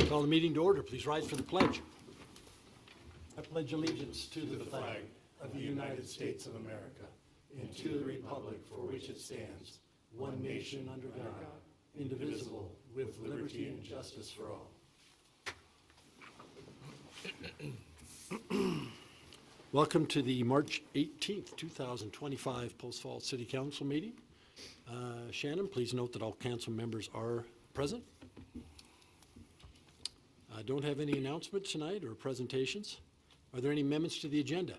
Call the meeting to order. Please rise for the pledge. I pledge allegiance to the flag of the United States of America and to the republic for which it stands, one nation under God, indivisible, with liberty and justice for all. Welcome to the March 18th, 2025 Post Falls City Council meeting. Shannon, please note that all council members are present. I don't have any announcements tonight or presentations. Are there any amendments to the agenda?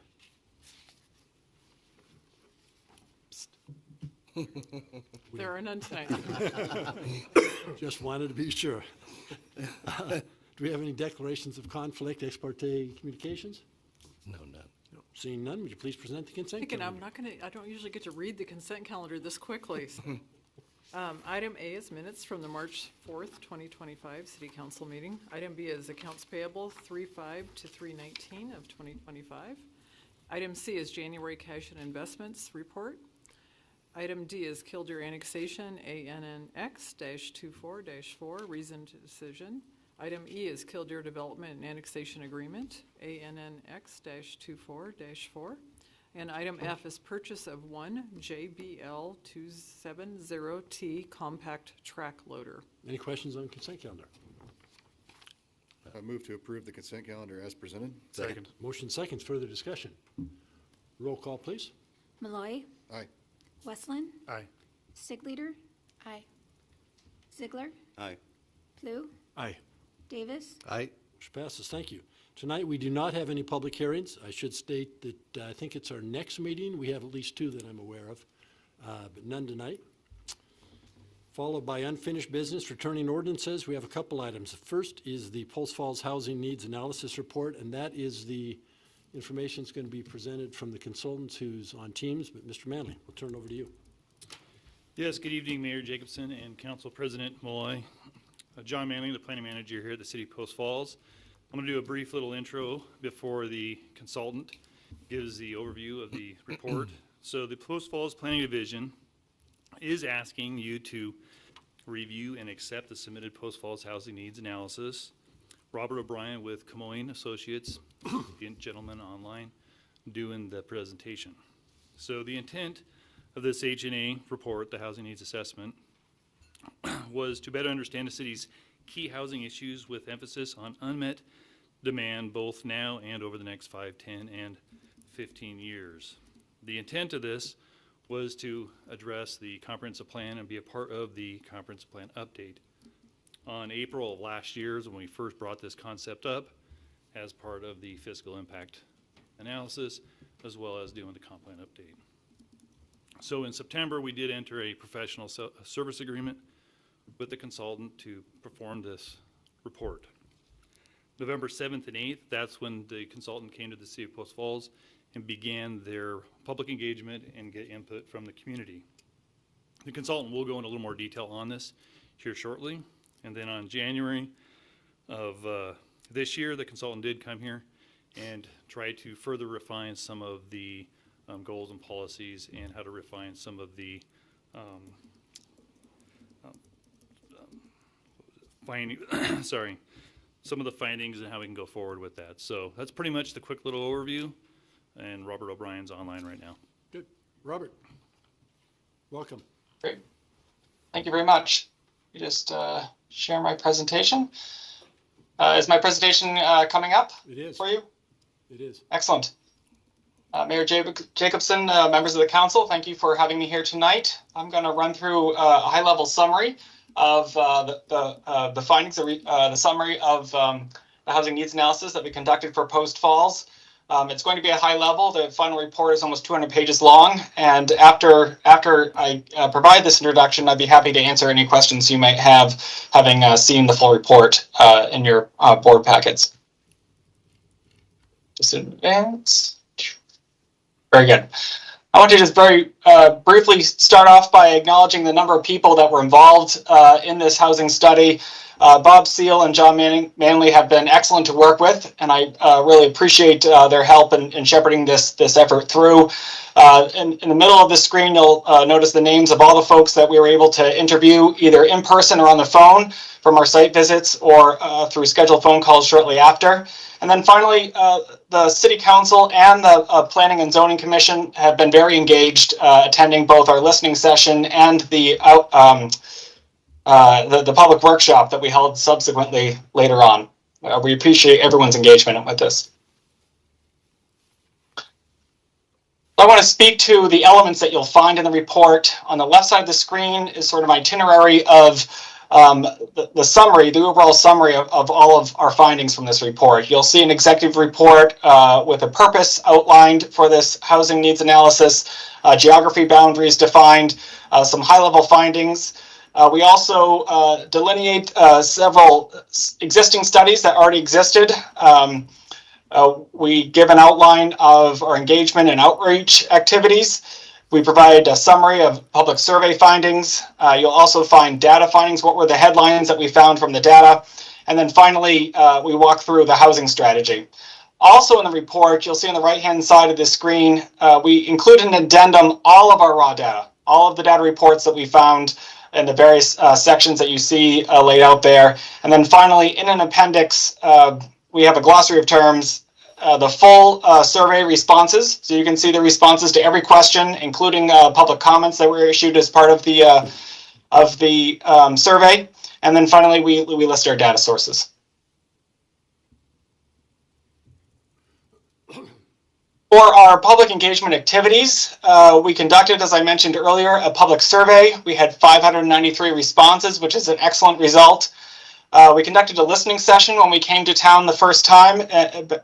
There are none tonight. Just wanted to be sure. Do we have any declarations of conflict, ex parte communications? No, none. No. Seeing none, would you please present the consent Thinking calendar? I don't usually get to read the consent calendar this quickly. So. Item A is minutes from the March 4th, 2025 City Council meeting. Item B is accounts payable 3/5 to 3/19 of 2025. Item C is January cash and investments report. Item D is Killdeer annexation ANNX-24-4 reasoned decision. Item E is Killdeer development and annexation agreement ANNX-24-4. And item F is purchase of one JBL 270T compact track loader. Any questions on consent calendar? I move to approve the consent calendar as presented. Second. Motion seconds, further discussion. Roll call, please. Malloy. Aye. Westland. Aye. Sigleader. Aye. Ziegler. Aye. Plou. Aye. Davis. Aye. Motion passes. Thank you. Tonight, we do not have any public hearings. I should state that I think it's our next meeting. We have at least two that I'm aware of, but none tonight. Followed by unfinished business, returning ordinances. We have a couple items. The first is the Post Falls Housing Needs Analysis Report, and that is the information that's going to be presented from the consultant who's on Teams. But Mr. Manley, we'll turn it over to you. Yes, good evening, Mayor Jacobson and Council President Malloy. John Manley, the planning manager here at the City of Post Falls. I'm going to do a brief little intro before the consultant gives the overview of the report. So the Post Falls Planning Division is asking you to review and accept the submitted Post Falls Housing Needs Analysis. Robert O'Brien with Camoin Associates, the gentleman online, doing the presentation. So the intent of this H&A report, the Housing Needs Assessment, was to better understand the city's key housing issues with emphasis on unmet demand both now and over the next 5, 10, and 15 years. The intent of this was to address the comprehensive plan and be a part of the comprehensive plan update. On April of last year is when we first brought this concept up as part of the fiscal impact analysis, as well as doing the comp plan update. So in September, we did enter a professional service agreement with the consultant to perform this report. November 7th and 8th, that's when the consultant came to the City of Post Falls and began their public engagement and get input from the community. The consultant will go into a little more detail on this here shortly. And then on January of this year, the consultant did come here and try to further refine some of the goals and policies and how to refine some of the some of the findings and how we can go forward with that. So that's pretty much the quick little overview, and Robert O'Brien's online right now. Good. Robert, welcome. Great. Thank you very much. You just share my presentation. Is my presentation coming up It is. for you? It is. Excellent. Mayor Jacobson, members of the council, thank you for having me here tonight. I'm going to run through a high-level summary of the findings, the summary of the housing needs analysis that we conducted for Post Falls. It's going to be a high level. The final report is almost 200 pages long, and after I provide this introduction, I'd be happy to answer any questions you might have, having seen the full report in your board packets. Just advance. Very good. I want to just very briefly start off by acknowledging the number of people that were involved in this housing study. Bob Seal and John Manley have been excellent to work with, and I really appreciate their help in shepherding this effort through. In the middle of the screen, you'll notice the names of all the folks that we were able to interview either in person or on the phone from our site visits or through scheduled phone calls shortly after. And then finally, the City Council and the Planning and Zoning Commission have been very engaged, attending both our listening session and the public workshop that we held subsequently later on. We appreciate everyone's engagement with this. I want to speak to the elements that you'll find in the report. On the left side of the screen is sort of an itinerary of the summary, the overall summary of all of our findings from this report. You'll see an executive report with a purpose outlined for this housing needs analysis, geography boundaries defined, some high-level findings. We also delineate several existing studies that already existed. We give an outline of our engagement and outreach activities. We provide a summary of public survey findings. You'll also find data findings. What were the headlines that we found from the data? And then finally, we walk through the housing strategy. Also in the report, you'll see on the right-hand side of the screen, we include an addendum, all of our raw data, all of the data reports that we found in the various sections that you see laid out there. And then finally, in an appendix, we have a glossary of terms, the full survey responses. So you can see the responses to every question, including public comments that were issued as part of the survey. And then finally, we list our data sources. For our public engagement activities, we conducted, as I mentioned earlier, a public survey. We had 593 responses, which is an excellent result. We conducted a listening session when we came to town the first time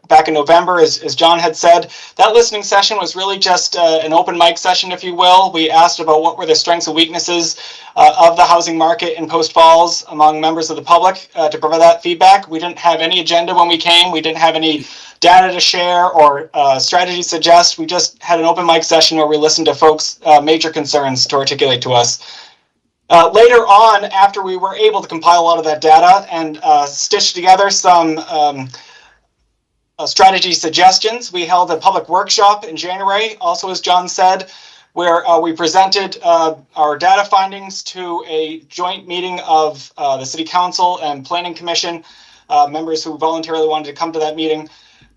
back in November, as John had said. That listening session was really just an open mic session, if you will. We asked about what were the strengths and weaknesses of the housing market in Post Falls among members of the public to provide that feedback. We didn't have any agenda when we came. We didn't have any data to share or strategy to suggest. We just had an open mic session where we listened to folks' major concerns to articulate to us. Later on, after we were able to compile a lot of that data and stitch together some strategy suggestions, we held a public workshop in January, also as John said, where we presented our data findings to a joint meeting of the City Council and Planning Commission, members who voluntarily wanted to come to that meeting.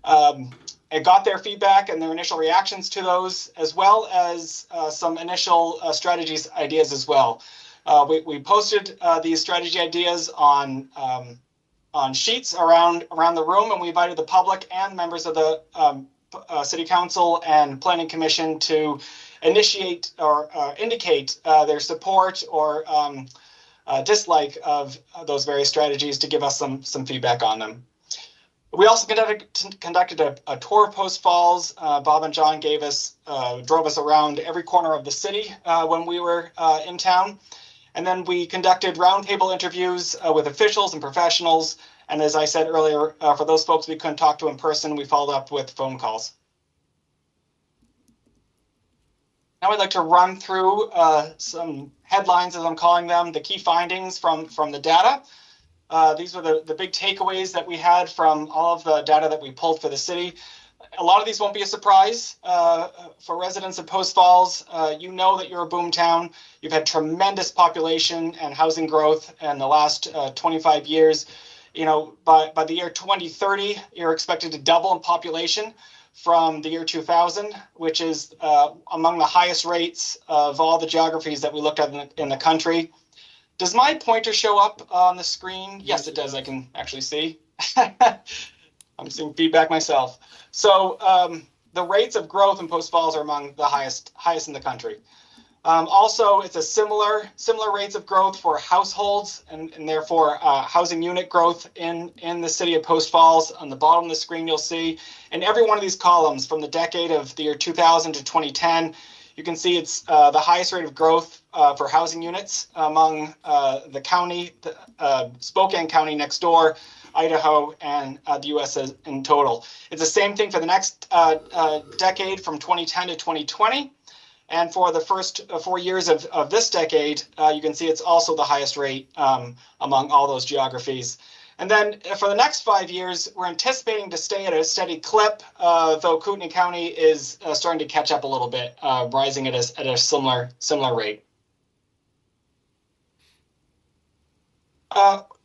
I got their feedback and their initial reactions to those, as well as some initial strategies ideas as well. We posted these strategy ideas on sheets around the room, and we invited the public and members of the City Council and Planning Commission to initiate or indicate their support or dislike of those various strategies to give us some feedback on them. We also conducted a tour of Post Falls. Bob and John drove us around every corner of the city when we were in town. And then we conducted roundtable interviews with officials and professionals. And as I said earlier, for those folks we couldn't talk to in person, we followed up with phone calls. Now I'd like to run through some headlines, as I'm calling them, the key findings from the data. These were the big takeaways that we had from all of the data that we pulled for the city. A lot of these won't be a surprise for residents of Post Falls. You know that you're a boom town. You've had tremendous population and housing growth in the last 25 years. You know, by the year 2030, you're expected to double in population from the year 2000, which is among the highest rates of all the geographies that we looked at in the country. Does my pointer show up on the screen? Yes, it does. I can actually see. I'm seeing feedback myself. So the rates of growth in Post Falls are among the highest in the country. Also, it's a similar rates of growth for households and therefore housing unit growth in the city of Post Falls. On the bottom of the screen, you'll see in every one of these columns from the decade of the year 2000 to 2010, you can see it's the highest rate of growth for housing units among the county, Spokane County next door, Idaho, and the U.S. in total. It's the same thing for the next decade from 2010 to 2020. And for the first 4 years of this decade, you can see it's also the highest rate among all those geographies. And then for the next 5 years, we're anticipating to stay at a steady clip, though Kootenai County is starting to catch up a little bit, rising at a similar rate.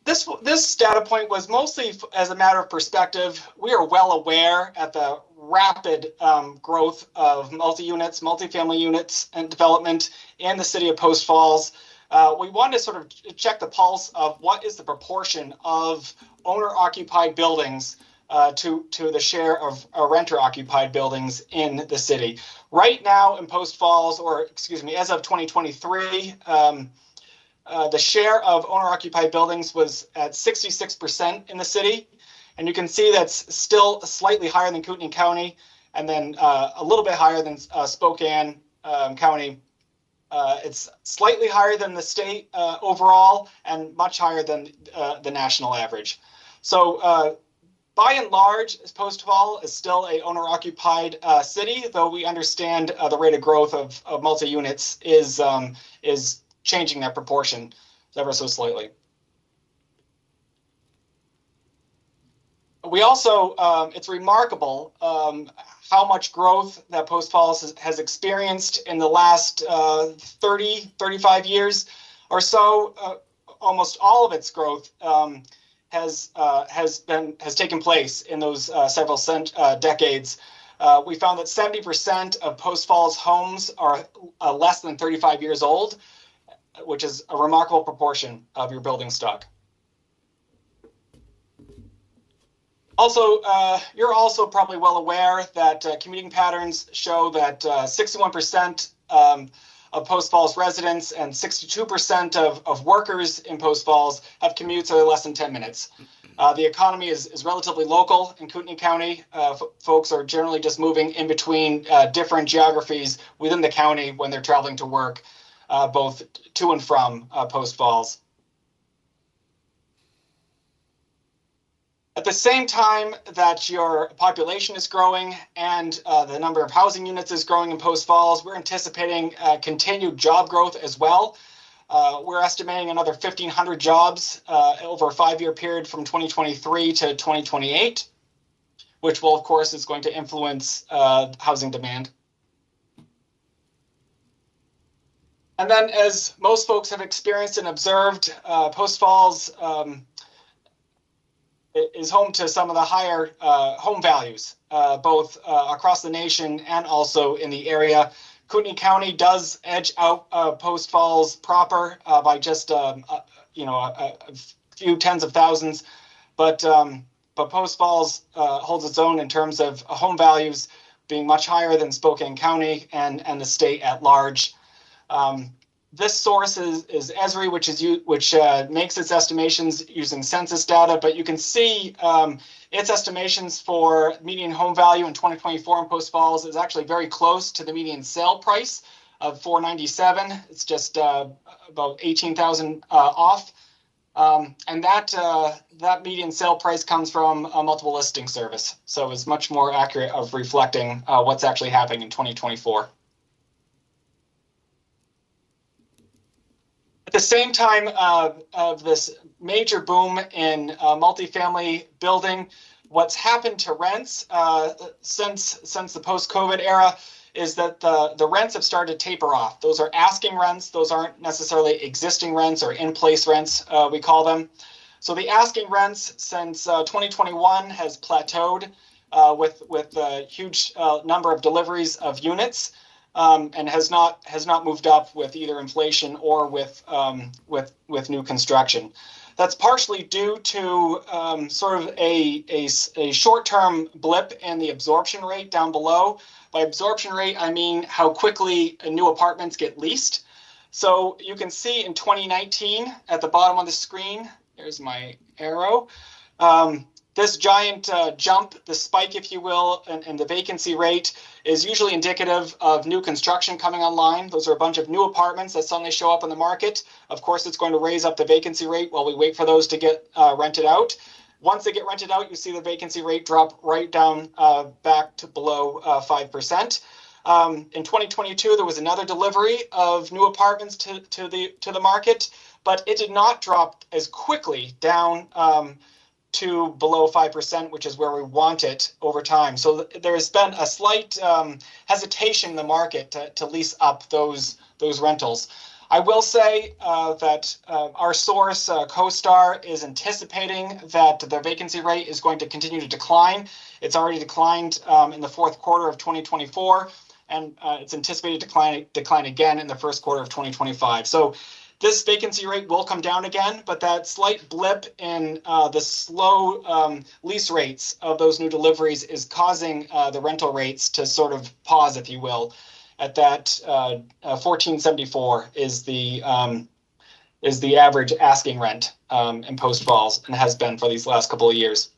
This data point was mostly as a matter of perspective. We are well aware at the rapid growth of multi-units, multifamily units and development in the city of Post Falls. We wanted to sort of check the pulse of what is the proportion of owner-occupied buildings to the share of renter-occupied buildings in the city. Right now in Post Falls, or excuse me, as of 2023, the share of owner-occupied buildings was at 66% in the city. And you can see that's still slightly higher than Kootenai County, and then a little bit higher than Spokane County. It's slightly higher than the state overall, and much higher than the national average. So by and large, Post Falls is still a owner-occupied city, though we understand the rate of growth of multi-units is changing that proportion ever so slightly. We also, it's remarkable how much growth that Post Falls has experienced in the last 35 years or so. Almost all of its growth has taken place in those several decades. We found that 70% of Post Falls homes are less than 35 years old, which is a remarkable proportion of your building stock. Also, you're also probably well aware that commuting patterns show that 61% of Post Falls residents and 62% of workers in Post Falls have commutes that are less than 10 minutes. The economy is relatively local in Kootenai County. Folks are generally just moving in between different geographies within the county when they're traveling to work, both to and from Post Falls. At the same time that your population is growing and the number of housing units is growing in Post Falls, we're anticipating continued job growth as well. We're estimating another 1,500 jobs over a 5-year period from 2023 to 2028, which will, of course, is going to influence housing demand. And then, as most folks have experienced and observed, Post Falls is home to some of the higher home values, both across the nation and also in the area. Kootenai County does edge out Post Falls proper by just a few tens of thousands, but Post Falls holds its own in terms of home values being much higher than Spokane County and the state at large. This source is Esri, which makes its estimations using census data, but you can see its estimations for median home value in 2024 in Post Falls is actually very close to the median sale price of $497. It's just about 18,000 off, and that median sale price comes from a multiple listing service, so it's much more accurate of reflecting what's actually happening in 2024. At the same time of this major boom in multifamily building, what's happened to rents since the post-COVID era is that the rents have started to taper off. Those are asking rents. Those aren't necessarily existing rents or in-place rents, we call them. So the asking rents since 2021 has plateaued with a huge number of deliveries of units. And has not moved up with either inflation or with new construction. That's partially due to sort of a short-term blip in the absorption rate down below. By absorption rate, I mean how quickly new apartments get leased. So you can see in 2019 at the bottom of the screen, there's my arrow. This giant jump, the spike, if you will, and the vacancy rate is usually indicative of new construction coming online. Those are a bunch of new apartments that suddenly show up on the market. Of course, it's going to raise up the vacancy rate while we wait for those to get rented out. Once they get rented out, you see the vacancy rate drop right down back to below 5%. In 2022, there was another delivery of new apartments to the market, but it did not drop as quickly down to below 5%, which is where we want it over time. So there has been a slight hesitation in the market to lease up those rentals. I will say that our source, CoStar, is anticipating that the vacancy rate is going to continue to decline. It's already declined in the fourth quarter of 2024, and it's anticipated to decline again in the first quarter of 2025. So this vacancy rate will come down again, but that slight blip in the slow lease rates of those new deliveries is causing the rental rates to sort of pause, if you will, at that $1,474 is the average asking rent in Post Falls, and has been for these last couple of years.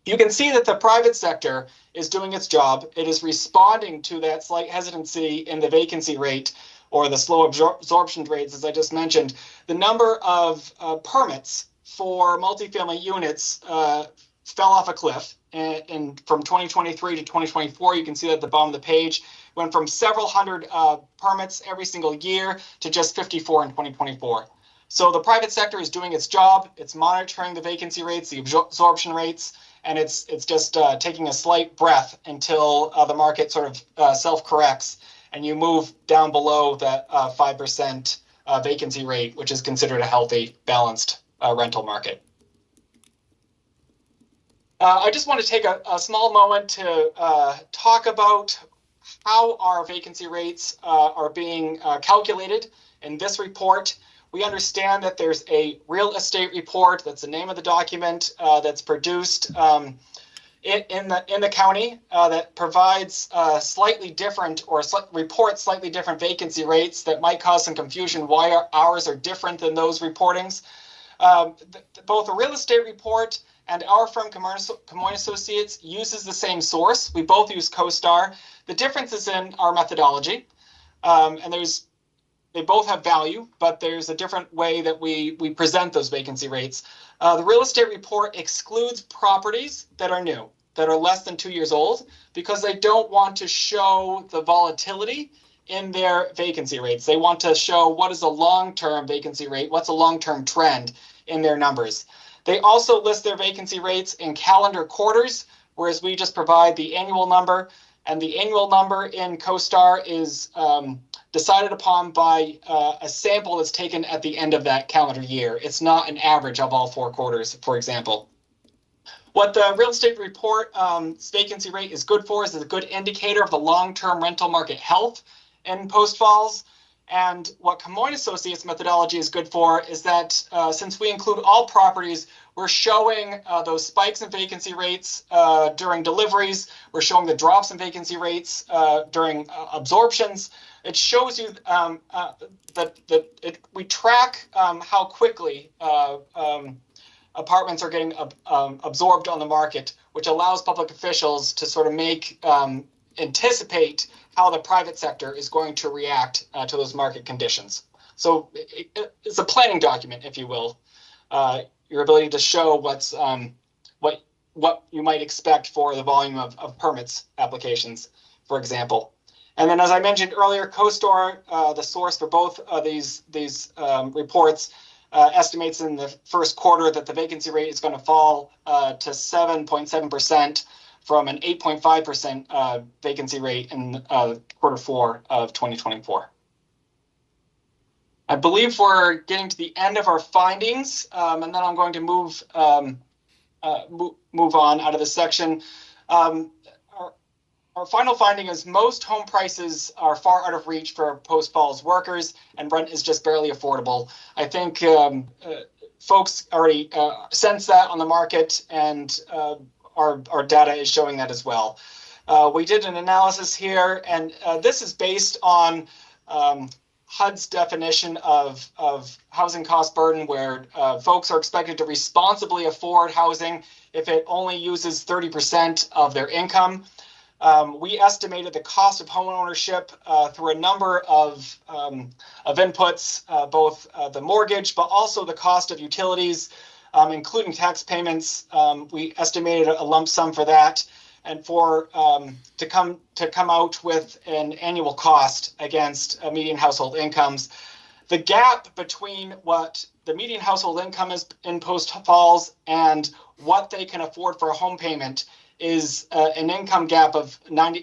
You can see that the private sector is doing its job. It is responding to that slight hesitancy in the vacancy rate, or the slow absorption rates, as I just mentioned. The number of permits for multifamily units fell off a cliff. And from 2023 to 2024, you can see that at the bottom of the page, went from several hundred permits every single year to just 54 in 2024. So the private sector is doing its job. It's monitoring the vacancy rates, the absorption rates, and it's just taking a slight breath until the market sort of self-corrects and you move down below that 5% vacancy rate, which is considered a healthy, balanced rental market. I just want to take a small moment to talk about how our vacancy rates are being calculated in this report. We understand that there's a real estate report, that's the name of the document, that's produced in the county that provides slightly different, or reports slightly different vacancy rates that might cause some confusion why ours are different than those reportings. Both the real estate report and our firm, Camoin Associates, uses the same source. We both use CoStar. The difference is in our methodology, and they both have value, but there's a different way that we present those vacancy rates. The real estate report excludes properties that are new, that are less than 2 years old, because they don't want to show the volatility in their vacancy rates. They want to show what is a long-term vacancy rate, what's a long-term trend in their numbers. They also list their vacancy rates in calendar quarters, whereas we just provide the annual number. And the annual number in CoStar is decided upon by a sample that's taken at the end of that calendar year. It's not an average of all 4 quarters, for example. What the real estate report vacancy rate is good for is a good indicator of the long-term rental market health in Post Falls. And what Camoin Associates methodology is good for is that since we include all properties, we're showing those spikes in vacancy rates during deliveries. We're showing the drops in vacancy rates during absorptions. It shows you we track how quickly apartments are getting absorbed on the market, which allows public officials to sort of anticipate how the private sector is going to react to those market conditions. So it's a planning document, if you will. Your ability to show what you might expect for the volume of permits applications, for example. And then, as I mentioned earlier, CoStar, the source for both of these reports, estimates in the first quarter that the vacancy rate is going to fall to 7.7%. from an 8.5% vacancy rate in quarter 4 of 2024. I believe we're getting to the end of our findings, and then I'm going to move on out of this section. Our final finding is most home prices are far out of reach for Post Falls workers, and rent is just barely affordable. I think folks already sense that on the market, and our data is showing that as well. We did an analysis here, and this is based on HUD's definition of housing cost burden, where folks are expected to responsibly afford housing if it only uses 30% of their income. We estimated the cost of home ownership through a number of inputs, both the mortgage, but also the cost of utilities, including tax payments. We estimated a lump sum for that. and for to come out with an annual cost against median household incomes. The gap between what the median household income is in Post Falls and what they can afford for a home payment is an income gap of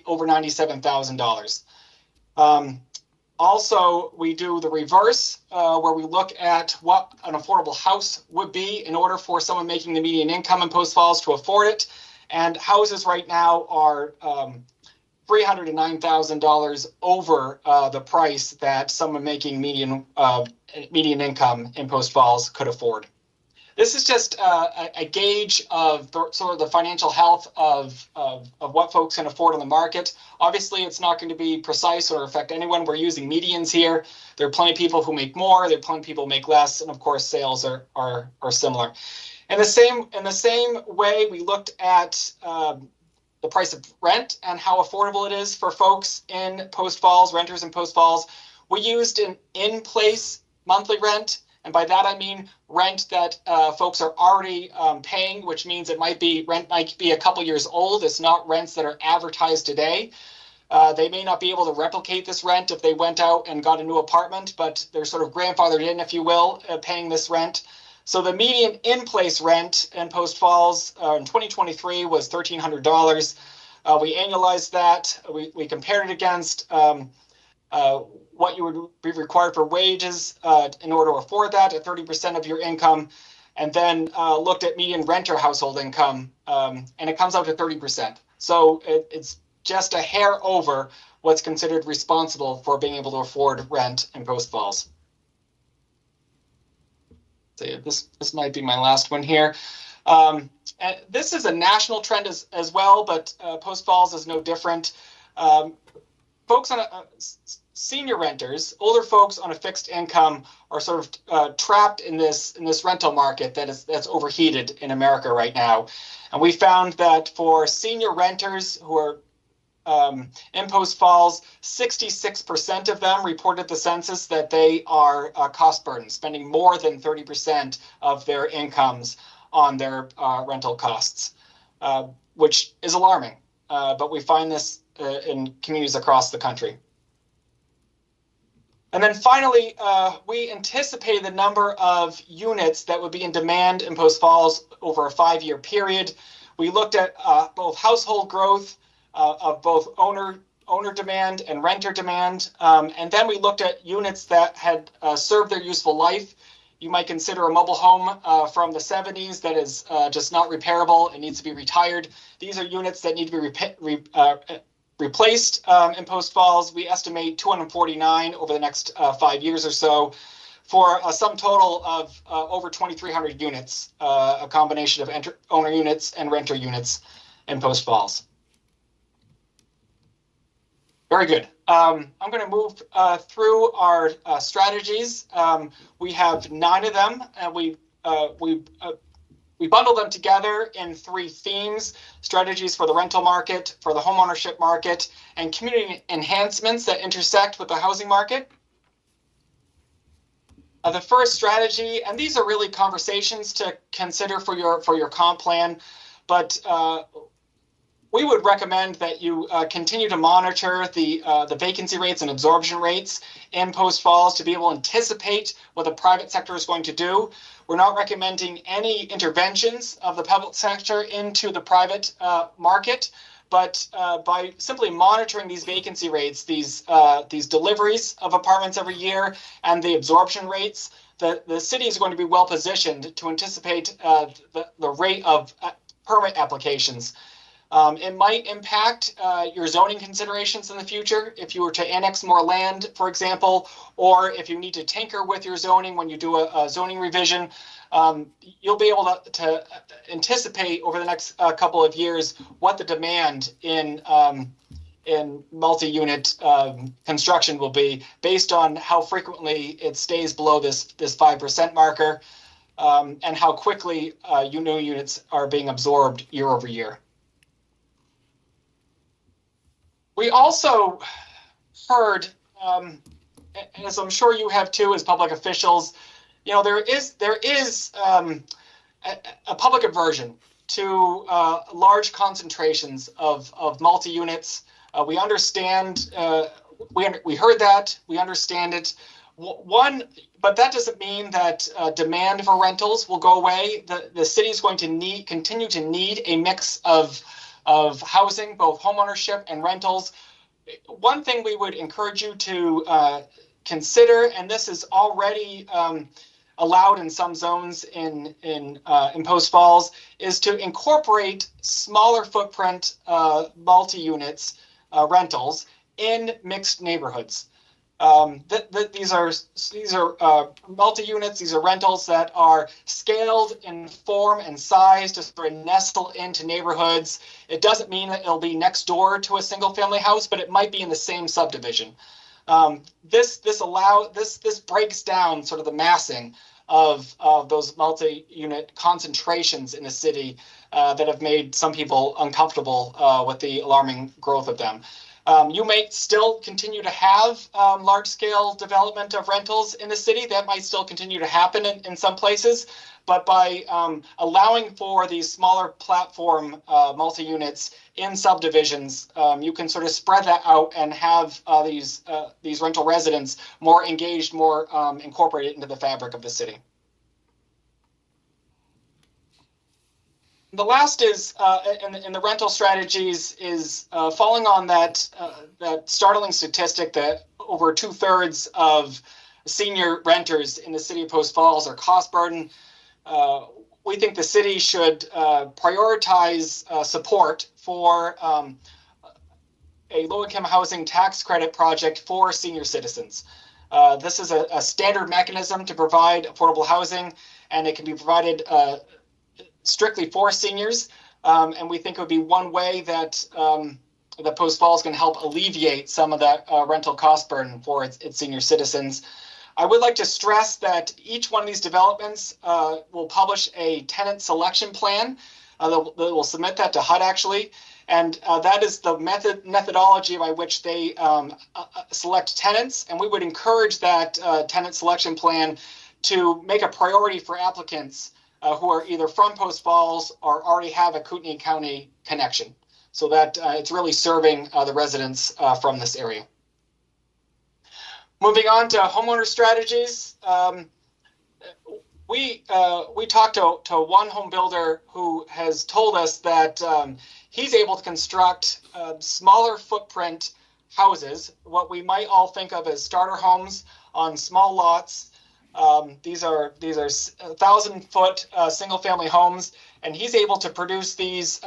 over $97,000. Also, we do the reverse, where we look at what an affordable house would be in order for someone making the median income in Post Falls to afford it. And houses right now are $309,000 over the price that someone making median income in Post Falls could afford. This is just a gauge of sort of the financial health of what folks can afford on the market. Obviously, it's not going to be precise or affect anyone. We're using medians here. There are plenty of people who make more. There are plenty of people who make less, and of course, sales are similar. In the same way, we looked at the price of rent and how affordable it is for folks in Post Falls, renters in Post Falls. We used an in-place monthly rent, and by that I mean rent that folks are already paying, which means rent might be a couple years old. It's not rents that are advertised today. They may not be able to replicate this rent if they went out and got a new apartment, but they're sort of grandfathered in, if you will, paying this rent. So the median in-place rent in Post Falls in 2023 was $1,300. We annualized that. We compared it against what you would be required for wages in order to afford that at 30% of your income, and then looked at median renter household income, and it comes out to 30%. So it's just a hair over what's considered responsible for being able to afford rent in Post Falls. This might be my last one here. This is a national trend as well, but Post Falls is no different. Folks on senior renters, older folks on a fixed income, are sort of trapped in this rental market that's overheated in America right now. And we found that for senior renters who are in Post Falls, 66% of them reported the census that they are cost burdened, spending more than 30% of their incomes on their rental costs, which is alarming. But we find this in communities across the country. And then finally, we anticipated the number of units that would be in demand in Post Falls over a 5-year period. We looked at both household growth of both owner demand and renter demand. And then we looked at units that had served their useful life. You might consider a mobile home from the 70s that is just not repairable and needs to be retired. These are units that need to be replaced in Post Falls. We estimate 249 over the next 5 years or so, for a sum total of over 2,300 units, a combination of owner units and renter units in Post Falls. Very good. I'm going to move through our strategies. We have 9 of them, and we bundle them together in 3 themes: strategies for the rental market, for the homeownership market, and community enhancements that intersect with the housing market. The first strategy, and these are really conversations to consider for your comp plan, but we would recommend that you continue to monitor the vacancy rates and absorption rates in Post Falls to be able to anticipate what the private sector is going to do. We're not recommending any interventions of the public sector into the private market, but by simply monitoring these vacancy rates, these deliveries of apartments every year, and the absorption rates, the city is going to be well positioned to anticipate the rate of permit applications. It might impact your zoning considerations in the future if you were to annex more land, for example, or if you need to tinker with your zoning when you do a zoning revision. You'll be able to anticipate over the next couple of years what the demand in multi-unit construction will be, based on how frequently it stays below this 5% marker, and how quickly new units are being absorbed year over year. We also heard, as I'm sure you have too, as public officials, there is a public aversion to large concentrations of multi-units. We understand, we heard that, we understand it. But that doesn't mean that demand for rentals will go away. The city is going to continue to need a mix of housing, both homeownership and rentals. One thing we would encourage you to consider, and this is already allowed in some zones in Post Falls, is to incorporate smaller footprint multi-units rentals in mixed neighborhoods. These are multi-units. These are rentals that are scaled in form and size to sort of nestle into neighborhoods. It doesn't mean that it'll be next door to a single-family house, but it might be in the same subdivision. This breaks down sort of the massing of those multi-unit concentrations in the city that have made some people uncomfortable with the alarming growth of them. You may still continue to have large-scale development of rentals in the city. That might still continue to happen in some places. But by allowing for these smaller platform multi-units in subdivisions, you can sort of spread that out and have these rental residents more engaged, more incorporated into the fabric of the city. The last is in the rental strategies is following on that startling statistic that over 2/3 of senior renters in the city of Post Falls are cost burden. We think the city should prioritize support for a low-income housing tax credit project for senior citizens. This is a standard mechanism to provide affordable housing, and it can be provided strictly for seniors, and we think it would be one way that the Post Falls can help alleviate some of that rental cost burden for its senior citizens. I would like to stress that each one of these developments will publish a tenant selection plan. They will submit that to HUD actually, and that is the methodology by which they select tenants, and we would encourage that tenant selection plan to make a priority for applicants who are either from Post Falls or already have a Kootenai County connection, so that it's really serving the residents from this area. Moving on to homeowner strategies, we talked to one home builder who has told us that he's able to construct smaller footprint houses, what we might all think of as starter homes on small lots. These are 1,000-foot single-family homes, and he's able to produce these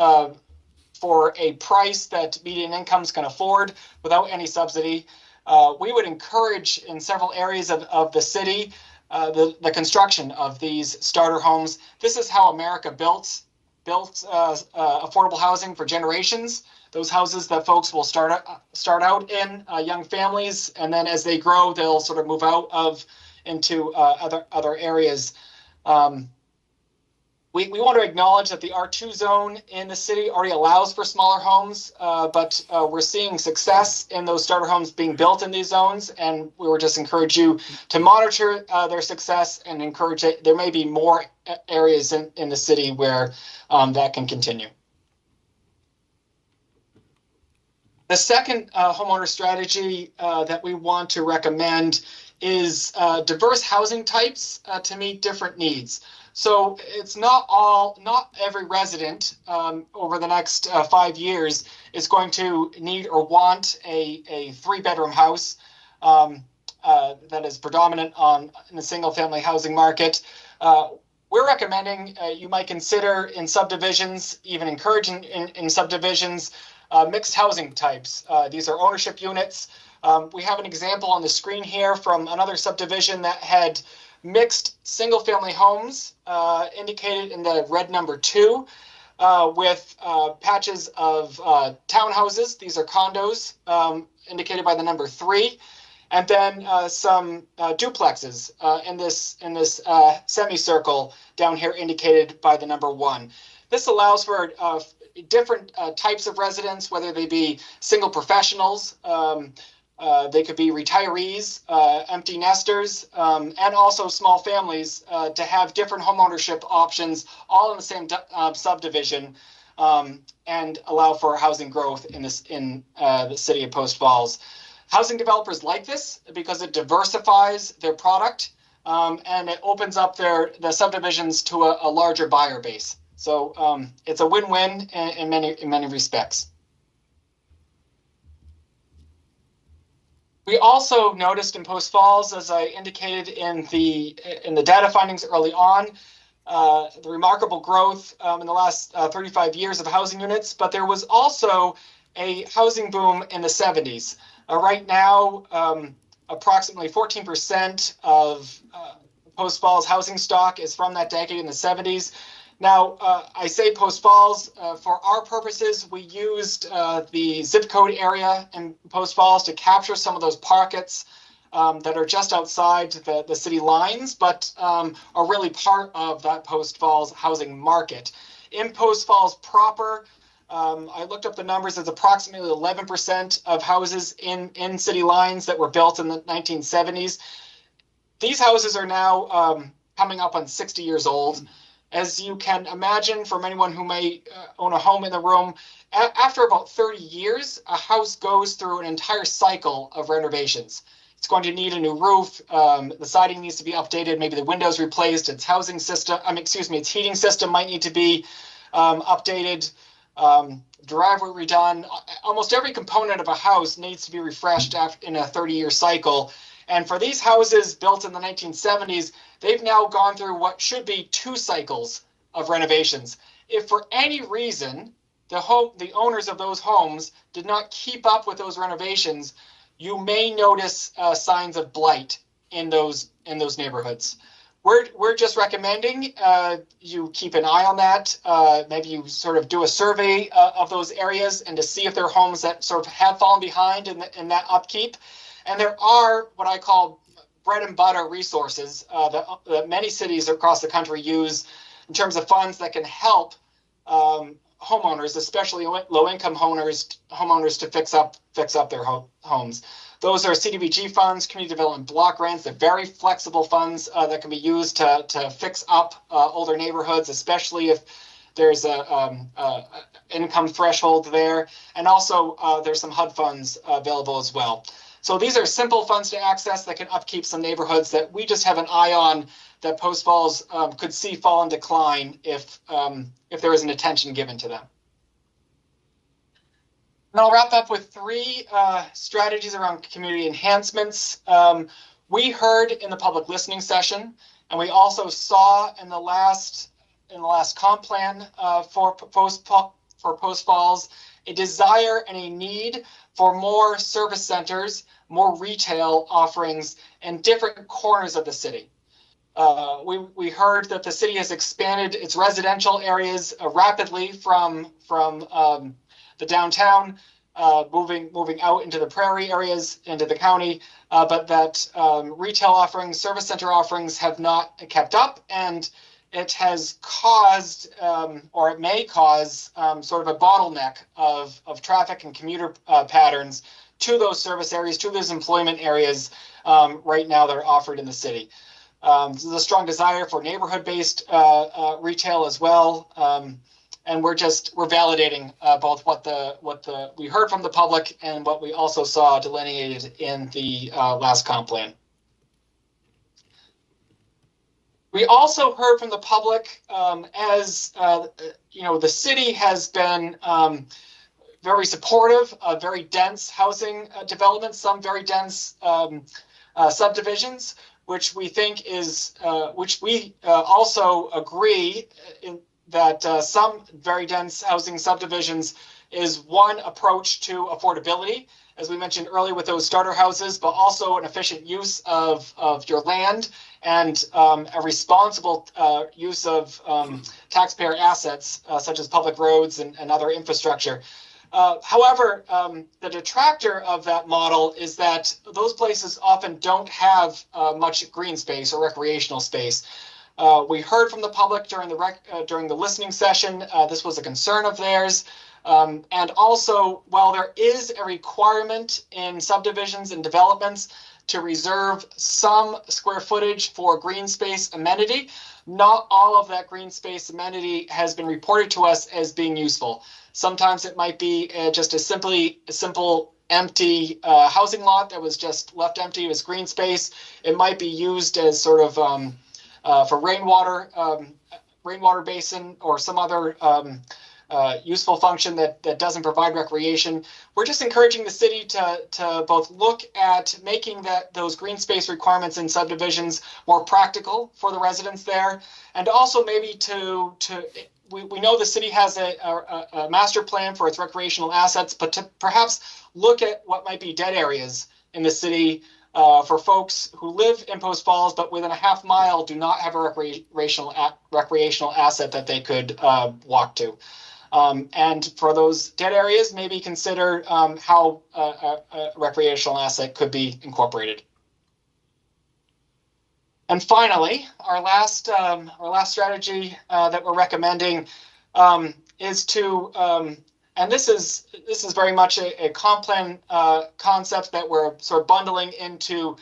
for a price that median incomes can afford without any subsidy. We would encourage in several areas of the city the construction of these starter homes. This is how America built affordable housing for generations. Those houses that folks will start out in, young families, and then as they grow, they'll sort of move out into other areas. We want to acknowledge that the R2 zone in the city already allows for smaller homes, but we're seeing success in those starter homes being built in these zones, and we would just encourage you to monitor their success and encourage it. There may be more areas in the city where that can continue. The second homeowner strategy that we want to recommend is diverse housing types to meet different needs. So it's not every resident over the next 5 years is going to need or want a 3-bedroom house that is predominant in the single-family housing market. We're recommending you might consider in subdivisions, even encouraging in subdivisions, mixed housing types. These are ownership units. We have an example on the screen here from another subdivision that had mixed single-family homes indicated in the red number 2 with patches of townhouses. These are condos indicated by the number 3, and then some duplexes in this semicircle down here indicated by the number 1. This allows for different types of residents, whether they be single professionals, They could be retirees, empty nesters, and also small families to have different homeownership options all in the same subdivision, and allow for housing growth in the city of Post Falls. Housing developers like this because it diversifies their product, and it opens up the subdivisions to a larger buyer base. So it's a win-win in many respects. We also noticed in Post Falls, as I indicated in the data findings early on, the remarkable growth in the last 35 years of housing units, but there was also a housing boom in the 70s. Right now, approximately 14% of Post Falls housing stock is from that decade in the 70s. Now, I say Post Falls, for our purposes, we used the zip code area in Post Falls to capture some of those pockets that are just outside the city lines, but are really part of that Post Falls housing market. In Post Falls proper, I looked up the numbers, there's approximately 11% of houses in city lines that were built in the 1970s. These houses are now coming up on 60 years old. As you can imagine, from anyone who may own a home in the room, after about 30 years, a house goes through an entire cycle of renovations. It's going to need a new roof. The siding needs to be updated. Maybe the windows replaced. Its housing system, its heating system might need to be updated. Driveway redone. Almost every component of a house needs to be refreshed in a 30-year cycle. And for these houses built in the 1970s, they've now gone through what should be 2 cycles of renovations. If for any reason the owners of those homes did not keep up with those renovations, you may notice signs of blight in those neighborhoods. We're just recommending you keep an eye on that. Maybe you sort of do a survey of those areas and to see if there are homes that sort of have fallen behind in that upkeep. And there are what I call bread and butter resources that many cities across the country use in terms of funds that can help homeowners, especially low-income homeowners, to fix up their homes. Those are CDBG funds, community development block grants. They're very flexible funds that can be used to fix up older neighborhoods, especially if there's a income threshold there. And also there's some HUD funds available as well. So these are simple funds to access that can upkeep some neighborhoods that we just have an eye on that Post Falls could see fall in decline if there isn't attention given to them. And I'll wrap up with 3 strategies around community enhancements. We heard in the public listening session, and we also saw in the last comp plan for Post Falls, a desire and a need for more service centers, more retail offerings in different corners of the city. We heard that the city has expanded its residential areas rapidly from the downtown, moving out into the prairie areas, into the county, but that retail offerings, service center offerings have not kept up, and it has caused, or it may cause, sort of a bottleneck of traffic and commuter patterns to those service areas, to those employment areas right now that are offered in the city. There's a strong desire for neighborhood-based retail as well, and we're validating both what we heard from the public and what we also saw delineated in the last comp plan. We also heard from the public as the city has been very supportive of very dense housing developments, some very dense subdivisions, which we think which we also agree that some very dense housing subdivisions is one approach to affordability, as we mentioned earlier with those starter houses, but also an efficient use of your land and a responsible use of taxpayer assets, such as public roads and other infrastructure. However, the detractor of that model is that those places often don't have much green space or recreational space. We heard from the public during the listening session. This was a concern of theirs. And also, while there is a requirement in subdivisions and developments to reserve some square footage for green space amenity, not all of that green space amenity has been reported to us as being useful. Sometimes it might be just a simple empty housing lot that was just left empty as green space. It might be used as sort of for rainwater basin or some other useful function that doesn't provide recreation. We're just encouraging the city to both look at making those green space requirements in subdivisions more practical for the residents there, and also maybe we know the city has a master plan for its recreational assets, but to perhaps look at what might be dead areas in the city for folks who live in Post Falls, but within a half mile do not have a recreational asset that they could walk to. And for those dead areas, maybe consider how a recreational asset could be incorporated. And finally, our last strategy that we're recommending is to, and this is very much a comp plan concept that we're sort of bundling into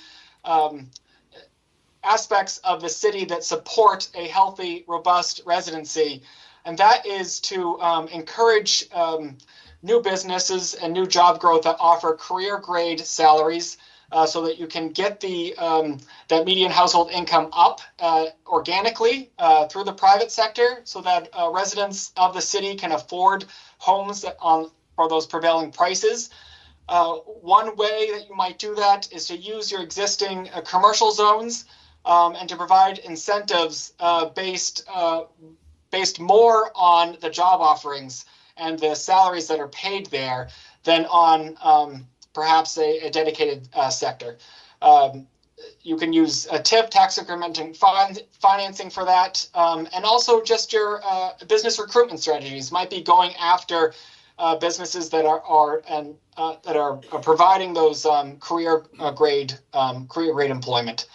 aspects of the city that support a healthy, robust residency. And that is to encourage new businesses and new job growth that offer career grade salaries so that you can get that median household income up organically through the private sector so that residents of the city can afford homes for those prevailing prices. One way that you might do that is to use your existing commercial zones and to provide incentives based more on the job offerings and the salaries that are paid there than on perhaps a dedicated sector. You can use a TIP, tax incrementing financing for that, and also just your business recruitment strategies might be going after businesses that are providing those career grade employment.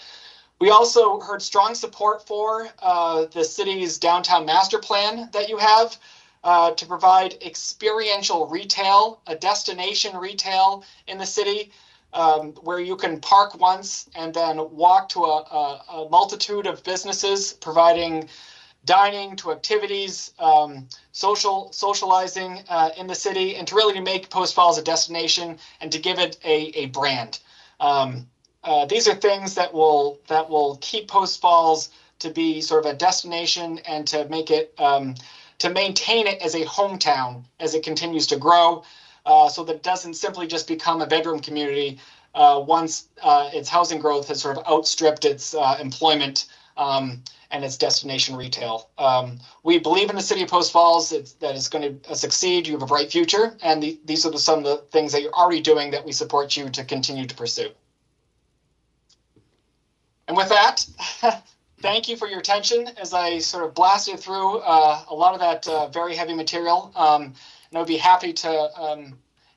We also heard strong support for the city's downtown master plan that you have to provide experiential retail, a destination retail in the city where you can park once and then walk to a multitude of businesses providing dining to activities, socializing in the city, and to really make Post Falls a destination and to give it a brand. These are things that will keep Post Falls to be sort of a destination and to make it to maintain it as a hometown as it continues to grow, so that it doesn't simply just become a bedroom community once its housing growth has sort of outstripped its employment and its destination retail. We believe in the city of Post Falls that it's going to succeed. You have a bright future, and these are some of the things that you're already doing that we support you to continue to pursue. And with that, thank you for your attention as I sort of blasted through a lot of that very heavy material. And I would be happy to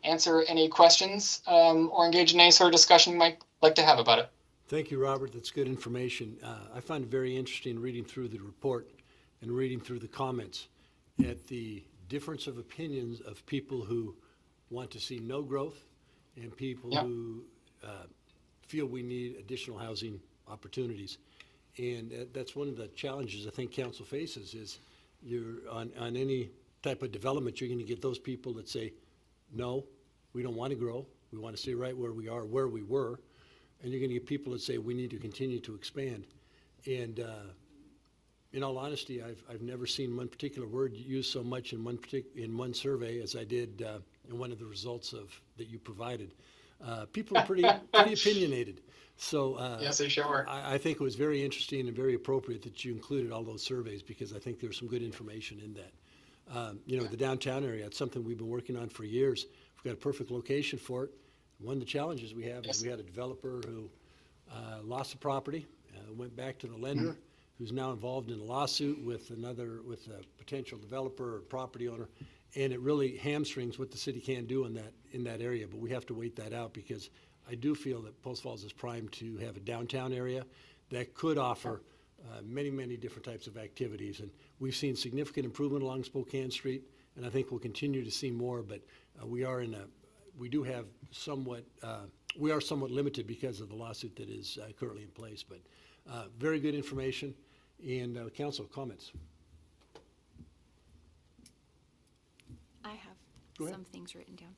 answer any questions or engage in any sort of discussion you might like to have about it. Thank you, Robert. That's good information. I find it very interesting reading through the report and reading through the comments at the difference of opinions of people who want to see no growth and people who feel we need additional housing opportunities. And that's one of the challenges I think council faces is you're on any type of development, you're going to get those people that say, no, we don't want to grow. We want to stay right where we are, where we were. And you're going to get people that say, we need to continue to expand. And in all honesty, I've never seen one particular word used so much in one survey as I did in one of the results that you provided. People are pretty opinionated. So yes, they sure are. I think it was very interesting and very appropriate that you included all those surveys because I think there's some good information in that. The downtown area, it's something we've been working on for years. We've got a perfect location for it. One of the challenges we have is we had a developer who lost the property, went back to the lender, who's now involved in a lawsuit with a potential developer or property owner, and it really hamstrings what the city can do in that area. But we have to wait that out because I do feel that Post Falls is primed to have a downtown area that could offer many different types of activities. And we've seen significant improvement along Spokane Street, and I think we'll continue to see more, but we are somewhat limited because of the lawsuit that is currently in place. But very good information. And council comments. I Go have ahead. some things written down.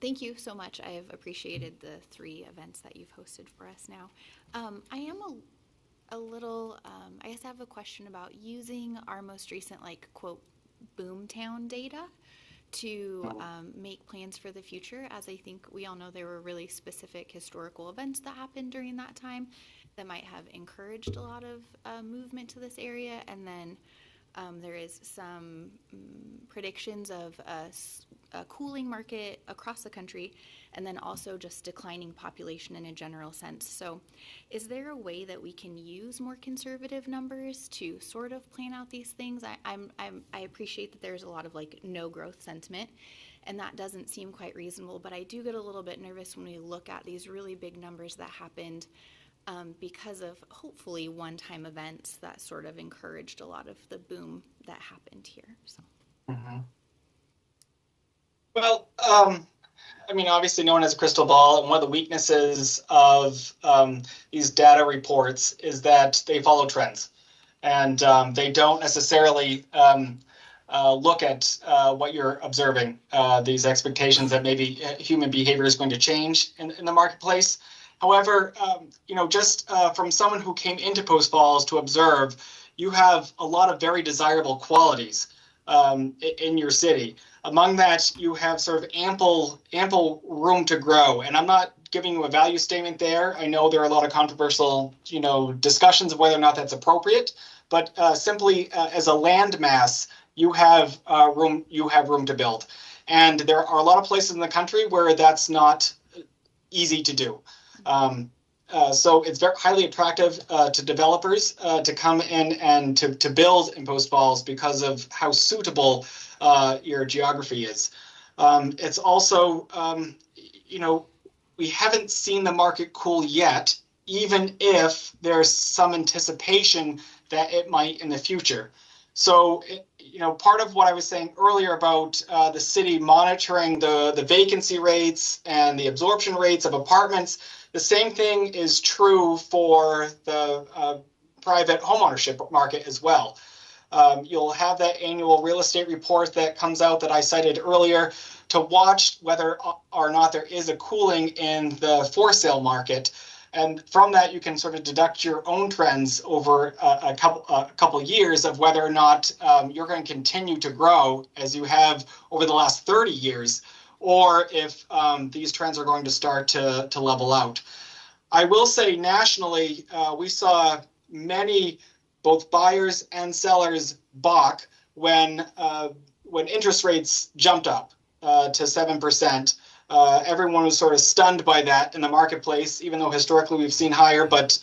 Thank you so much. I have appreciated the 3 events that you've hosted for us now. I am a little, I guess I have a question about using our most recent, like, quote, boomtown data to make plans for the future, as I think we all know there were really specific historical events that happened during that time that might have encouraged a lot of movement to this area. And then there is some predictions of a cooling market across the country, and then also just declining population in a general sense. So is there a way that we can use more conservative numbers to sort of plan out these things? I appreciate that there's a lot of like no growth sentiment, and that doesn't seem quite reasonable, but I do get a little bit nervous when we look at these really big numbers that happened because of hopefully one-time events that sort of encouraged a lot of the boom that happened here. So. Well, I mean, obviously no one has a crystal ball, and one of the weaknesses of these data reports is that they follow trends, and they don't necessarily look at what you're observing, these expectations that maybe human behavior is going to change in the marketplace. However, just from someone who came into Post Falls to observe, you have a lot of very desirable qualities in your city. Among that, you have sort of ample room to grow. And I'm not giving you a value statement there. I know there are a lot of controversial, discussions of whether or not that's appropriate. But simply as a land mass, you have room to build. And there are a lot of places in the country where that's not easy to do. So it's very highly attractive to developers to come in and to build in Post Falls because of how suitable your geography is. It's also, we haven't seen the market cool yet, even if there's some anticipation that it might in the future. So, part of what I was saying earlier about the city monitoring the vacancy rates and the absorption rates of apartments, the same thing is true for the private homeownership market as well. You'll have that annual real estate report that comes out that I cited earlier to watch whether or not there is a cooling in the for sale market. And from that, you can sort of deduct your own trends over a couple years of whether or not you're going to continue to grow as you have over the last 30 years, or if these trends are going to start to level out. I will say nationally, we saw many both buyers and sellers balk when interest rates jumped up to 7%. Everyone was sort of stunned by that in the marketplace, even though historically we've seen higher, but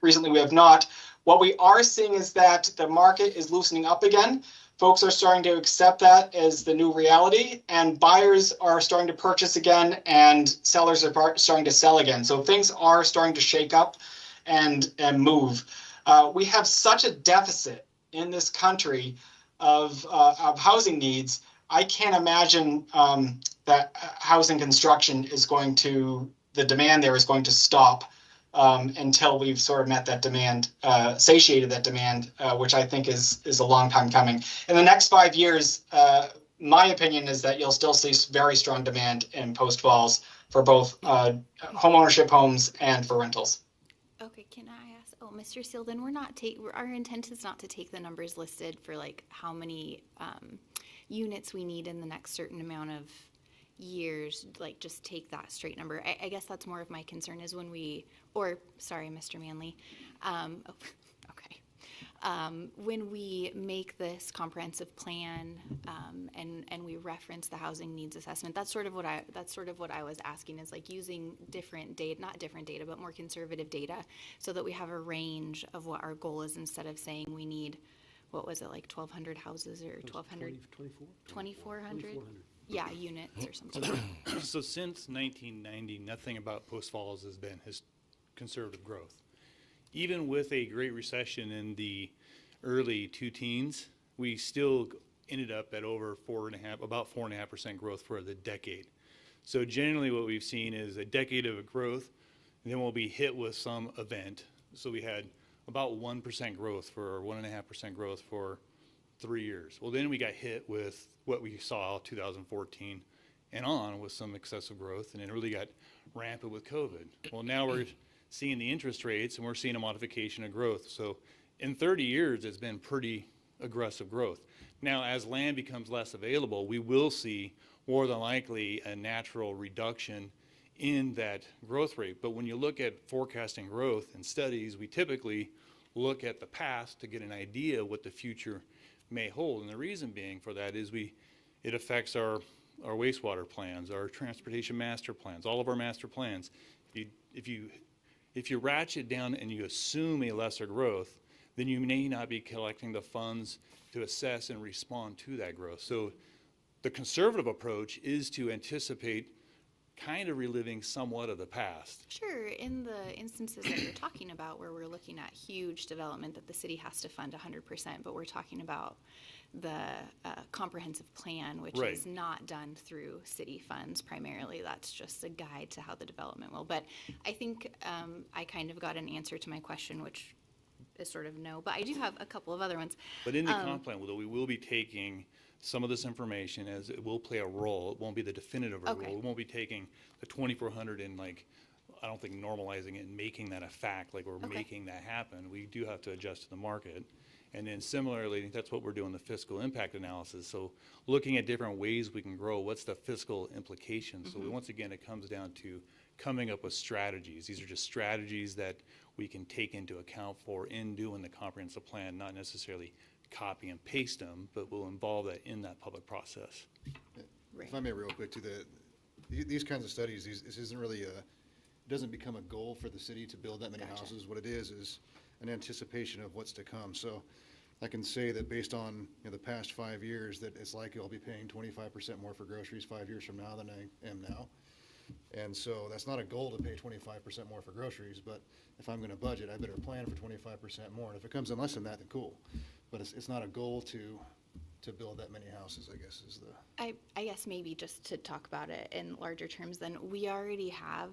recently we have not. What we are seeing is that the market is loosening up again. Folks are starting to accept that as the new reality, and buyers are starting to purchase again, and sellers are starting to sell again. So things are starting to shake up and move. We have such a deficit in this country of housing needs. I can't imagine that housing construction the demand there is going to stop until we've sort of met that demand, satiated that demand, which I think is a long time coming. In the next 5 years, my opinion is that you'll still see very strong demand in Post Falls for both homeownership homes and for rentals. Okay, can I ask, Mr. Seal, then our intent is not to take the numbers listed for like how many units we need in the next certain amount of years, like just take that straight number. I guess that's more of my concern is sorry, Mr. Manley. When we make this comprehensive plan and we reference the housing needs assessment, that's sort of what I was asking is like using different data, not different data, but more conservative data, so that we have a range of what our goal is instead of saying we need, what was it, like 1,200 houses or 1,200? 2,400? Yeah, units or something. So since 1990, nothing about Post Falls has been conservative growth. even with a great recession in the early two teens, we still ended up at over about 4.5% growth for the decade. So generally what we've seen is a decade of growth, and then we'll be hit with some event. So we had about 1% growth or 1.5% growth for 3 years. Well, then we got hit with what we saw 2014 and on with some excessive growth, and it really got rampant with COVID. Well, now we're seeing the interest rates, and we're seeing a modification of growth. So in 30 years, it's been pretty aggressive growth. Now, as land becomes less available, we will see more than likely a natural reduction in that growth rate. But when you look at forecasting growth and studies, we typically look at the past to get an idea what the future may hold. And the reason being for that is it affects our wastewater plans, our transportation master plans, all of our master plans. If you ratchet down and you assume a lesser growth, then you may not be collecting the funds to assess and respond to that growth. So the conservative approach is to anticipate kind of reliving somewhat of the past. Sure, in the instances that you're talking about where we're looking at huge development that the city has to fund 100%, but we're talking about the comprehensive plan, which Right. is not done through city funds primarily. That's just a guide to how the development will. But I think I kind of got an answer to my question, which is sort of no, but I do have a couple of other ones. But in the comp plan, though, we will be taking some of this information as it will play a role. It won't be the definitive rule. Okay. We won't be taking the 2,400 and I don't think normalizing it and making that a fact, like we're Okay. making that happen. We do have to adjust to the market. And then similarly, that's what we're doing, the fiscal impact analysis. So looking at different ways we can grow, what's the fiscal implications? So once again, it comes down to coming up with strategies. These are just strategies that we can take into account for in doing the comprehensive plan, not necessarily copy and paste them, but we'll involve that in that public process. Right. If I may real quick to these kinds of studies, this isn't really it doesn't become a goal for the city to build that many houses. What it is an anticipation of what's to come. So I can say that based on the past 5 years that it's likely I'll be paying 25% more for groceries 5 years from now than I am now. And so that's not a goal to pay 25% more for groceries, but if I'm going to budget, I better plan for 25% more. And if it comes in less than that, then cool. But it's not a goal to build that many houses, I guess, is the. I guess maybe just to talk about it in larger terms, then we already have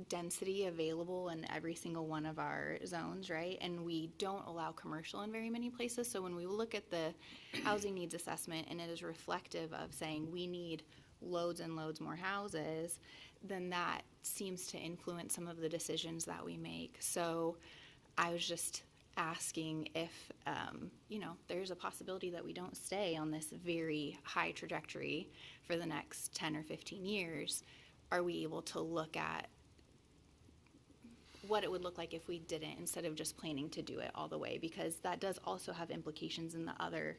density available in every single one of our zones, right? And we don't allow commercial in very many places. So when we look at the housing needs assessment and it is reflective of saying we need loads and loads more houses, then that seems to influence some of the decisions that we make. So I was just asking if, there's a possibility that we don't stay on this very high trajectory for the next 10 or 15 years. Are we able to look at what it would look like if we didn't, instead of just planning to do it all the way? Because that does also have implications in the other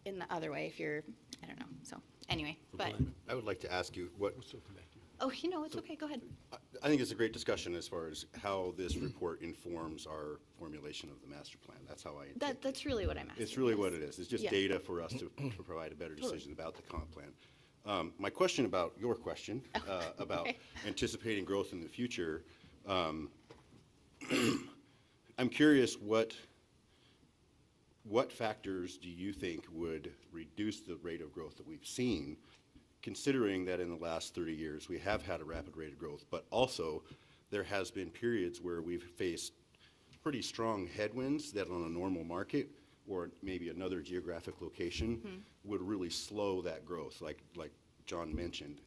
way if you're, I don't know. So anyway, but, I would like to ask you what, oh, it's okay, go ahead. I think it's a great discussion as far as how this report informs our formulation of the master plan. That's how I interpret it. That's really what I'm asking. It's really yes. what it is. It's just Yeah. data for us to provide a better decision about the comp plan. My question about your question, about okay. anticipating growth in the future, I'm curious what factors do you think would reduce the rate of growth that we've seen, considering that in the last 30 years we have had a rapid rate of growth, but also there has been periods where we've faced pretty strong headwinds that on a normal market or maybe another geographic location would really slow that growth. Like John mentioned,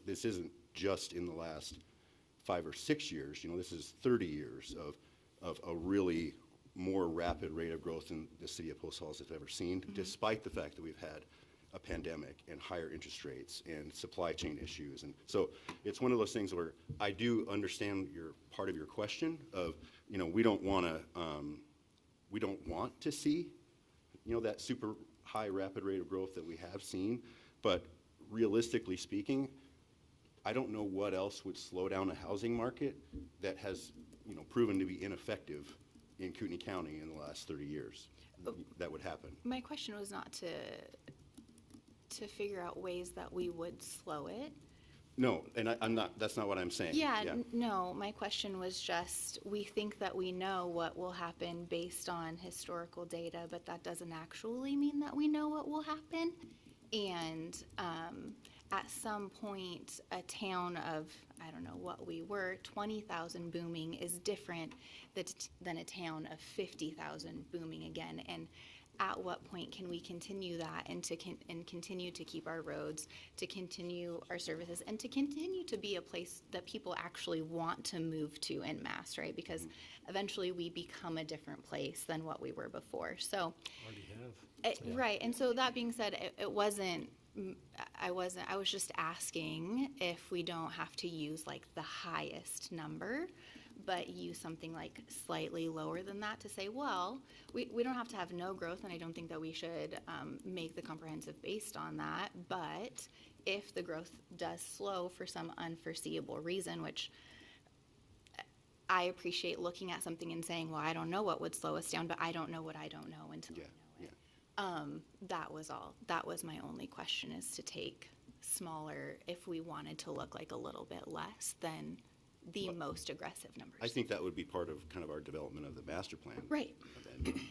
this isn't just in the last 5 or 6 years. This is 30 years of a really more rapid rate of growth than the city of Post Falls has ever seen, despite the fact that we've had a pandemic and higher interest rates and supply chain issues. And so it's one of those things where I do understand part of your question of, we don't want to see, that super high rapid rate of growth that we have seen, but realistically speaking, I don't know what else would slow down a housing market that has, proven to be ineffective in Kootenai County in the last 30 years. That would happen. My question was not to figure out ways that we would slow it, No, and I'm not, that's not what I'm saying. Yeah, no, my question was just, we think that we know what will happen based on historical data, but that doesn't actually mean that we know what will happen. And at some point, a town of, I don't know what we were, 20,000 booming is different than a town of 50,000 booming again. And at what point can we continue that and continue to keep our roads, to continue our services, and to continue to be a place that people actually want to move to en masse, right? Because eventually we become a different place than what we were before. So, Already have. right. And so that being said, it wasn't. I was just asking if we don't have to use like the highest number, but use something like slightly lower than that to say, well, we don't have to have no growth, and I don't think that we should make the comprehensive based on that. But if the growth does slow for some unforeseeable reason, which I appreciate looking at something and saying, well, I don't know what would slow us down, but I don't know what I don't know until I know it. That was all. That was my only question, is to take smaller if we wanted to look like a little bit less than the most aggressive numbers. I think that would be part of kind of our development of the master plan. Right. And then-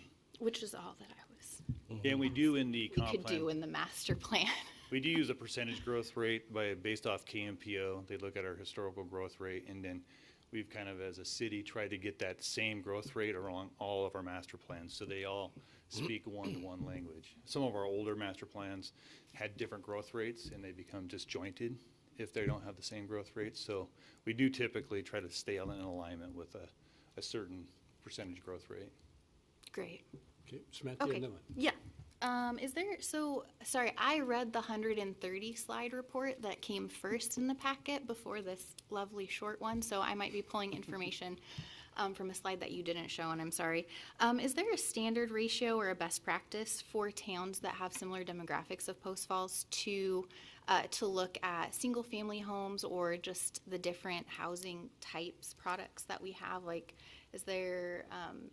Which is all that I was. And we do in the We comp could plan. do in the master plan. We do use a percentage growth rate based off KMPO. They look at our historical growth rate, and then we've kind of, as a city, tried to get that same growth rate along all of our master plans, so they all speak one-to-one language. Some of our older master plans had different growth rates, and they become disjointed if they don't have the same growth rate. So we do typically try to stay in alignment with a certain percentage growth rate. Great. Okay, Samantha, Okay. another one. Yeah. Sorry, I read the 130 slide report that came first in the packet before this lovely short one, so I might be pulling information from a slide that you didn't show, and I'm sorry. Is there a standard ratio or a best practice for towns that have similar demographics of Post Falls to look at single-family homes or just the different housing types, products that we have? Like, is there,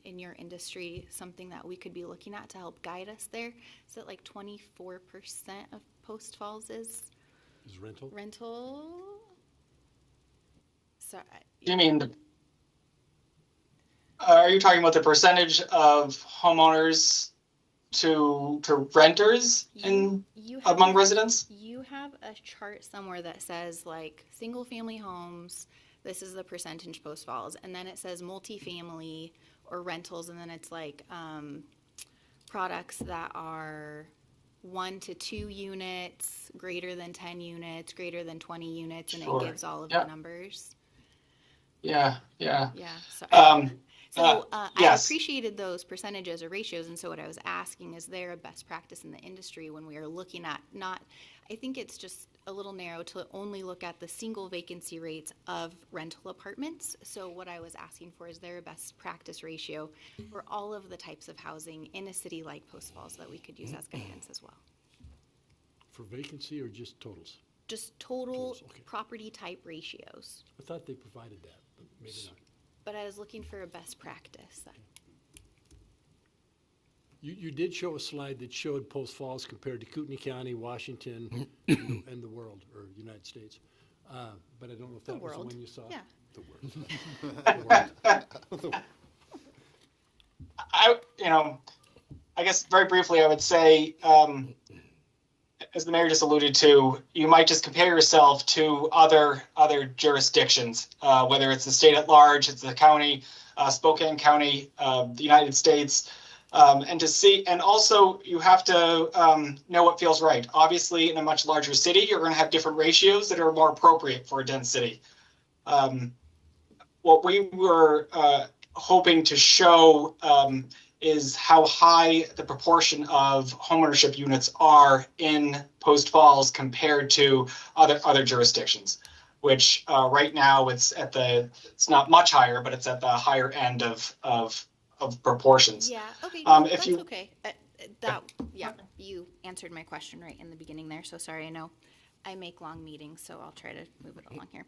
in your industry, something that we could be looking at to help guide us there? Is it like 24% of Post Falls is Is rental? rental? Sorry. You mean, are you talking about the percentage of homeowners to renters You have- among residents? You have a chart somewhere that says like single-family homes, this is the percentage Post Falls, and then it says multifamily or rentals, and then it's like products that are 1 to 2 units, greater than 10 units, greater than 20 units, and Sure. it gives all of Yeah. the numbers. Yeah. Yeah. I Yes. appreciated those percentages or ratios, and so what I was asking, is there a best practice in the industry when we are looking at I think it's just a little narrow to only look at the single vacancy rates of rental apartments. So what I was asking for, is there a best practice ratio for all of the types of housing in a city like Post Falls that we could use as guidance as well? For vacancy or just totals? Just total Totals, okay. property type ratios. I thought they provided that, but maybe not. But I was looking for a best practice. You did show a slide that showed Post Falls compared to Kootenai County, Washington, and the world, or United States. But I don't know if The that was the world. one you saw. Yeah. I guess very briefly, I would say, as the mayor just alluded to, you might just compare yourself to other jurisdictions, whether it's the state at large, it's the county, Spokane County, the United States, and to see, and also you have to know what feels right. Obviously, in a much larger city, you're going to have different ratios that are more appropriate for a dense city. What we were hoping to show is how high the proportion of homeownership units are in Post Falls compared to other jurisdictions, which right now it's not much higher, but it's at the higher end of proportions. Yeah, okay, If that's you- okay. You answered my question right in the beginning there, so sorry, I know I make long meetings, so I'll try to move it along here.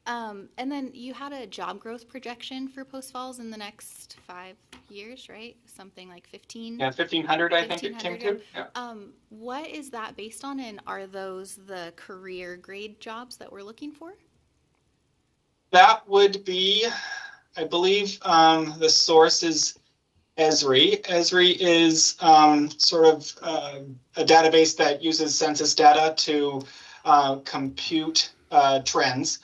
And then you had a job growth projection for Post Falls in the next 5 years, right? Something like 15? Yeah, 1,500, I think it came 1,500, to. Yeah. What is that based on, and are those the career grade jobs that we're looking for? That would be, I believe, the source is Esri. Esri is sort of a database that uses census data to compute trends.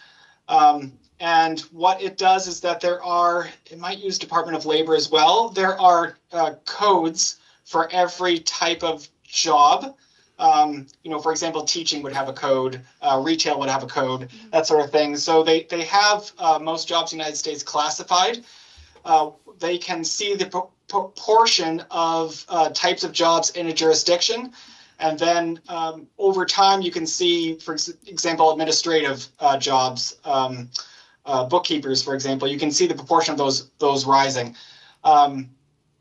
And what it does is that it might use Department of Labor as well. There are codes for every type of job. For example, teaching would have a code, retail would have a code, that sort of thing. So they have most jobs in the United States classified. They can see the proportion of types of jobs in a jurisdiction. And then over time, you can see, for example, administrative jobs, bookkeepers, for example, you can see the proportion of those rising.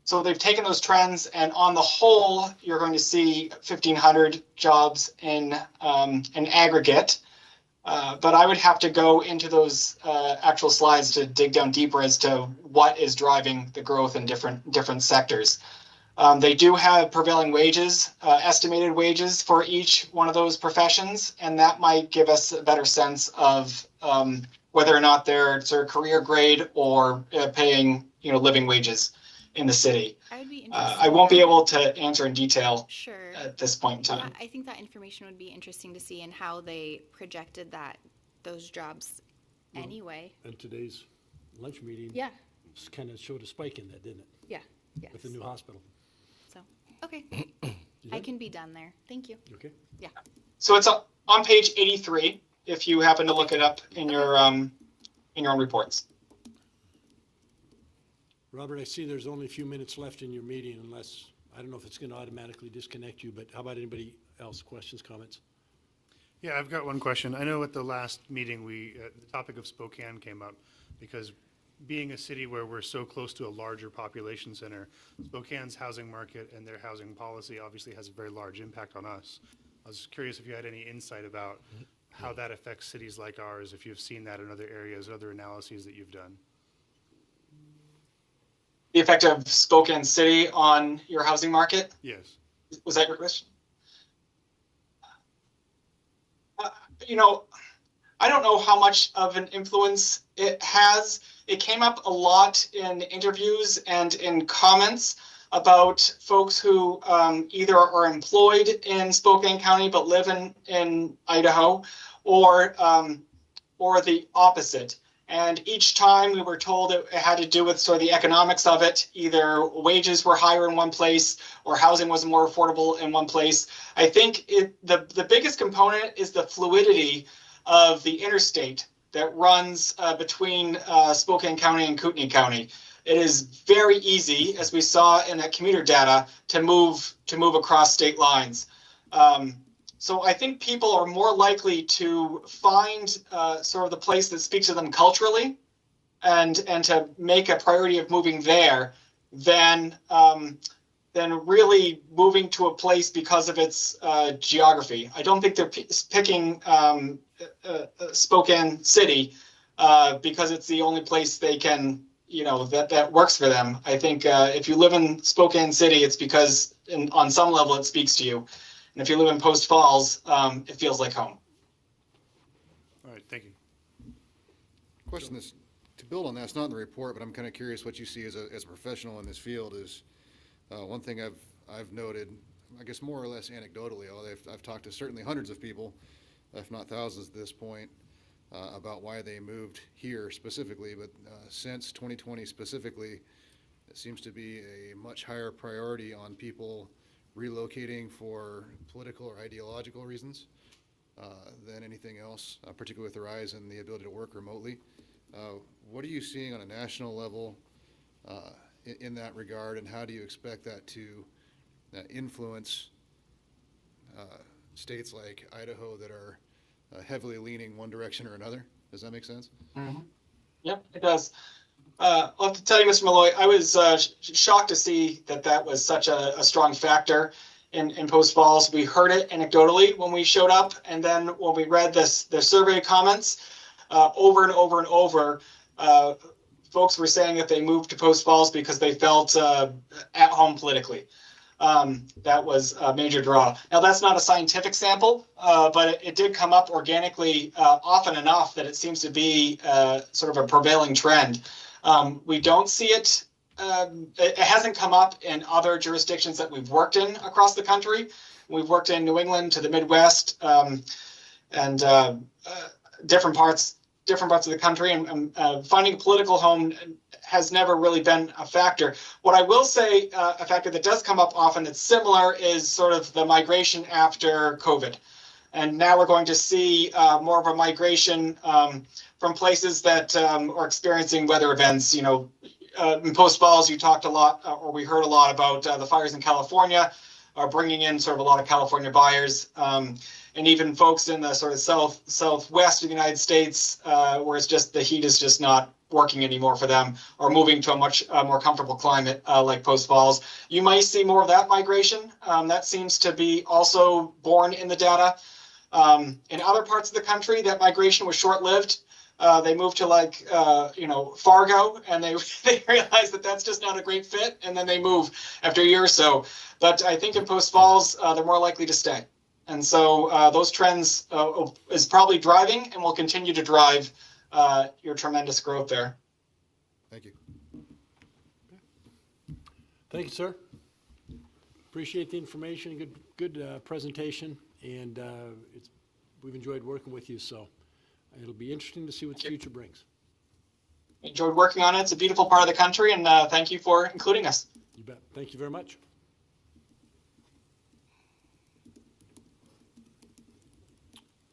So they've taken those trends, and on the whole, you're going to see 1,500 jobs in aggregate. But I would have to go into those actual slides to dig down deeper as to what is driving the growth in different sectors. They do have prevailing wages, estimated wages for each one of those professions, and that might give us a better sense of whether or not they're sort of career grade or paying living wages in the city. I would be interested. I won't be able to answer in detail Sure. at this point in time. I think that information would be interesting to see, and how they projected those jobs anyway. And today's lunch meeting Yeah, kind of showed a spike in that, didn't it? yeah, yes. With the new hospital. So, okay. I can be done there. Thank you. Okay. Yeah. So it's on page 83, if you happen to look it up in your own reports. Robert, I see there's only a few minutes left in your meeting, unless, I don't know if it's going to automatically disconnect you, but how about anybody else? Questions, comments? Yeah, I've got one question. I know at the last meeting, the topic of Spokane came up, because being a city where we're so close to a larger population center, Spokane's housing market and their housing policy obviously has a very large impact on us. I was curious if you had any insight about how that affects cities like ours, if you've seen that in other areas, other analyses that you've done. The effect of Spokane City on your housing market? Yes. Was that your question? I don't know how much of an influence it has. It came up a lot in interviews and in comments about folks who either are employed in Spokane County but live in Idaho, or the opposite. And each time we were told it had to do with sort of the economics of it. Either wages were higher in one place or housing was more affordable in one place. I think the biggest component is the fluidity of the interstate that runs between Spokane County and Kootenai County. It is very easy, as we saw in that commuter data, to move across state lines. So I think people are more likely to find sort of the place that speaks to them culturally, and to make a priority of moving there than really moving to a place because of its geography. I don't think they're picking Spokane City because it's the only place they can, that works for them. I think if you live in Spokane City, it's because on some level it speaks to you. And if you live in Post Falls, it feels like home. All right, thank you. Question is, to build on that, it's not in the report, but I'm kind of curious what you see as a professional in this field is, one thing I've noted, I guess more or less anecdotally, although I've talked to certainly hundreds of people, if not thousands at this point, about why they moved here specifically, but since 2020 specifically, it seems to be a much higher priority on people relocating for political or ideological reasons than anything else, particularly with the rise in the ability to work remotely. What are you seeing on a national level in that regard, and how do you expect that to influence states like Idaho that are heavily leaning one direction or another? Does that make sense? Mm-hmm. Yep, it does. I'll have to tell you, Mr. Malloy, I was shocked to see that was such a strong factor in Post Falls. We heard it anecdotally when we showed up, and then when we read the survey comments, over and over and over, folks were saying that they moved to Post Falls because they felt at home politically. That was a major draw. Now, that's not a scientific sample, but it did come up organically often enough that it seems to be sort of a prevailing trend. We don't see it. It hasn't come up in other jurisdictions that we've worked in across the country. We've worked in New England to the Midwest and different parts of the country, and finding a political home has never really been a factor. What I will say, a factor that does come up often that's similar is sort of the migration after COVID. And now we're going to see more of a migration from places that are experiencing weather events. You know, in Post Falls, you talked a lot, or we heard a lot about the fires in California, are bringing in sort of a lot of California buyers. And even folks in the sort of southwest of the United States, where it's just the heat is just not working anymore for them, or moving to a much more comfortable climate like Post Falls. You might see more of that migration. That seems to be also borne in the data. In other parts of the country, that migration was short-lived. They moved to Fargo, and they realized that that's just not a great fit, and then they move after a year or so. But I think in Post Falls, they're more likely to stay. And so those trends is probably driving and will continue to drive your tremendous growth there. Thank you. Thank you, sir. Appreciate the information, good presentation, and we've enjoyed working with you, so it'll be interesting to see what the future brings. Enjoyed working on it. It's a beautiful part of the country, and thank you for including us. You bet. Thank you very much.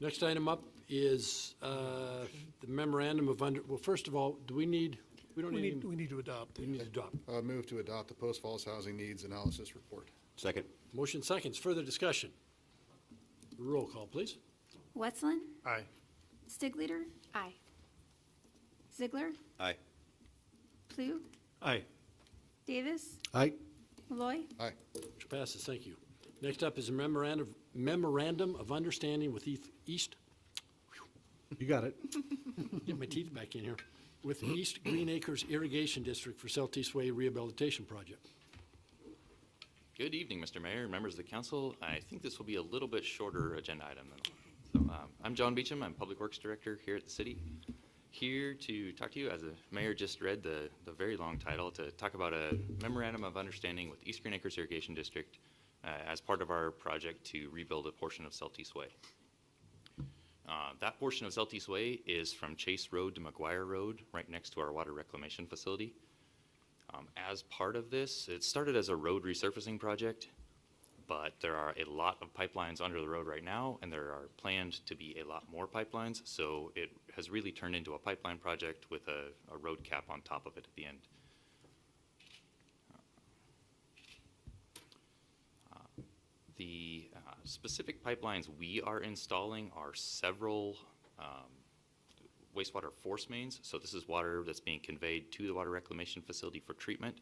Next item up is the memorandum of well, first of all, we need to adopt. We need to adopt. Move to adopt the Post Falls Housing Needs Analysis Report. Second. Motion seconds. Further discussion. Roll call, please. Wetzel, Aye. Stigliter, Aye. Ziegler, Aye. Plugh, Aye. Davis, Aye. Malloy. Aye. Which passes. Thank you. Next up is a memorandum of understanding with East. You got it. Get my teeth back in here. With East Greenacres Irrigation District for Seltice Way Rehabilitation Project. Good evening, Mr. Mayor and members of the council. I think this will be a little bit shorter agenda item. So, I'm John Beecham. I'm Public Works Director here at the city. Here to talk to you, as the mayor just read the very long title, to talk about a memorandum of understanding with East Greenacres Irrigation District as part of our project to rebuild a portion of Seltice Way. That portion of Seltice Way is from Chase Road to McGuire Road, right next to our water reclamation facility. As part of this, it started as a road resurfacing project, but there are a lot of pipelines under the road right now, and there are planned to be a lot more pipelines, so it has really turned into a pipeline project with a road cap on top of it at the end. The specific pipelines we are installing are several wastewater force mains. So this is water that's being conveyed to the water reclamation facility for treatment.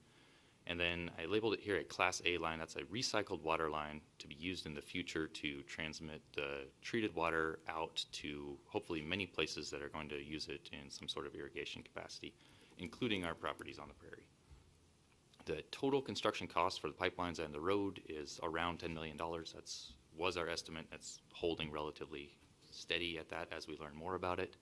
And then I labeled it here a Class A line. That's a recycled water line to be used in the future to transmit the treated water out to hopefully many places that are going to use it in some sort of irrigation capacity, including our properties on the prairie. The total construction cost for the pipelines and the road is around $10 million. That's was our estimate. That's holding relatively steady at that as we learn more about it,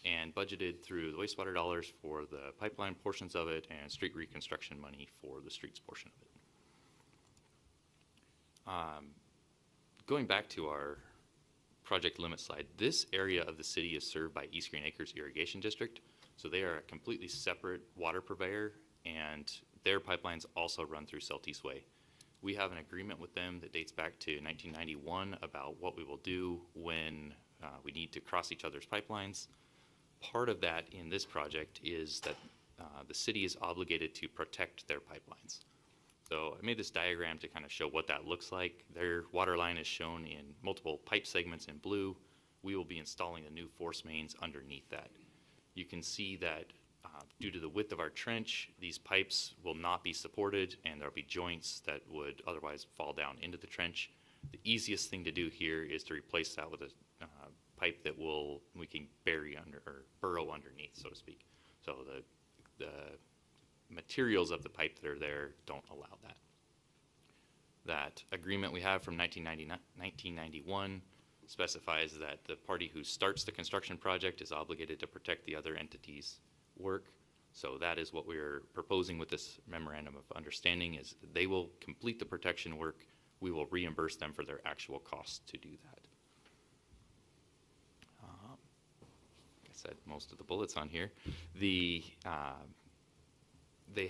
and budgeted through the wastewater dollars for the pipeline portions of it and street reconstruction money for the streets portion of it. Going back to our project limit slide, this area of the city is served by East Greenacres Irrigation District, so they are a completely separate water purveyor, and their pipelines also run through Seltice Way. We have an agreement with them that dates back to 1991 about what we will do when we need to cross each other's pipelines. Part of that in this project is that the city is obligated to protect their pipelines. So I made this diagram to kind of show what that looks like. Their water line is shown in multiple pipe segments in blue. We will be installing the new force mains underneath that. You can see that Due to the width of our trench, these pipes will not be supported, and there'll be joints that would otherwise fall down into the trench. The easiest thing to do here is to replace that with a pipe that we can bury under or burrow underneath, so to speak. So the materials of the pipe that are there don't allow that. That agreement we have from 1991 specifies that the party who starts the construction project is obligated to protect the other entity's work. So that is what we're proposing with this memorandum of understanding, is they will complete the protection work. We will reimburse them for their actual costs to do that. Like I said, most of the bullets on here. They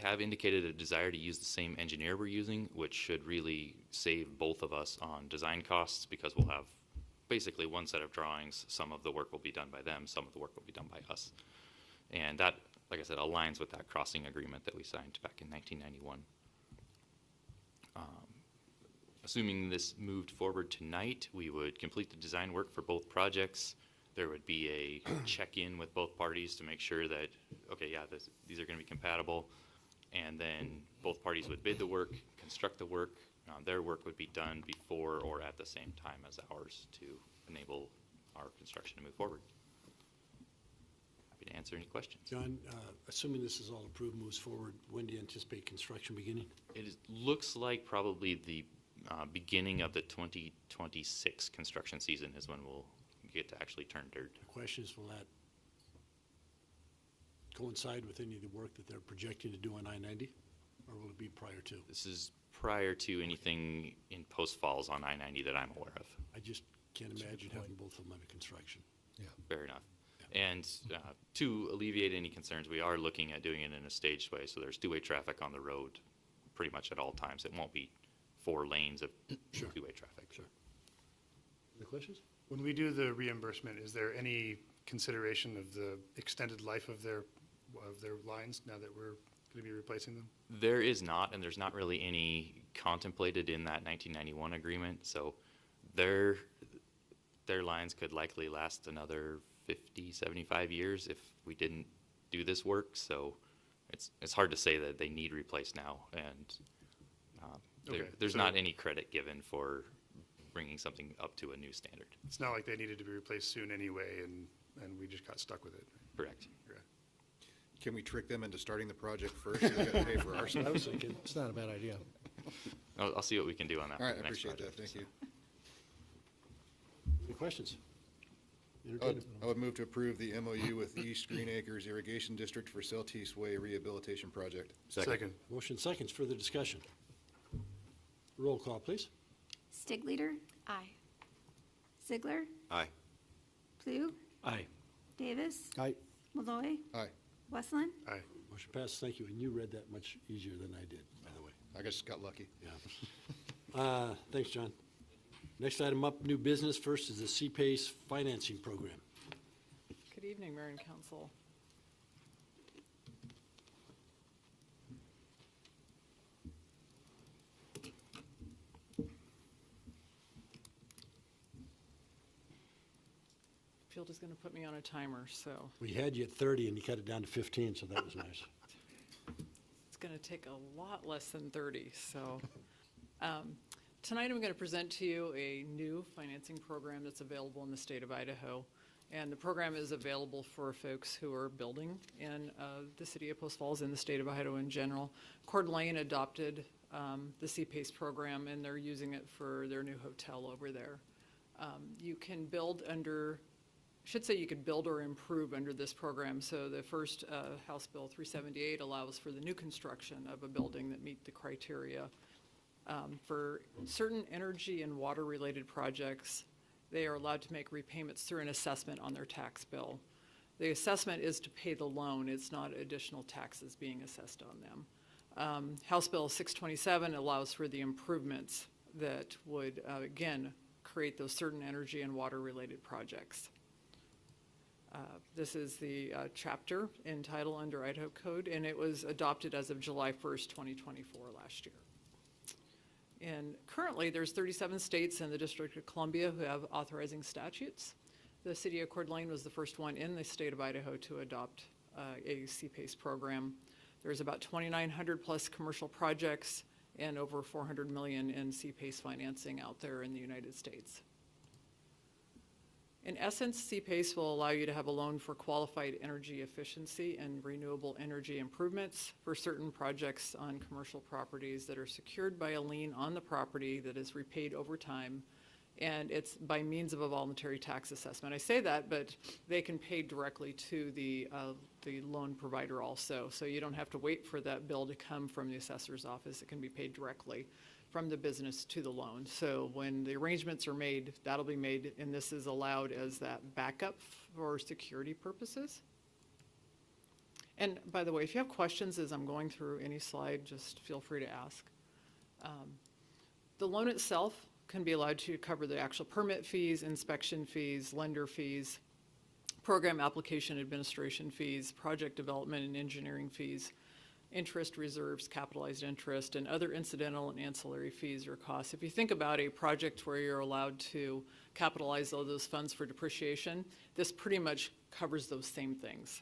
have indicated a desire to use the same engineer we're using, which should really save both of us on design costs, because we'll have basically one set of drawings. Some of the work will be done by them, some of the work will be done by us. And that, like I said, aligns with that crossing agreement that we signed back in 1991. Assuming this moved forward tonight, we would complete the design work for both projects. There would be a check-in with both parties to make sure that, okay, yeah, these are going to be compatible. And then both parties would bid the work, construct the work. Their work would be done before or at the same time as ours to enable our construction to move forward. Happy to answer any questions. John, assuming this is all approved, moves forward, when do you anticipate construction beginning? Looks like probably the beginning of the 2026 construction season is when we'll get to actually turn dirt. The question is, will that coincide with any of the work that they're projecting to do on I-90, or will it be prior to? This is prior to anything in Post Falls on I-90 that I'm aware of. I just can't imagine having both of them under construction. Fair enough. And to alleviate any concerns, we are looking at doing it in a staged way. So there's two-way traffic on the road pretty much at all times. It won't be 4 lanes of two-way traffic. Sure. Other questions? When we do the reimbursement, is there any consideration of the extended life of their lines now that we're going to be replacing them? There is not, and there's not really any contemplated in that 1991 agreement. So their lines could likely last another 50, 75 years if we didn't do this work. So it's hard to say that they need replaced now, and there's not any credit given for bringing something up to a new standard. It's not like they needed to be replaced soon anyway, and we just got stuck with it. Correct. Can we trick them into starting the project first? So they got to pay for our stuff. I was thinking, It's not a bad idea. I'll see what we can do on that. All for right, the I next appreciate that. project. Thank you. any questions? I Entertain would- I would move to approve the MOU with East Greenacres Irrigation District for Seltice Way Rehabilitation Project. Second. Motion seconds, further discussion. Roll call, please. Stigleader, Aye. Ziegler, Aye. Plug, Aye. Davis, Aye. Malloy, Aye. Westland. Aye. Motion passes, thank you, and you read that much easier than I did, by the way. I just got lucky. Yeah. Thanks, John. Next item up, new business. First is the CPACE financing program. Good evening, Mayor and Council. Field is going to put me on a timer, so We had you at 30 and you cut it down to 15, so that was nice. it's going to take a lot less than 30. So tonight I'm going to present to you a new financing program that's available in the state of Idaho. And the program is available for folks who are building in the city of Post Falls and the state of Idaho in general. Coeur d'Alene adopted the CPACE program, and they're using it for their new hotel over there. You can build under, I should say you could build or improve under this program. So the first House Bill 378 allows for the new construction of a building that meet the criteria. For certain energy and water-related projects, they are allowed to make repayments through an assessment on their tax bill. The assessment is to pay the loan. It's not additional taxes being assessed on them. House Bill 627 allows for the improvements that would, again, create those certain energy and water-related projects. This is the chapter in title under Idaho Code, and it was adopted as of July 1st, 2024 last year. And currently, there's 37 states and the District of Columbia who have authorizing statutes. The city of Coeur d'Alene was the first one in the state of Idaho to adopt a CPACE program. There's about 2,900 plus commercial projects and over 400 million in CPACE financing out there in the United States. In essence, CPACE will allow you to have a loan for qualified energy efficiency and renewable energy improvements for certain projects on commercial properties that are secured by a lien on the property that is repaid over time, and it's by means of a voluntary tax assessment. I say that, but they can pay directly to the loan provider also, so you don't have to wait for that bill to come from the assessor's office. It can be paid directly from the business to the loan. So when the arrangements are made, that'll be made, and this is allowed as that backup for security purposes. And by the way, if you have questions as I'm going through any slide, just feel free to ask. The loan itself can be allowed to cover the actual permit fees, inspection fees, lender fees, program application administration fees, project development and engineering fees, interest reserves, capitalized interest, and other incidental and ancillary fees or costs. If you think about a project where you're allowed to capitalize all those funds for depreciation, this pretty much covers those same things.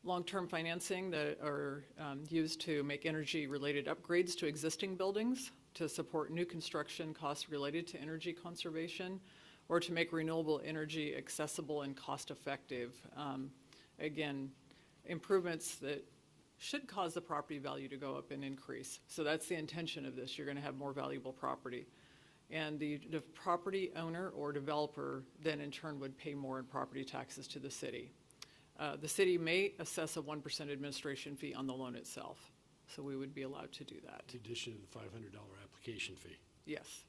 Long-term financing that are used to make energy-related upgrades to existing buildings, to support new construction costs related to energy conservation, or to make renewable energy accessible and cost-effective. Again, improvements that should cause the property value to go up and increase. So that's the intention of this. You're going to have more valuable property. And the property owner or developer then in turn would pay more in property taxes to the city. The city may assess a 1% administration fee on the loan itself. So we would be allowed to do that. In addition to the $500 application fee. Yes.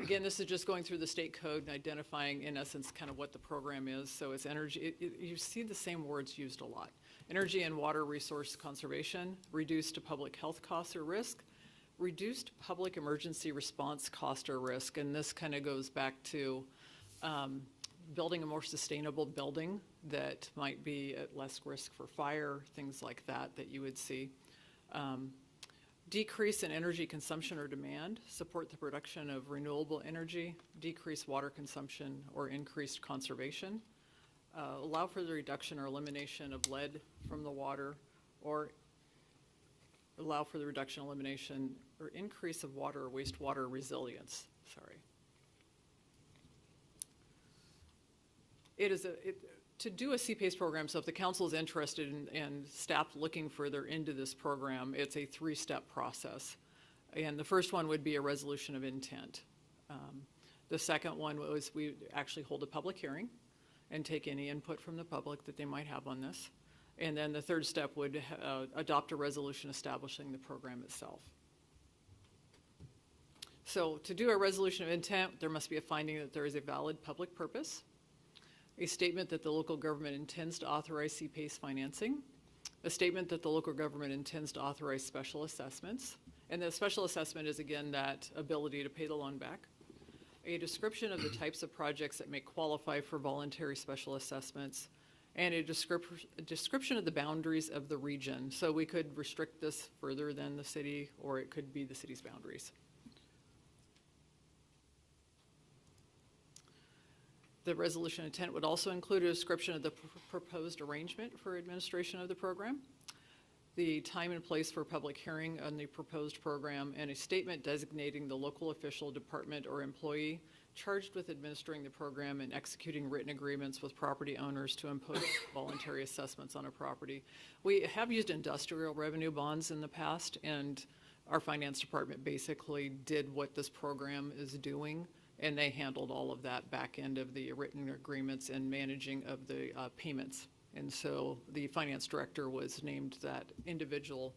Again, this is just going through the state code and identifying, in essence, kind of what the program is. So it's energy, you see the same words used a lot. Energy and water resource conservation, reduced to public health costs or risk, reduced public emergency response cost or risk. And this kind of goes back to building a more sustainable building that might be at less risk for fire, things like that that you would see. Decrease in energy consumption or demand, support the production of renewable energy, decrease water consumption or increased conservation, allow for the reduction or elimination of lead from the water, or allow for the reduction, elimination, or increase of water or wastewater resilience. Sorry. To do a CPACE program, so if the council is interested and staff looking further into this program, it's a 3-step process. And the first one would be a resolution of intent. The second one was we actually hold a public hearing and take any input from the public that they might have on this. And then the third step would adopt a resolution establishing the program itself. So to do a resolution of intent, there must be a finding that there is a valid public purpose, a statement that the local government intends to authorize CPACE financing, a statement that the local government intends to authorize special assessments, and the special assessment is, again, that ability to pay the loan back, a description of the types of projects that may qualify for voluntary special assessments, and a description of the boundaries of the region. So we could restrict this further than the city, or it could be the city's boundaries. The resolution intent would also include a description of the proposed arrangement for administration of the program, the time and place for public hearing on the proposed program, and a statement designating the local official, department, or employee charged with administering the program and executing written agreements with property owners to impose voluntary assessments on a property. We have used industrial revenue bonds in the past, and our finance department basically did what this program is doing, and they handled all of that back end of the written agreements and managing of the payments. And so the finance director was named that individual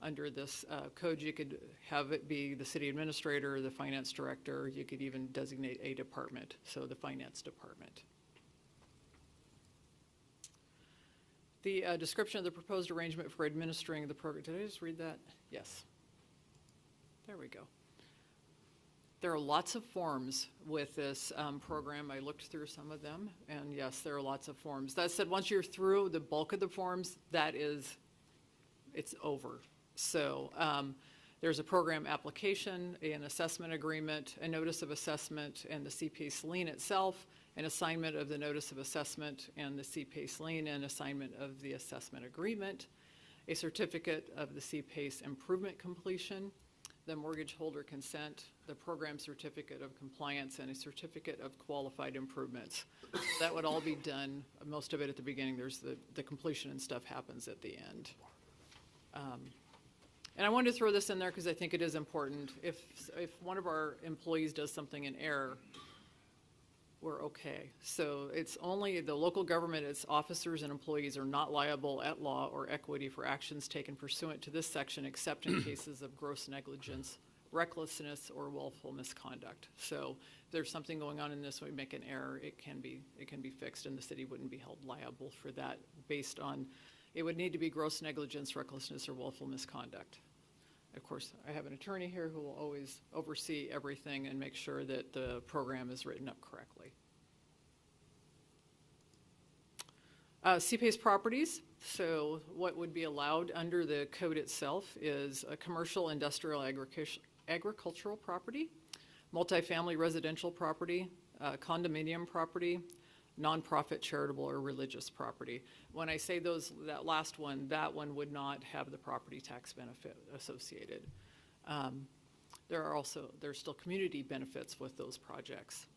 under this code. You could have it be the city administrator, the finance director. You could even designate a department, so the finance department. The description of the proposed arrangement for administering the program. Did I just read that? Yes. There we go. There are lots of forms with this program. I looked through some of them, and yes, there are lots of forms. That said, once you're through the bulk of the forms, it's over. So There's a program application, an assessment agreement, a notice of assessment, and the CPACE lien itself, an assignment of the notice of assessment and the CPACE lien, and assignment of the assessment agreement, a certificate of the CPACE improvement completion, the mortgage holder consent, the program certificate of compliance, and a certificate of qualified improvements. That would all be done, most of it at the beginning. There's the completion and stuff happens at the end. And I wanted to throw this in there because I think it is important. If one of our employees does something in error, we're okay. So it's only the local government, its officers and employees are not liable at law or equity for actions taken pursuant to this section except in cases of gross negligence, recklessness, or willful misconduct. So if there's something going on in this, we make an error, it can be fixed, and the city wouldn't be held liable for that based on, it would need to be gross negligence, recklessness, or willful misconduct. Of course, I have an attorney here who will always oversee everything and make sure that the program is written up correctly. CPACE properties, so what would be allowed under the code itself is a commercial, industrial, agricultural property, multifamily residential property, condominium property, nonprofit, charitable, or religious property. When I say that last one, that one would not have the property tax benefit associated. There's still community benefits with those projects.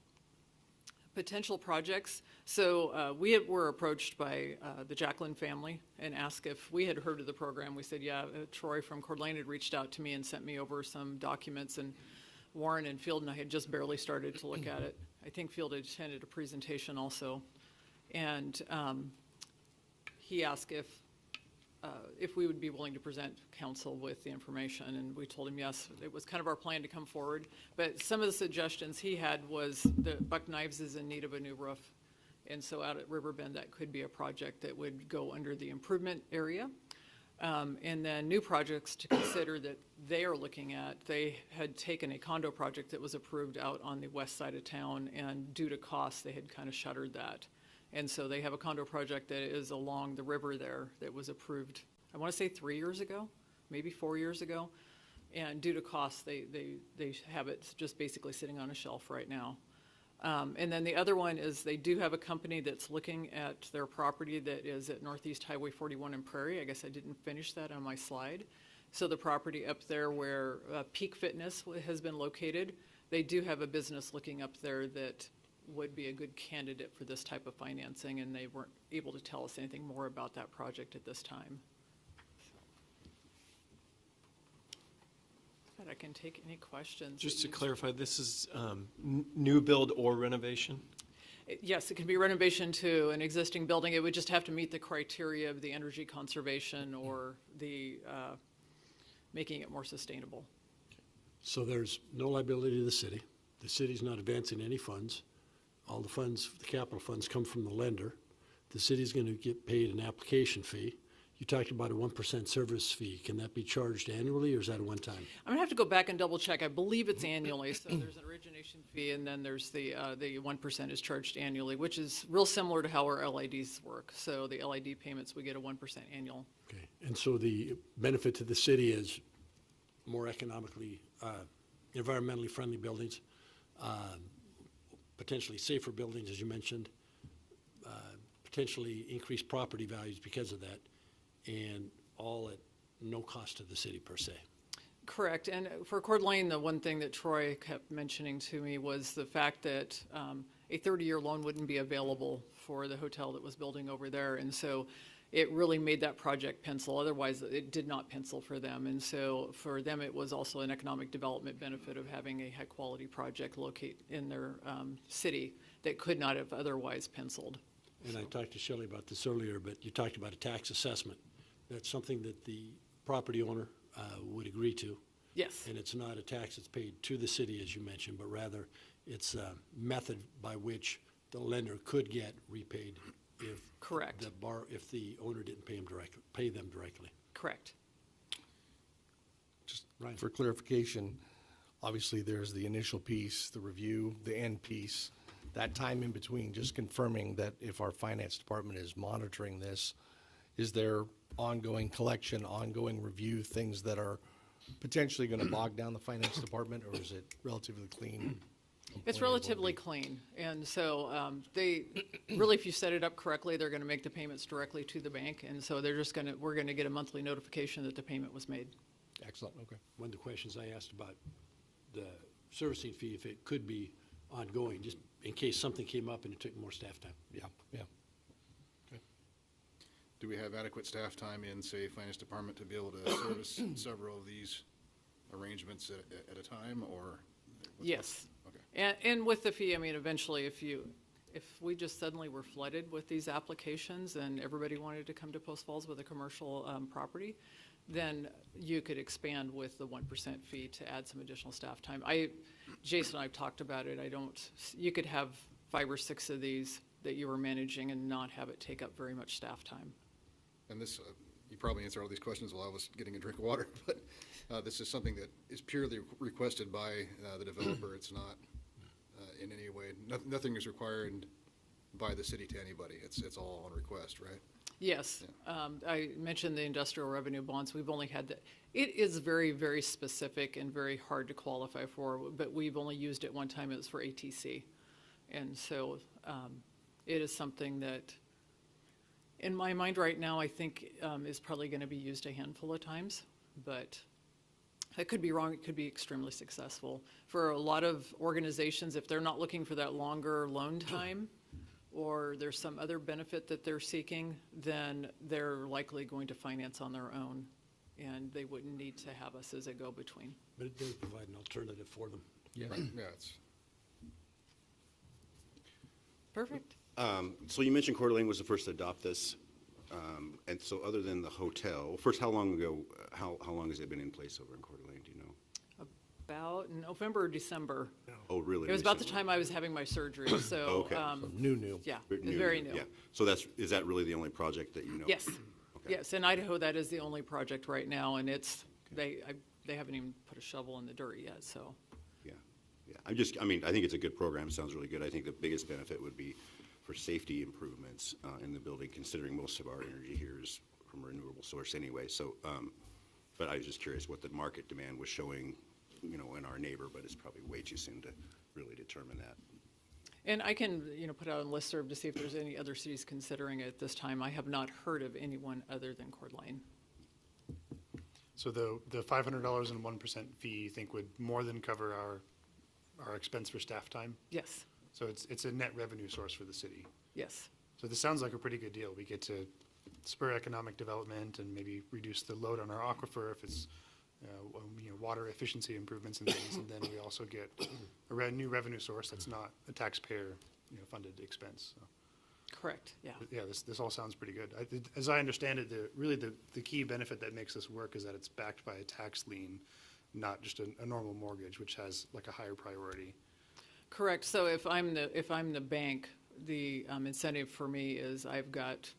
Potential projects. So we were approached by the Jacqueline family and asked if we had heard of the program. We said, yeah, Troy from Coeur d'Alene had reached out to me and sent me over some documents, and Warren and Field and I had just barely started to look at it. I think Field had attended a presentation also. And he asked if we would be willing to present council with the information, and we told him yes. It was kind of our plan to come forward, but some of the suggestions he had was that Buck Knives is in need of a new roof, and so out at Riverbend that could be a project that would go under the improvement area. And then new projects to consider that they are looking at, they had taken a condo project that was approved out on the west side of town, and due to cost they had kind of shuttered that. And so they have a condo project that is along the river there that was approved, I want to say 3 years ago, maybe 4 years ago. And due to cost, they have it just basically sitting on a shelf right now. And then the other one is they do have a company that's looking at their property that is at Northeast Highway 41 in Prairie. I guess I didn't finish that on my slide. So the property up there where Peak Fitness has been located, they do have a business looking up there that would be a good candidate for this type of financing, and they weren't able to tell us anything more about that project at this time. But I can take any questions. Just to clarify, this is new build or renovation? Yes, it can be renovation to an existing building. It would just have to meet the criteria of the energy conservation or the making it more sustainable. So there's no liability to the city. The city's not advancing any funds. All the funds, the capital funds, come from the lender. The city's going to get paid an application fee. You talked about a 1% service fee. Can that be charged annually, or is that a one-time? I'm gonna have to go back and double check. I believe it's annually. So there's an origination fee, and then there's the 1% is charged annually, which is real similar to how our LIDs work. So the LID payments, we get a 1% annual. Okay, and so the benefit to the city is more economically, environmentally friendly buildings, potentially safer buildings, as you mentioned, potentially increased property values because of that, and all at no cost to the city per se. Correct. And for Coeur d'Alene, the one thing that Troy kept mentioning to me was the fact that a 30-year loan wouldn't be available for the hotel that was building over there. And so it really made that project pencil. Otherwise, it did not pencil for them. And so for them, it was also an economic development benefit of having a high-quality project locate in their city that could not have otherwise penciled. And I talked to Shelley about this earlier, but you talked about a tax assessment. That's something that the property owner would agree to. Yes. And it's not a tax that's paid to the city, as you mentioned, but rather it's a method by which the lender could get repaid if Correct. if the owner didn't pay them directly. Correct. Just Right. for clarification, obviously there's the initial piece, the review, the end piece, that time in between, just confirming that if our finance department is monitoring this, is there ongoing collection, ongoing review, things that are potentially going to bog down the finance department, or is it relatively clean? It's relatively clean, and so they, really, if you set it up correctly, they're gonna make the payments directly to the bank, and so we're gonna get a monthly notification that the payment was made. Excellent, okay. One of the questions I asked about the servicing fee, if it could be ongoing, just in case something came up and it took more staff time. Yeah, yeah. Do we have adequate staff time in, say, finance department to be able to service several of these arrangements at a time, or? Yes. Okay. And with the fee, I mean, eventually, if we just suddenly were flooded with these applications and everybody wanted to come to Post Falls with a commercial property, then you could expand with the 1% fee to add some additional staff time. Jason and I have talked about it. You could have 5 or 6 of these that you were managing and not have it take up very much staff time. And this, you probably answered all these questions while I was getting a drink of water, but this is something that is purely requested by the developer. It's not in any way, nothing is required by the city to anybody. It's all on request, right? Yes. I mentioned the industrial revenue bonds. We've only had that. It is very, very specific and very hard to qualify for, but we've only used it one time. It was for ATC. And so it is something that, in my mind right now, I think is probably going to be used a handful of times, but I could be wrong. It could be extremely successful. For a lot of organizations, if they're not looking for that longer loan time, or there's some other benefit that they're seeking, then they're likely going to finance on their own, and they wouldn't need to have us as a go-between. But it does provide an alternative for them. Yeah. Right, yeah, it's. Perfect. So you mentioned Coeur d'Alene was the first to adopt this. And so other than the hotel, first, how long ago, how long has it been in place over in Coeur d'Alene, do you know? About November or December. Oh, really? It was about the recently? time I was having my surgery, so, Okay. New. yeah, it's very new. Yeah. So is that really the only project that you know? Yes, Okay. yes, in Idaho, that is the only project right now, and they haven't even put a shovel in the dirt yet, so. Yeah, yeah. I mean, I think it's a good program. It sounds really good. I think the biggest benefit would be for safety improvements in the building, considering most of our energy here is from a renewable source anyway. So, but I was just curious what the market demand was showing, in our neighbor, but it's probably way too soon to really determine that. And I can, put out a listserv to see if there's any other cities considering it at this time. I have not heard of anyone other than Coeur d'Alene. So the $500 and 1% fee, you think would more than cover our expense for staff time? Yes, So it's a net revenue source for the city. yes. So this sounds like a pretty good deal. We get to spur economic development and maybe reduce the load on our aquifer if it's, water efficiency improvements and things. And then we also get a new revenue source that's not a taxpayer, funded expense. So, Correct, yeah. yeah, this all sounds pretty good. As I understand it, the key benefit that makes this work is that it's backed by a tax lien, not just a normal mortgage, which has like a higher priority. Correct. So if I'm the bank, the incentive for me is I've got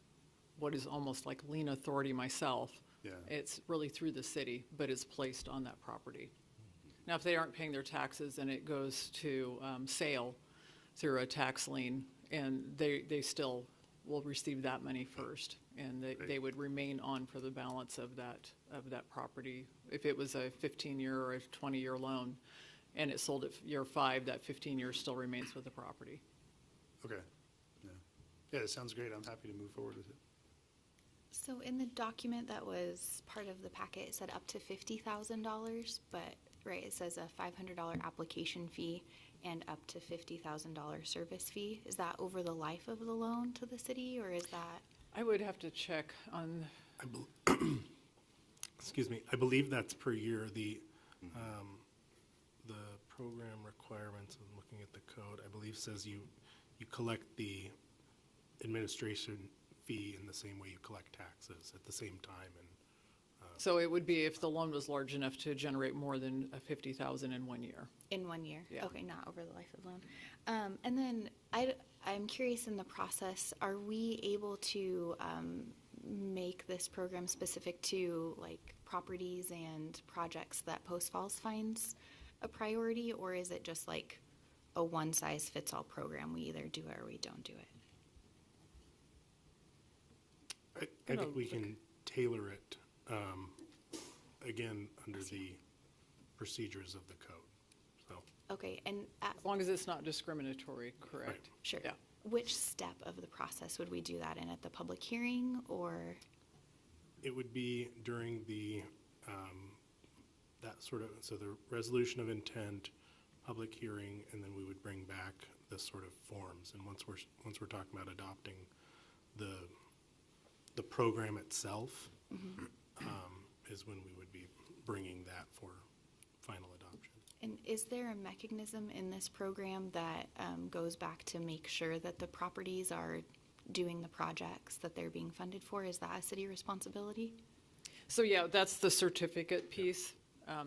what is almost like lien authority myself. Yeah. It's really through the city, but it's placed on that property. Now, if they aren't paying their taxes, then it goes to sale through a tax lien, and they still will receive that money first, and they would remain on for the balance of that property. If it was a 15-year or a 20-year loan, and it sold at year 5, that 15 years still remains with the property. Okay. Yeah. Yeah, it sounds great. I'm happy to move forward with it. So in the document that was part of the packet, it said up to $50,000, but, right, it says a $500 application fee and up to $50,000 service fee. Is that over the life of the loan to the city, or is that? I would have to check on, Excuse me, I believe that's per year. The program requirements, I'm looking at the code, I believe says you collect the administration fee in the same way you collect taxes at the same time. And so it would be if the loan was large enough to generate more than $50,000 in 1 year. In 1 year? Yeah. Okay, not over the life of the loan. And then I'm curious, in the process, are we able to make this program specific to like properties and projects that Post Falls finds a priority, or is it just like a one-size-fits-all program? We either do it or we don't do it. I think we can tailor it again, under the procedures of the code, so. Okay, and As long as it's not discriminatory, correct? sure. Yeah. Which step of the process would we do that in, at the public hearing, or? It would be during the, so the resolution of intent, public hearing, and then we would bring back the sort of forms. And once we're talking about adopting the program itself, is when we would be bringing that for final adoption. And is there a mechanism in this program that goes back to make sure that the properties are doing the projects that they're being funded for? Is that a city responsibility? So yeah, that's the certificate piece.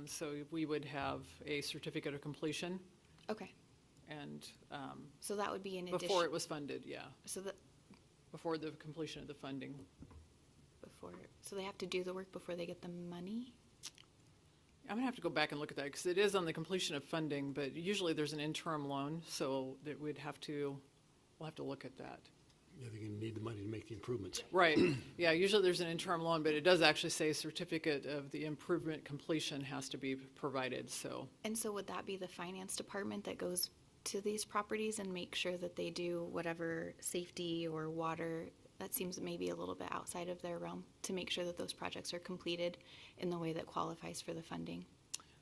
So we would have a certificate of completion Okay, and so that would be in addition. before it was funded, yeah, So that, before the completion of the funding. so they have to do the work before they get the money? I'm gonna have to go back and look at that because it is on the completion of funding, but usually there's an interim loan, so that we'll have to look at that. Yeah, they're gonna need the money to make the improvements. Right, yeah, usually there's an interim loan, but it does actually say certificate of the improvement completion has to be provided, so. And so would that be the finance department that goes to these properties and make sure that they do whatever safety or water, that seems maybe a little bit outside of their realm, to make sure that those projects are completed in the way that qualifies for the funding?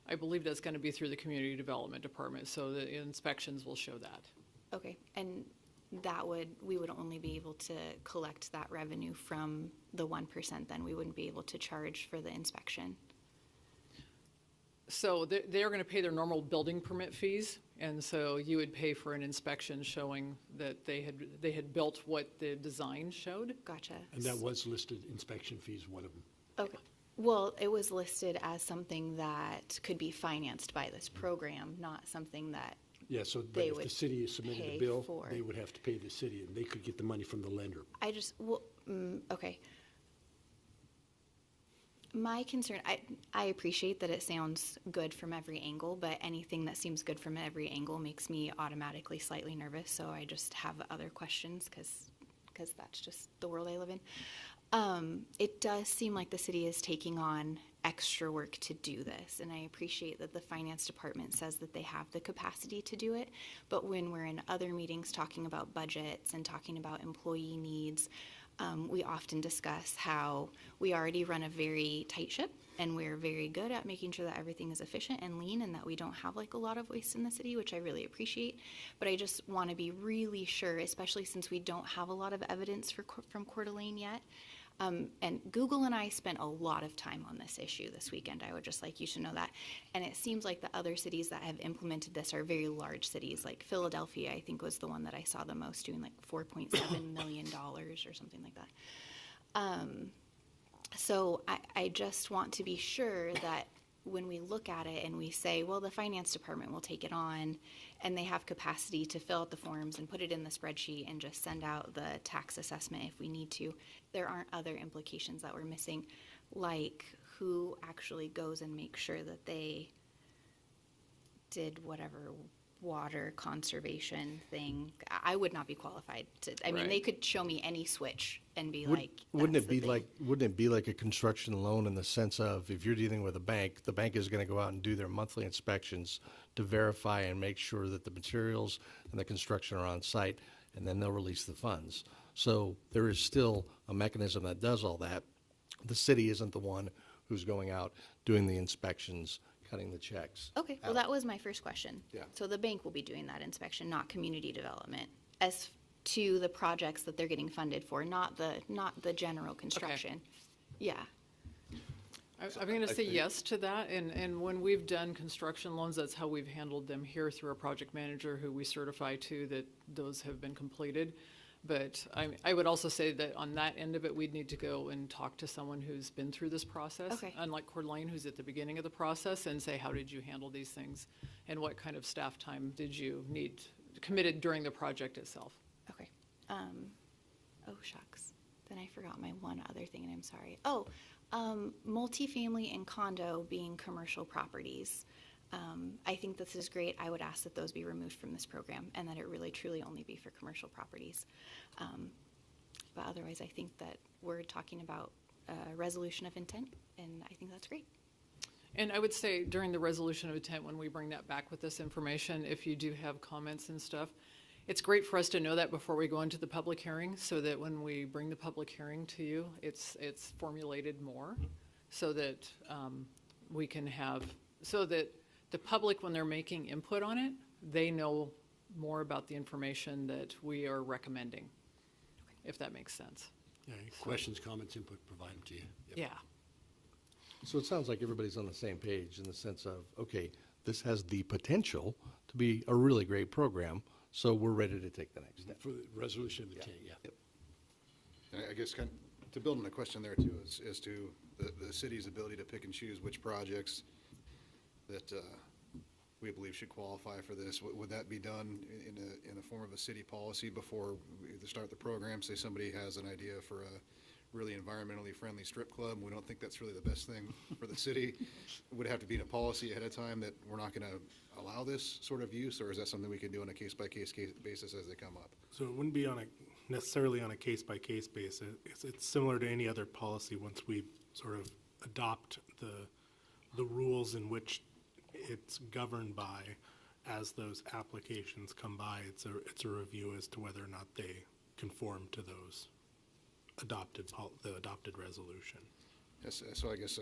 I believe that's gonna be through the community development department, so the inspections will show that. Okay, and we would only be able to collect that revenue from the 1%, then we wouldn't be able to charge for the inspection? So they're gonna pay their normal building permit fees, and so you would pay for an inspection showing that they had built what the design showed. Gotcha. And that was listed, inspection fees, one of them. Okay, well, it was listed as something that could be financed by this program, not something that, Yeah, so, but They if the would city submitted pay a bill, for- they would have to pay the city, and they could get the money from the lender. okay. My concern, I appreciate that it sounds good from every angle, but anything that seems good from every angle makes me automatically slightly nervous, so I just have other questions, because that's just the world I live in. It does seem like the city is taking on extra work to do this, and I appreciate that the finance department says that they have the capacity to do it, but when we're in other meetings talking about budgets and talking about employee needs, we often discuss how we already run a very tight ship, and we're very good at making sure that everything is efficient and lean, and that we don't have like a lot of waste in the city, which I really appreciate. But I just want to be really sure, especially since we don't have a lot of evidence from Coeur d'Alene yet. And Google and I spent a lot of time on this issue this weekend. I would just like you to know that. And it seems like the other cities that have implemented this are very large cities. Like Philadelphia, I think, was the one that I saw the most, doing like $4.7 million or something like that. So I just want to be sure that when we look at it and we say, well, the finance department will take it on, and they have capacity to fill out the forms and put it in the spreadsheet and just send out the tax assessment if we need to, there aren't other implications that we're missing, like who actually goes and makes sure that they did whatever water conservation thing. I would not be qualified to, I mean, Right. they could show me any switch and be Would- like, Wouldn't that's it the be thing. like, wouldn't it be like a construction loan in the sense of, if you're dealing with a bank, the bank is gonna go out and do their monthly inspections to verify and make sure that the materials and the construction are on site, and then they'll release the funds. So there is still a mechanism that does all that. The city isn't the one who's going out, doing the inspections, cutting the checks. Okay, well, out. that was my first question. Yeah. So the bank will be doing that inspection, not community development, as to the projects that they're getting funded for, not the general construction. Yeah, I'm going to say yes to that, and when we've done construction loans, that's how we've handled them here through a project manager who we certify to that those have been completed. But I would also say that on that end of it, we'd need to go and talk to someone who's been through this process. Okay. Unlike Coeur d'Alene, who's at the beginning of the process, and say, how did you handle these things? And what kind of staff time did you need committed during the project itself? okay. Oh, shucks. Then I forgot my one other thing, and I'm sorry. Oh, multifamily and condo being commercial properties. I think this is great. I would ask that those be removed from this program, and that it really truly only be for commercial properties. But otherwise, I think that we're talking about a resolution of intent, and I think that's great. And I would say during the resolution of intent, when we bring that back with this information, if you do have comments and stuff, it's great for us to know that before we go into the public hearing, so that when we bring the public hearing to you, it's formulated more, so that we can have, so that the public, when they're making input on it, they know more about the information that we are recommending, if that makes sense. Yeah, questions, comments, input, provide them to you. Yep. Yeah. So it sounds like everybody's on the same page in the sense of, okay, this has the potential to be a really great program, so we're ready to take the next step. For the resolution of intent, yeah. I guess kind of, to build on the question there too, as to the city's ability to pick and choose which projects that we believe should qualify for this. Would that be done in the form of a city policy before we start the program? Say somebody has an idea for a really environmentally friendly strip club, and we don't think that's really the best thing for the city. Would it have to be in a policy ahead of time that we're not going to allow this sort of use, or is that something we can do on a case-by-case basis as they come up? So it wouldn't be necessarily on a case-by-case basis. It's similar to any other policy. Once we sort of adopt the rules in which it's governed by, as those applications come by, it's a review as to whether or not they conform to those the adopted resolution. Yes, so I guess,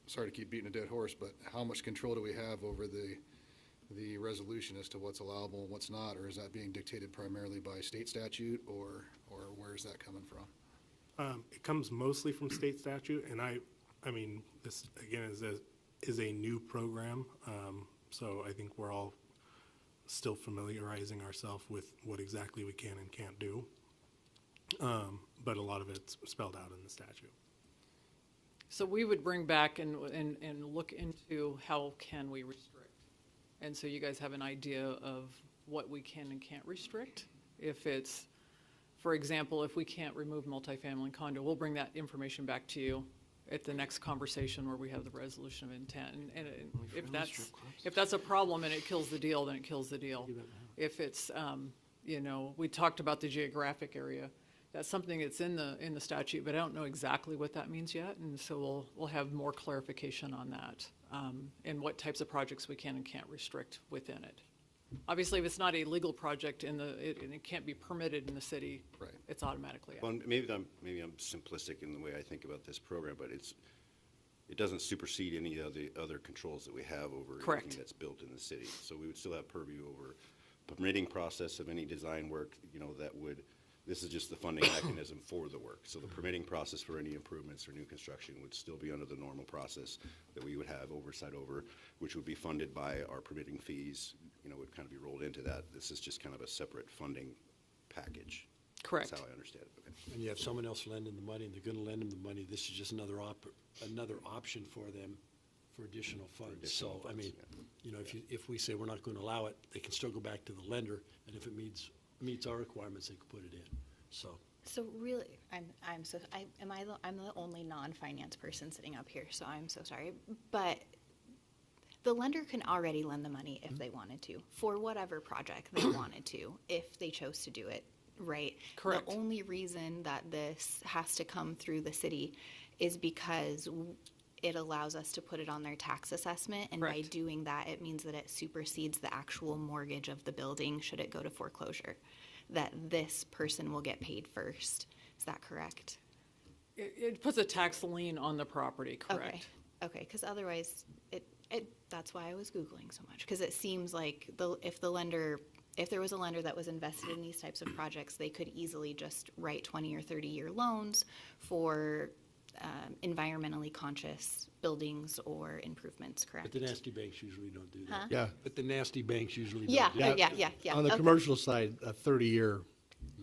sorry to keep beating a dead horse, but how much control do we have over the resolution as to what's allowable and what's not, or is that being dictated primarily by state statute, or where is that coming from? It comes mostly from state statute, and I mean, this again is a new program, so I think we're all still familiarizing ourselves with what exactly we can and can't do. But a lot of it's spelled out in the statute. So we would bring back and look into how can we restrict. And so you guys have an idea of what we can and can't restrict. If it's, for example, if we can't remove multifamily and condo, we'll bring that information back to you at the next conversation where we have the resolution of intent. And if that's a problem and it kills the deal, then it kills the deal. If it's, we talked about the geographic area. That's something that's in the statute, but I don't know exactly what that means yet, and so we'll have more clarification on that, and what types of projects we can and can't restrict within it. Obviously, if it's not a legal project and it can't be permitted in the city, Right. it's automatically out. Well, maybe I'm simplistic in the way I think about this program, but it doesn't supersede any of the other controls that we have over Correct. anything that's built in the city. So we would still have purview over permitting process of any design work, this is just the funding mechanism for the work. So the permitting process for any improvements or new construction would still be under the normal process that we would have oversight over, which would be funded by our permitting fees, would kind of be rolled into that. This is just kind of a separate funding package. Correct. That's how I understand it. Okay. And you have someone else lending the money, and they're gonna lend them the money. This is just another option for them for additional funds. additional So, I funds, mean, if we say we're not gonna allow it, they can still go back to the lender, and if it meets our requirements, they can put it in, so. So really, I'm the only non-finance person sitting up here, so I'm so sorry. But the lender can already lend the money if they wanted to, for whatever project they wanted to, if they chose to do it, right? Correct. The only reason that this has to come through the city is because it allows us to put it on their tax assessment, and by Correct. doing that, it means that it supersedes the actual mortgage of the building should it go to foreclosure, that this person will get paid first. Is that correct? It puts a tax lien on the property, correct? Okay, because otherwise, that's why I was Googling so much, because it seems like if there was a lender that was invested in these types of projects, they could easily just write 20 or 30-year loans for environmentally conscious buildings or improvements, correct? But the nasty banks usually don't do that. Huh? Yeah. But the nasty banks usually Yeah, don't do that. yeah. On the Okay. commercial side, a 30-year,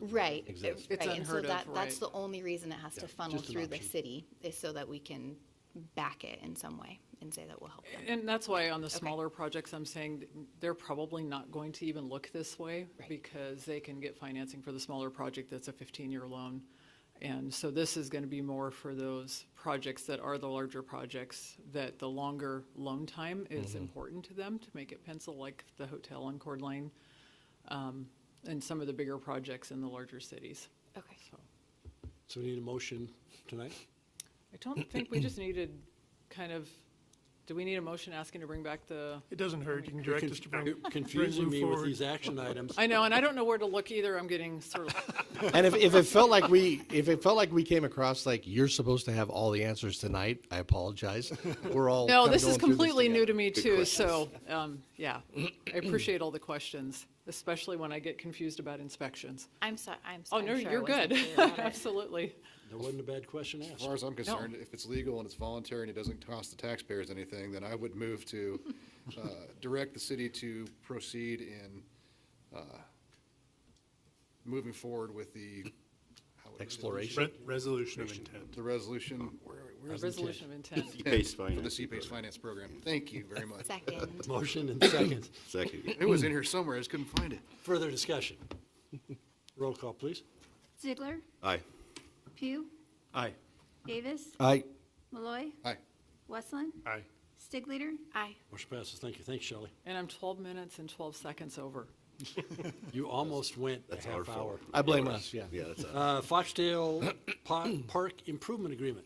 Right, exists. It's right, and so unheard of, that's right. the only reason it has to funnel just an through the option. city, is so that we can back it in some way and say that will help them. And that's why on the smaller projects, I'm saying they're probably not going to even look this way, Right. because they can get financing for the smaller project that's a 15-year loan. And so this is going to be more for those projects that are the larger projects, that the longer loan time is important to them to make it pencil, like the hotel on Coeur d'Alene, and some of the bigger projects in the larger cities. Okay. So So we need a motion tonight? I don't think, we just needed kind of Do we need a motion asking to bring back the, It doesn't hurt, you can You're direct us to bring. you're confusing move me with forward. these action items. I know, and I don't know where to look either. I'm getting sort of, And if it felt like we came across like you're supposed to have all the answers tonight, I apologize. We're all no, kinda this going is through completely new together. to me too, so, yeah. I appreciate all the questions, especially when I get confused about inspections. I'm sorry, I'm Oh, I'm no, sure I you're wasn't good. clear about it. Absolutely. That wasn't a bad question As asked. far as I'm concerned, if it's legal and it's voluntary and it doesn't cost the taxpayers anything, then I would move to direct the city to proceed in moving forward with the how would it- Exploration. Resolution of intent. The resolution, where is the Resolution of intent. Base for the finance. CPACE finance program. Thank you very much. Second. Motion and second. Second. It was in here somewhere, I just couldn't find it. Further discussion. Roll call, please. Ziegler, Aye. Pugh, Aye. Davis, Aye. Malloy, Aye. Westland, Aye. Stigleader, Aye. Motion passes. Thank you. Thanks, Shelley. And I'm 12 minutes and 12 seconds over. You almost went a That's our half fault. hour. I blame us, yeah. Yeah, that's, Foxtail Park Improvement Agreement.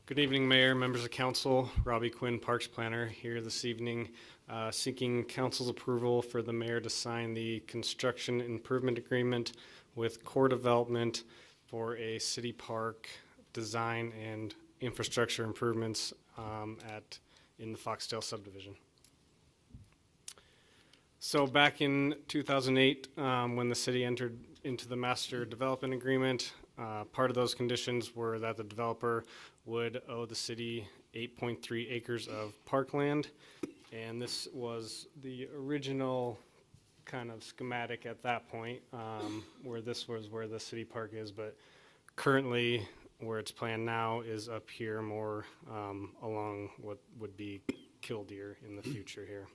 Good evening, Mayor, members of council. Robbie Quinn, Parks Planner, here this evening, seeking council's approval for the mayor to sign the construction improvement agreement with Core Development for a city park design and infrastructure improvements in the Foxtail subdivision. So back in 2008, when the city entered into the master development agreement, part of those conditions were that the developer would owe the city 8.3 acres of parkland. And this was the original kind of schematic at that point, where this was where the city park is. But currently, where it's planned now is up here more along what would be Killdeer in the future here.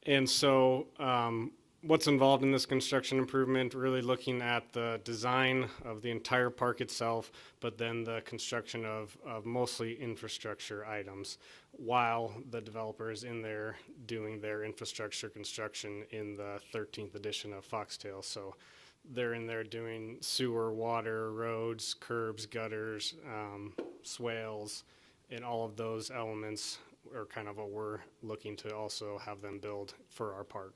And so what's involved in this construction improvement, really looking at the design of the entire park itself, but then the construction of mostly infrastructure items while the developer is in there doing their infrastructure construction in the 13th edition of Foxtail. So they're in there doing sewer, water, roads, curbs, gutters, swales, and all of those elements are kind of what we're looking to also have them build for our park.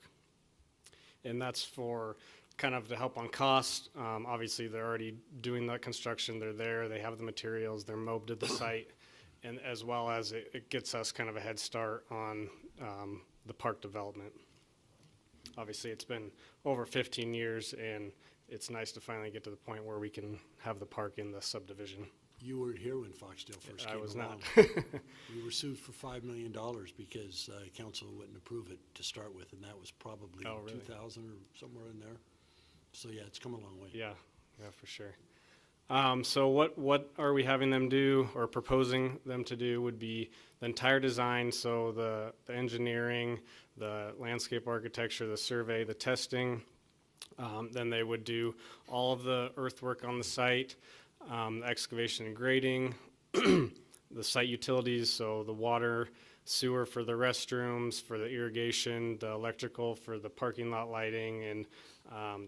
And that's for kind of to help on cost. Obviously, they're already doing that construction. They're there. They have the materials. They're mobbed to the site. And as well as it gets us kind of a head start on the park development. Obviously, it's been over 15 years, and it's nice to finally get to the point where we can have the park in the subdivision. You weren't here when Foxtail first I came was along. not. We were sued for $5 million because council wouldn't approve it to start with, and that was probably Oh, really? 2000 or somewhere in there. So yeah, it's come a long way. Yeah, for sure. So what are we having them do or proposing them to do would be the entire design, so the engineering, the landscape architecture, the survey, the testing. Then they would do all of the earthwork on the site, excavation and grading, the site utilities, so the water, sewer for the restrooms, for the irrigation, the electrical for the parking lot lighting and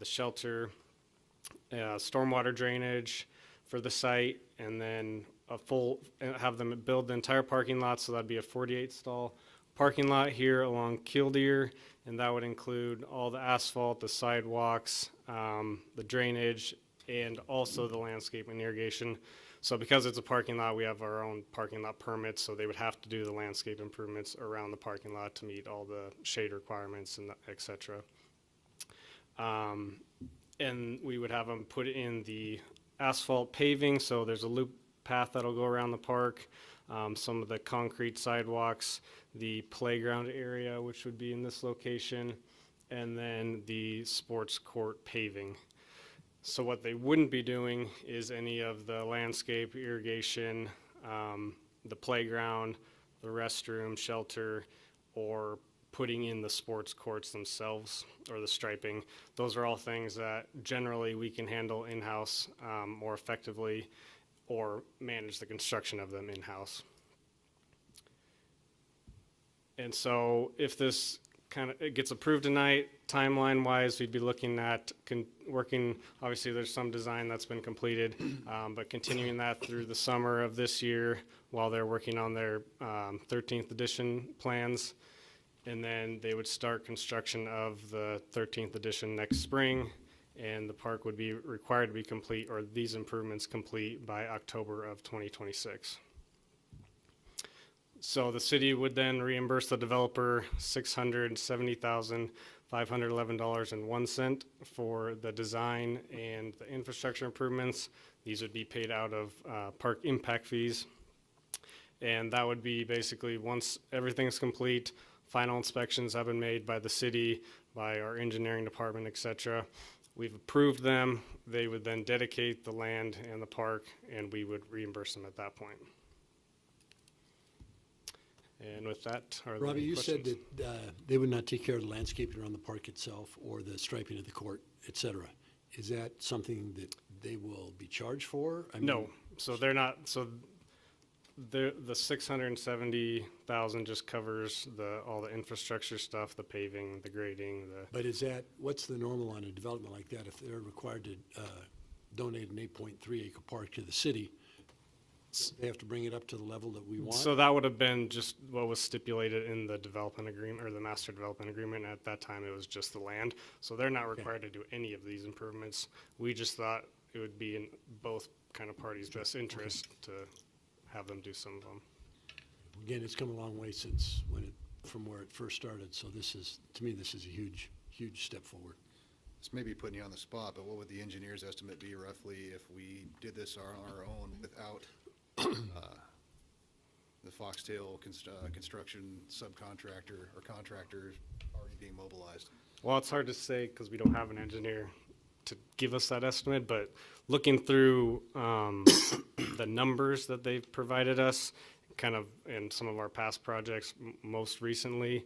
the shelter, stormwater drainage for the site, and then have them build the entire parking lot, so that'd be a 48 stall parking lot here along Killdeer, and that would include all the asphalt, the sidewalks, the drainage, and also the landscape and irrigation. So because it's a parking lot, we have our own parking lot permits, so they would have to do the landscape improvements around the parking lot to meet all the shade requirements and et cetera. And we would have them put in the asphalt paving, so there's a loop path that'll go around the park, some of the concrete sidewalks, the playground area, which would be in this location, and then the sports court paving. So what they wouldn't be doing is any of the landscape, irrigation, the playground, the restroom, shelter, or putting in the sports courts themselves or the striping. Those are all things that generally we can handle in-house more effectively or manage the construction of them in-house. And so if this kind of, it gets approved tonight, timeline-wise, we'd be looking at working, obviously, there's some design that's been completed, but continuing that through the summer of this year while they're working on their 13th edition plans. And then they would start construction of the 13th edition next spring, and the park would be required to be complete, or these improvements complete, by October of 2026. So the city would then reimburse the developer $670,511.01 for the design and the infrastructure improvements. These would be paid out of park impact fees. And that would be basically, once everything's complete, final inspections have been made by the city, by our engineering department, et cetera. We've approved them. They would then dedicate the land and the park, and we would reimburse them at that point. And with that, are there Robbie, any you said questions? that they would not take care of the landscaping around the park itself or the striping of the court, et cetera. Is that something that they will be charged for? I mean, No, so they're not, so the 670,000 just covers all the infrastructure stuff, the paving, the grading, But is that, what's the normal on a development like that? If they're required to donate an 8.3 acre park to the city, they have to bring it up to the level that we want? so that would have been just what was stipulated in the development agreement, or the master development agreement. At that time, it was just the land. So they're not required to do any of these improvements. We just thought it would be in both kind of parties' best interest to have them do some of them. Again, it's come a long way since from where it first started, so this is, to me, this is a huge, huge step forward. This may be putting you on the spot, but what would the engineer's estimate be roughly if we did this on our own without the Foxtail construction subcontractor or contractor already being mobilized? Well, it's hard to say because we don't have an engineer to give us that estimate, but looking through the numbers that they've provided us, kind of in some of our past projects, most recently,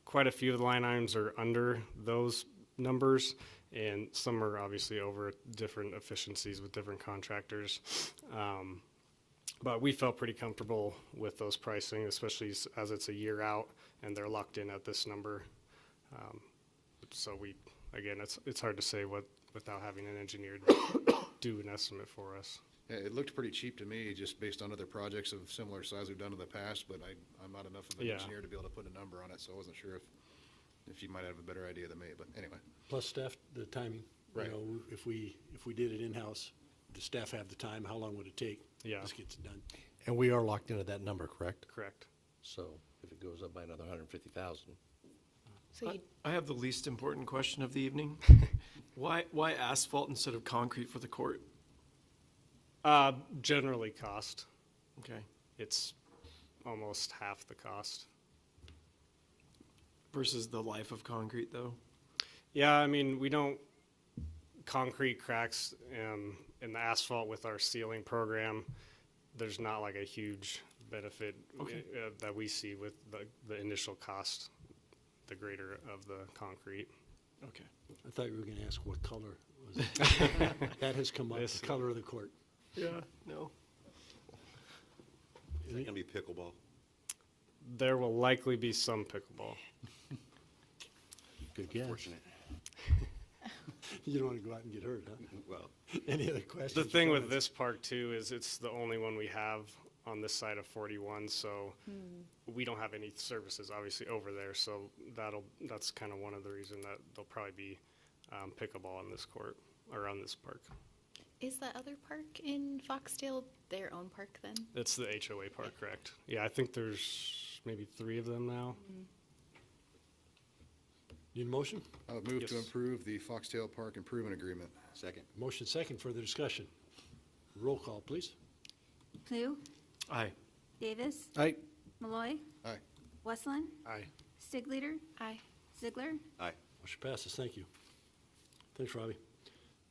quite a few of the line items are under those numbers, and some are obviously over different efficiencies with different contractors. But we felt pretty comfortable with those pricing, especially as it's a year out and they're locked in at this number. So again, it's hard to say without having an engineer do an estimate for us. Yeah, it looked pretty cheap to me, just based on other projects of similar size we've done in the past, but I'm not enough of an Yeah. engineer to be able to put a number on it, so I wasn't sure if you might have a better idea than me, but anyway. Plus staff, the timing. Right. You know, if we did it in-house, does staff have the time? How long would it take? Yeah. This gets done. And we are locked into that number, correct? Correct. So if it goes up by another 150,000. So you, I have the least important question of the evening. Why asphalt instead of concrete for the court? Generally cost. Okay. It's almost half the cost. Versus the life of concrete, though? Yeah, I mean, we don't, concrete cracks in the asphalt with our sealing program, there's not like a huge benefit Okay. that we see with the initial cost, the greater of the concrete. Okay. I thought you were gonna ask what color was it? That has come up, This- the color of the court. Yeah, no. Is that gonna be pickleball? There will likely be some pickleball. Good guess. Fortunate. You don't wanna go out and get hurt, huh? Well, Any other questions? The thing with comments? this park too is it's the only one we have on this side of 41, so we don't have any services obviously over there, so that's kind of one of the reasons that there'll probably be pickleball on this court, or on this park. is the other park in Foxtail their own park then? It's the HOA park, correct? Yeah, I think there's maybe 3 of them now. Need a motion? I would move to Yes. approve the Foxtail Park Improvement Agreement. second. Motion second, further discussion. Roll call, please. Clue, Aye. Davis, Aye. Malloy, Aye. Westland, Aye. Stigleader, Aye. Ziegler, Aye. Motion passes, thank you. Thanks, Robbie.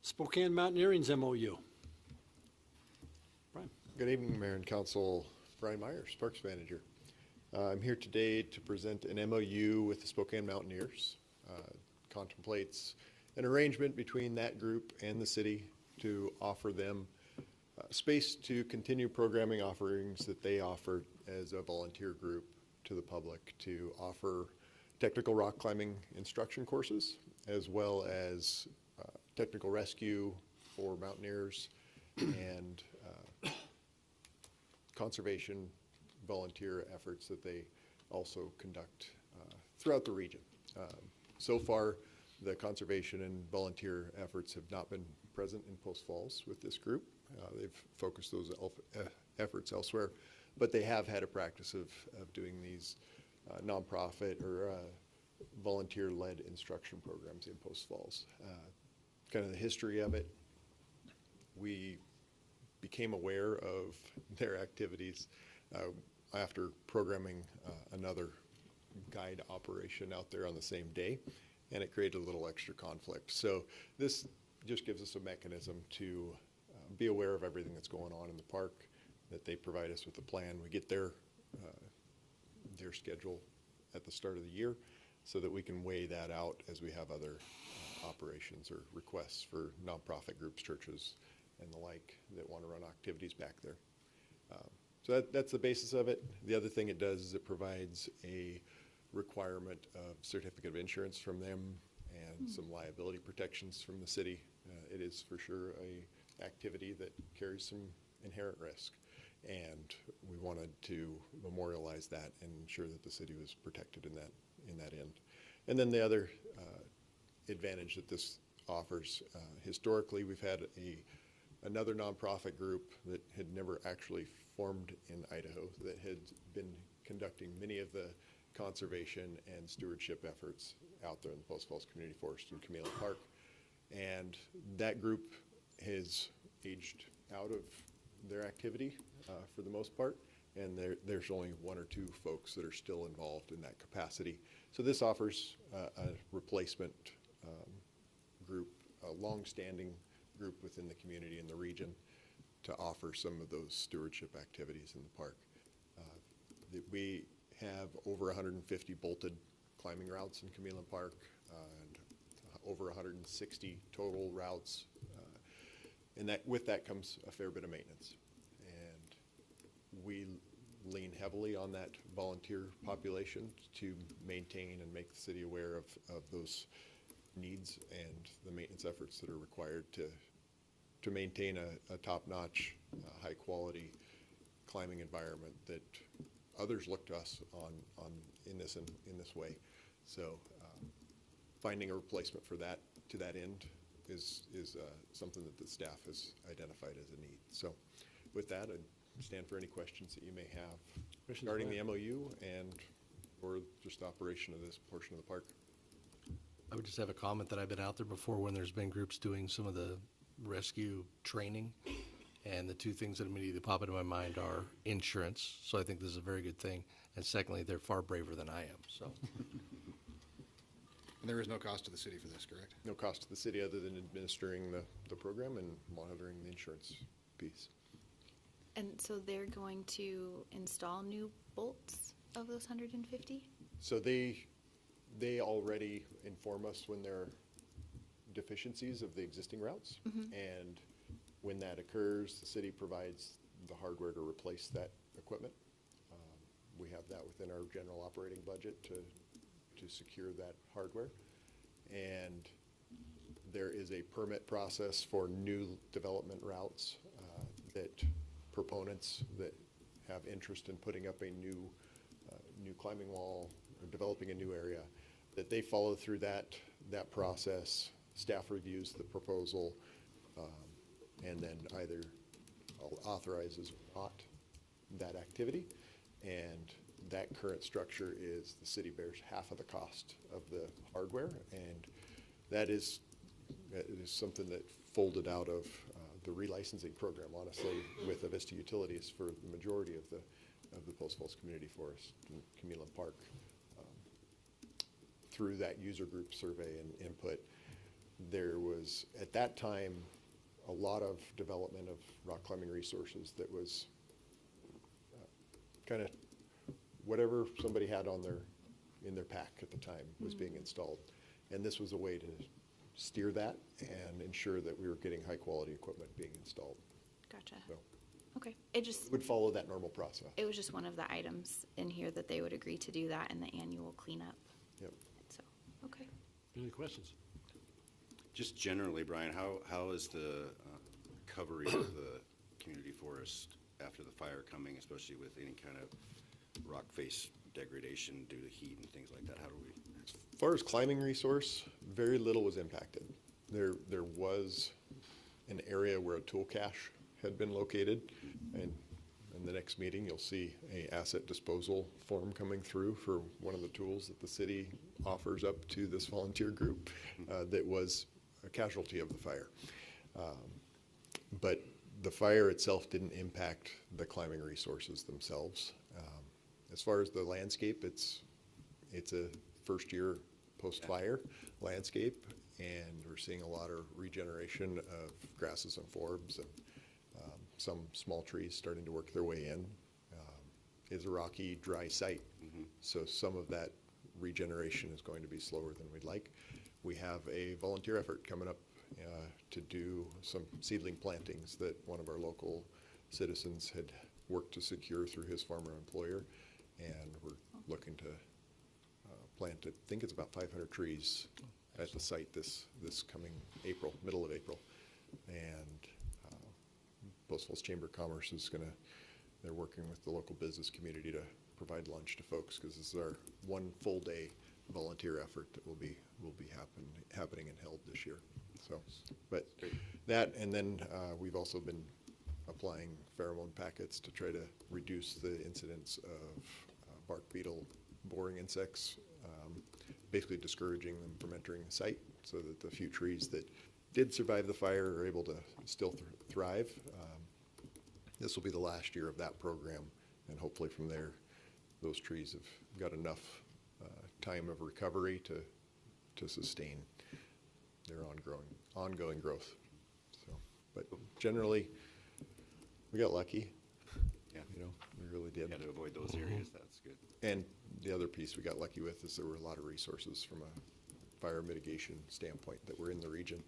Spokane Mountaineering's MOU. Brian? Good evening, Mayor and Council. Brian Myers, Parks Manager. I'm here today to present an MOU with the Spokane Mountaineers. Contemplates an arrangement between that group and the city to offer them space to continue programming offerings that they offered as a volunteer group to the public to offer technical rock climbing instruction courses, as well as technical rescue for mountaineers and conservation volunteer efforts that they also conduct throughout the region. So far, the conservation and volunteer efforts have not been present in Post Falls with this group. They've focused those efforts elsewhere, but they have had a practice of doing these nonprofit or volunteer-led instruction programs in Post Falls. Kind of the history of it, we became aware of their activities after programming another guide operation out there on the same day, and it created a little extra conflict. So this just gives us a mechanism to be aware of everything that's going on in the park, that they provide us with a plan. We get their schedule at the start of the year so that we can weigh that out as we have other operations or requests for nonprofit groups, churches, and the like that want to run activities back there. So that's the basis of it. The other thing it does is it provides a requirement of certificate of insurance from them and some liability protections from the city. It is for sure a activity that carries some inherent risk, and we wanted to memorialize that and ensure that the city was protected in that end. And then the other advantage that this offers, historically we've had another nonprofit group that had never actually formed in Idaho that had been conducting many of the conservation and stewardship efforts out there in the Post Falls Community Forest and Camila Park. And that group has aged out of their activity for the most part, and there's only one or two folks that are still involved in that capacity. So this offers a replacement group, a long-standing group within the community in the region to offer some of those stewardship activities in the park. We have over 150 bolted climbing routes in Camila Park and over 160 total routes. And with that comes a fair bit of maintenance. And we lean heavily on that volunteer population to maintain and make the city aware of those needs and the maintenance efforts that are required to maintain a top-notch, high-quality climbing environment that others look to us on in this way. So finding a replacement for that to that end is something that the staff has identified as a need. So with that, I stand for any questions that you may have regarding the MOU and or just operation of this portion of the park. I would just have a comment that I've been out there before when there's been groups doing some of the rescue training, and the two things that immediately pop into my mind are insurance, so I think this is a very good thing, and secondly, they're far braver than I am, so. And there is no cost to the city for this, correct? No cost to the city other than administering the program and monitoring the insurance piece. And so they're going to install new bolts of those 150? So they already inform us when there are deficiencies of the existing routes. And when that occurs, the city provides the hardware to replace that equipment. We have that within our general operating budget to secure that hardware. And there is a permit process for new development routes that proponents that have interest in putting up a new climbing wall or developing a new area, that they follow through that process. Staff reviews the proposal and then either authorizes or not that activity. And that current structure is the city bears half of the cost of the hardware, and that is something that folded out of the relicensing program, honestly, with Avista Utilities for the majority of the Post Falls Community Forest and Camila Park. Through that user group survey and input, there was at that time a lot of development of rock climbing resources that was kind of whatever somebody had in their pack at the time was being installed. And this was a way to steer that and ensure that we were getting high quality equipment being installed. Gotcha. So. Okay, it just, Would follow that normal process. it was just one of the items in here that they would agree to do that in the annual cleanup, Yep. so, okay. Any questions? Just generally, Brian, how is the recovery of the community forest after the fire coming, especially with any kind of rock face degradation due to heat and things like that? How do we? As far as climbing resource, very little was impacted. There was an area where a tool cache had been located, and in the next meeting, you'll see a asset disposal form coming through for one of the tools that the city offers up to this volunteer group that was a casualty of the fire. But the fire itself didn't impact the climbing resources themselves. As far as the landscape, it's a first year post-fire landscape, and we're seeing a lot of regeneration of grasses and forbs and some small trees starting to work their way in. It's a rocky, dry site, so some of that regeneration is going to be slower than we'd like. We have a volunteer effort coming up to do some seedling plantings that one of our local citizens had worked to secure through his former employer, and we're looking to plant, I think it's about 500 trees at the site this coming April, middle of April. And Post Falls Chamber of Commerce is they're working with the local business community to provide lunch to folks, because this is our one full day volunteer effort that will be happening and held this year. So, but that, and then we've also been applying pheromone packets to try to reduce the incidence of bark beetle boring insects, basically discouraging them from entering the site, so that the few trees that did survive the fire are able to still thrive. This will be the last year of that program, and hopefully from there, those trees have got enough time of recovery to sustain their ongoing growth. So, but generally, we got lucky. Yeah. You know, we really did. Yeah, to avoid those areas, that's good. And the other piece we got lucky with is there were a lot of resources from a fire mitigation standpoint that were in the region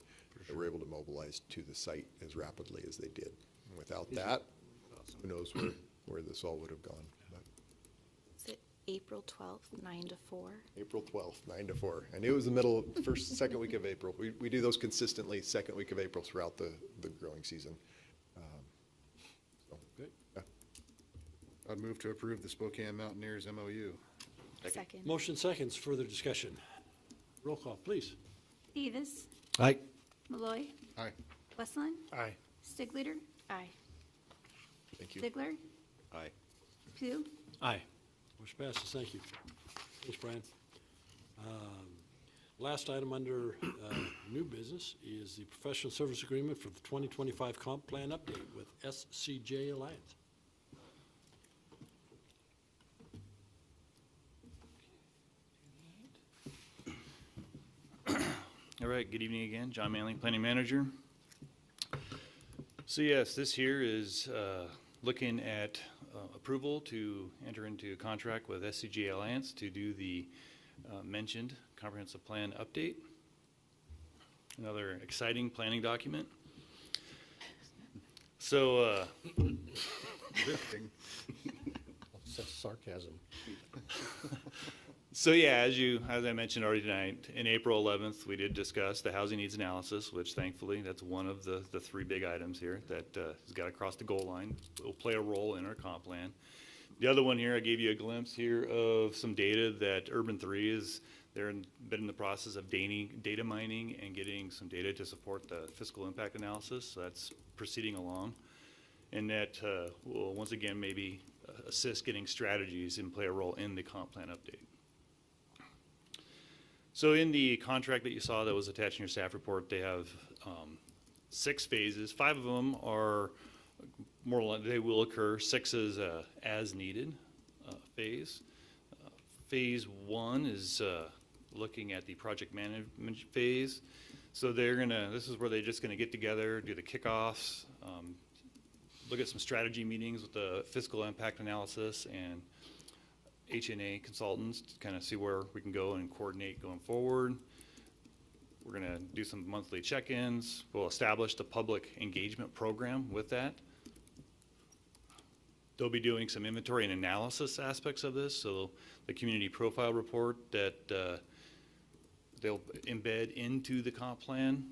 that were able to mobilize to the site as rapidly as they did. And without that, who knows where this all would have gone. But Is it April 12th, 9 to 4? April 12th, 9 to 4. I knew it was the middle, second week of April. We do those consistently, second week of April throughout the growing season. Good. Yeah. I'd move to approve the Spokane Mountaineers MOU. Second. Motion seconds, further discussion. Roll call, please. Davis, Aye. Malloy, Aye. Westland, Aye. Stigleader, Aye. Thank you. Ziegler, Aye. Pugh, Aye. Motion passes, thank you. Thanks, Brian. Last item under new business is the professional service agreement for the 2025 comp plan update with SCJ Alliance. All right, good evening again. John Manley, Planning Manager. So yes, this here is looking at approval to enter into a contract with SCG Alliance to do the mentioned comprehensive plan update. Another exciting planning document. So, Such sarcasm. So yeah, as I mentioned already tonight, in April 11th, we did discuss the housing needs analysis, which thankfully, that's one of the three big items here that has got to cross the goal line. It will play a role in our comp plan. The other one here, I gave you a glimpse here of some data that Urban 3 been in the process of data mining and getting some data to support the fiscal impact analysis. So that's proceeding along. And that will once again maybe assist getting strategies and play a role in the comp plan update. So in the contract that you saw that was attached in your staff report, they have 6 phases. 5 of them are more like they will occur. 6 is as needed phase. Phase 1 is looking at the project management phase. So this is where they're just gonna get together, do the kickoffs, look at some strategy meetings with the fiscal impact analysis and H&A consultants to kind of see where we can go and coordinate going forward. We're going to do some monthly check-ins. We'll establish the public engagement program with that. They'll be doing some inventory and analysis aspects of this, so the community profile report that they'll embed into the comp plan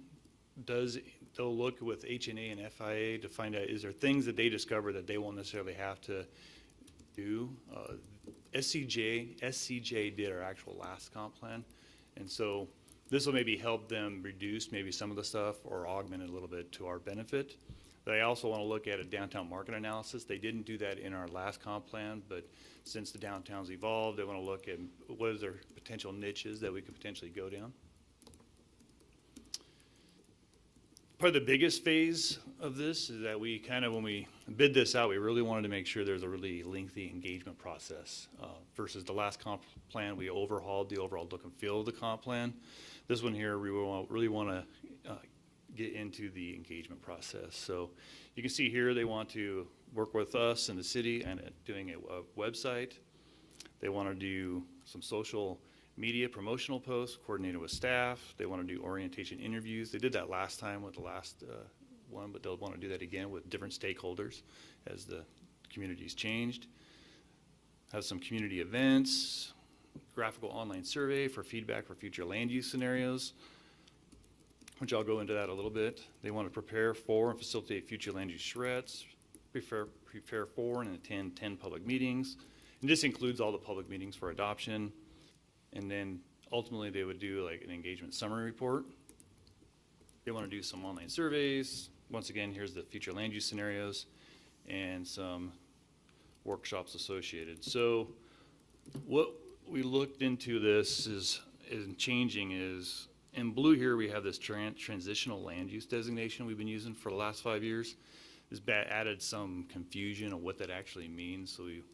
they'll look with HNA and FIA to find out, is there things that they discover that they won't necessarily have to do? SCJ did our actual last comp plan, and so this will maybe help them reduce maybe some of the stuff or augment it a little bit to our benefit. They also want to look at a downtown market analysis. They didn't do that in our last comp plan, but since the downtown's evolved, they want to look at what is their potential niches that we could potentially go down. Probably the biggest phase of this is that we kind of, when we bid this out, we really wanted to make sure there's a really lengthy engagement process. Versus the last comp plan, we overhauled the overall look and feel of the comp plan. This one here, we really want to get into the engagement process. So you can see here they want to work with us in the city and doing a website. They want to do some social media promotional posts coordinated with staff. They want to do orientation interviews. They did that last time with the last one, but they'll want to do that again with different stakeholders as the community's changed. Have some community events, graphical online survey for feedback for future land use scenarios, which I'll go into that a little bit. They want to prepare for and facilitate future land use threats, prepare for and attend 10 public meetings. And this includes all the public meetings for adoption. And then ultimately they would do like an engagement summary report. They want to do some online surveys. Once again, here's the future land use scenarios and some workshops associated. So what we looked into this is changing is, in blue here we have this transitional land use designation we've been using for the last 5 years. This added some confusion on what that actually means. So we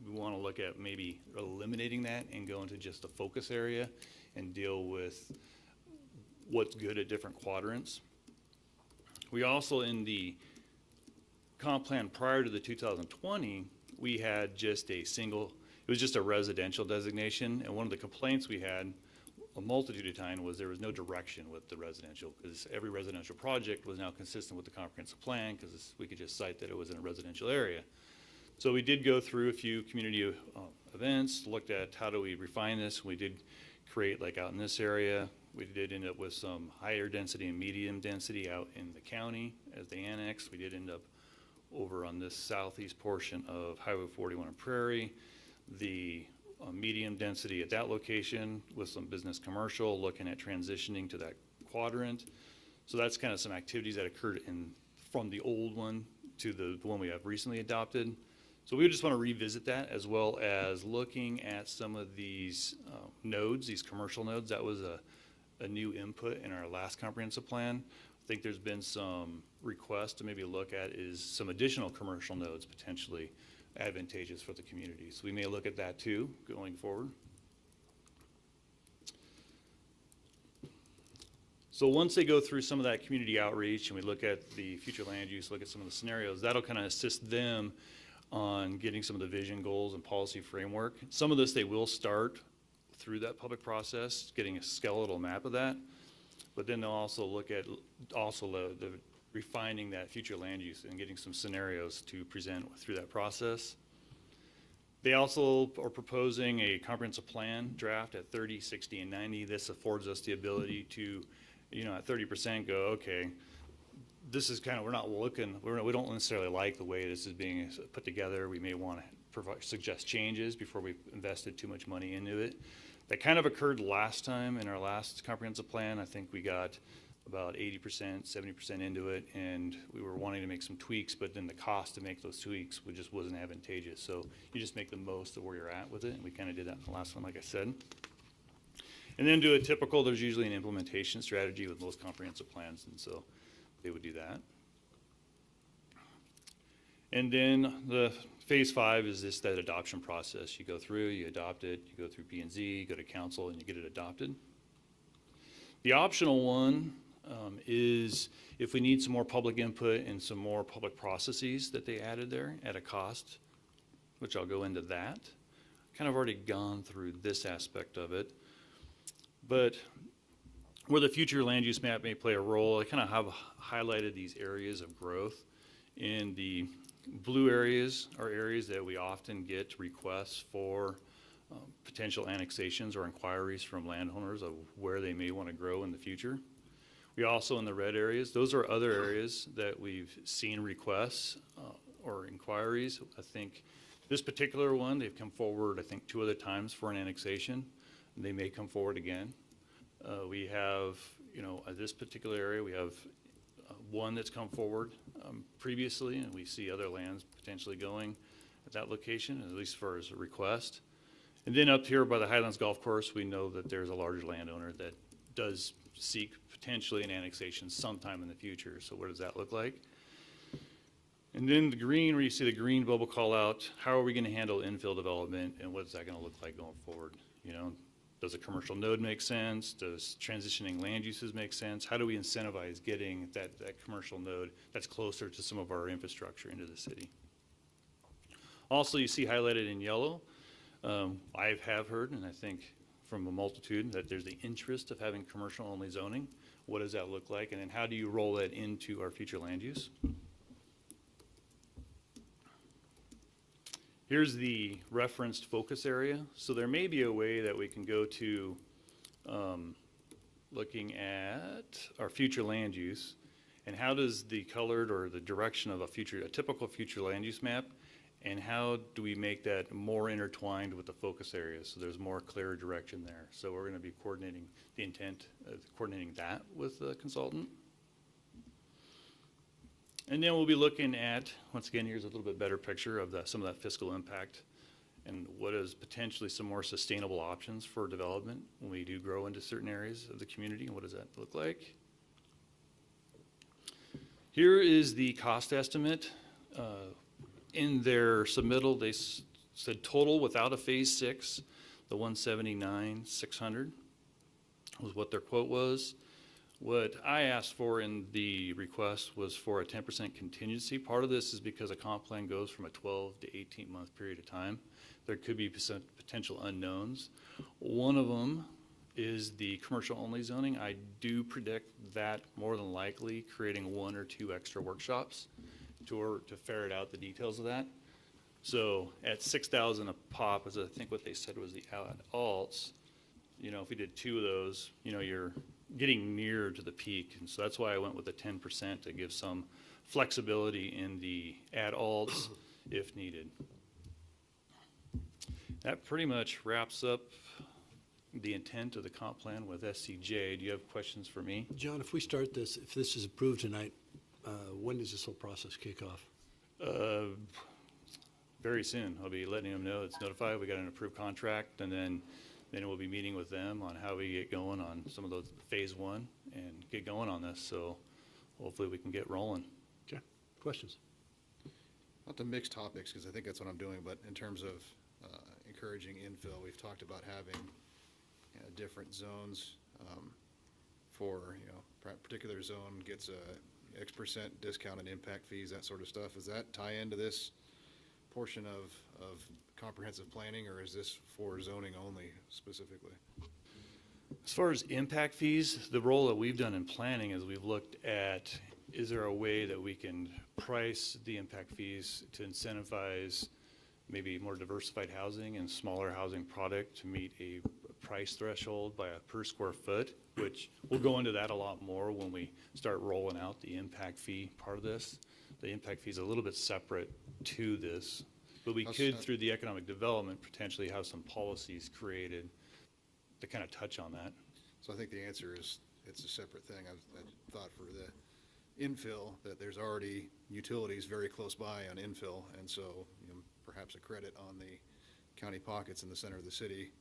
want to look at maybe eliminating that and go into just a focus area and deal with what's good at different quadrants. We also, in the comp plan prior to the 2020, we had just a single, it was just a residential designation, and one of the complaints we had a multitude of times was there was no direction with the residential, because every residential project was now consistent with the comprehensive plan, because we could just cite that it was in a residential area. So we did go through a few community events, looked at how do we refine this. We did create, like out in this area, we did end up with some higher density and medium density out in the county as they annexed. We did end up over on this southeast portion of Highway 41 and Prairie, the medium density at that location with some business commercial, looking at transitioning to that quadrant. So that's kind of some activities that occurred from the old one to the one we have recently adopted. So we just want to revisit that, as well as looking at some of these nodes, these commercial nodes. That was a new input in our last comprehensive plan. I think there's been some requests to maybe look at is some additional commercial nodes potentially advantageous for the community. So we may look at that too going forward. So once they go through some of that community outreach and we look at the future land use, look at some of the scenarios, that'll kind of assist them on getting some of the vision, goals, and policy framework. Some of this they will start through that public process, getting a skeletal map of that, but then they'll also look at the refining that future land use and getting some scenarios to present through that process. They also are proposing a comprehensive plan draft at 30, 60, and 90. This affords us the ability to, at 30% go, okay, this is kind of, we don't necessarily like the way this is being put together. We may want to suggest changes before we've invested too much money into it. That kind of occurred last time in our last comprehensive plan. I think we got about 80%, 70% into it, and we were wanting to make some tweaks, but then the cost to make those tweaks just wasn't advantageous. So you just make the most of where you're at with it, and we kind of did that in the last one, like I said. And then do a typical, there's usually an implementation strategy with most comprehensive plans, and so they would do that. And then the phase 5 is that adoption process. You go through, you adopt it, you go through P&Z, you go to council, and you get it adopted. The optional one is if we need some more public input and some more public processes that they added there at a cost, which I'll go into that. Kind of already gone through this aspect of it. But where the future land use map may play a role, I kind of have highlighted these areas of growth in the Blue areas are areas that we often get requests for potential annexations or inquiries from landowners of where they may want to grow in the future. We also, in the red areas, those are other areas that we've seen requests or inquiries. I think this particular one, they've come forward, I think, 2 other times for an annexation. They may come forward again. We have, this particular area, we have one that's come forward previously, and we see other lands potentially going at that location, at least for as a request. And then up here by the Highlands Golf Course, we know that there's a larger landowner that does seek potentially an annexation sometime in the future. So what does that look like? And then the green, where you see the green bubble call out, how are we going to handle infill development, and what is that going to look like going forward? Does a commercial node make sense? Does transitioning land uses make sense? How do we incentivize getting that commercial node that's closer to some of our infrastructure into the city? Also, you see highlighted in yellow, I have heard, and I think from a multitude, that there's the interest of having commercial-only zoning. What does that look like? And then how do you roll that into our future land use? Here's the referenced focus area. So there may be a way that we can go to looking at our future land use, and how does the colored or the direction of a typical future land use map, and how do we make that more intertwined with the focus area so there's more clear direction there. So we're going to be coordinating the intent of coordinating that with the consultant. And then we'll be looking at, once again, here's a little bit better picture of some of that fiscal impact and what is potentially some more sustainable options for development when we do grow into certain areas of the community, and what does that look like. Here is the cost estimate. In their submittal, they said total without a phase 6, the $179,600 was what their quote was. What I asked for in the request was for a 10% contingency. Part of this is because a comp plan goes from a 12 to 18 month period of time. There could be potential unknowns. One of them is the commercial only zoning. I do predict that more than likely creating 1 or 2 extra workshops to ferret out the details of that. So at $6,000 a pop, as I think what they said was the alts, if we did 2 of those, you're getting near to the peak. And so that's why I went with the 10% to give some flexibility in the add alts if needed. That pretty much wraps up the intent of the comp plan with SCJ. Do you have questions for me? John, if this is approved tonight, when does this whole process kick off? Very soon. I'll be letting them know it's notified. We got an approved contract, and then we'll be meeting with them on how we get going on some of those phase 1 and get going on this. So hopefully we can get rolling. Okay. Questions? Not to mix topics, because I think that's what I'm doing, but in terms of encouraging infill, we've talked about having different zones for, particular zone gets a X% discount and impact fees, that sort of stuff. Does that tie into this portion of comprehensive planning, or is this for zoning only specifically? As far as impact fees, the role that we've done in planning is we've looked at, is there a way that we can price the impact fees to incentivize maybe more diversified housing and smaller housing product to meet a price threshold by a per square foot, which we'll go into that a lot more when we start rolling out the impact fee part of this. The impact fee is a little bit separate to this, but we could, through the economic development, potentially have some policies created to kind of touch on that. So I think the answer is it's a separate thing. I thought for the infill that there's already utilities very close by on infill, and so perhaps a credit on the county pockets in the center of the city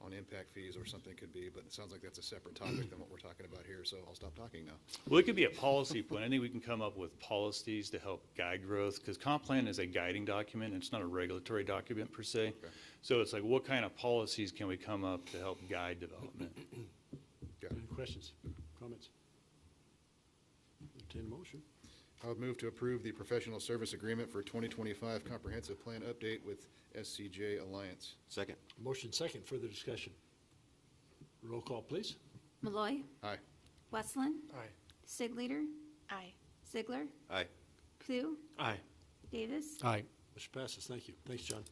on impact fees or something could be, but it sounds like that's a separate topic than what we're talking about here, so I'll stop talking now. Well, it could be a policy point. I think we can come up with policies to help guide growth, because comp plan is a guiding document. It's not a regulatory document per se. Okay. So it's like, what kind of policies can we come up to help guide development? Yeah. Any questions, comments? Entertain a motion. I would move to approve the professional service agreement for 2025 comprehensive plan update with SCJ Alliance. Second. Motion second, further discussion. Roll call, please. Malloy. Aye. Westland. Aye. Sigleader. Aye. Ziegler. Aye. Clue. Aye. Davis. Aye. Motion passes. Thank you. Thanks, John.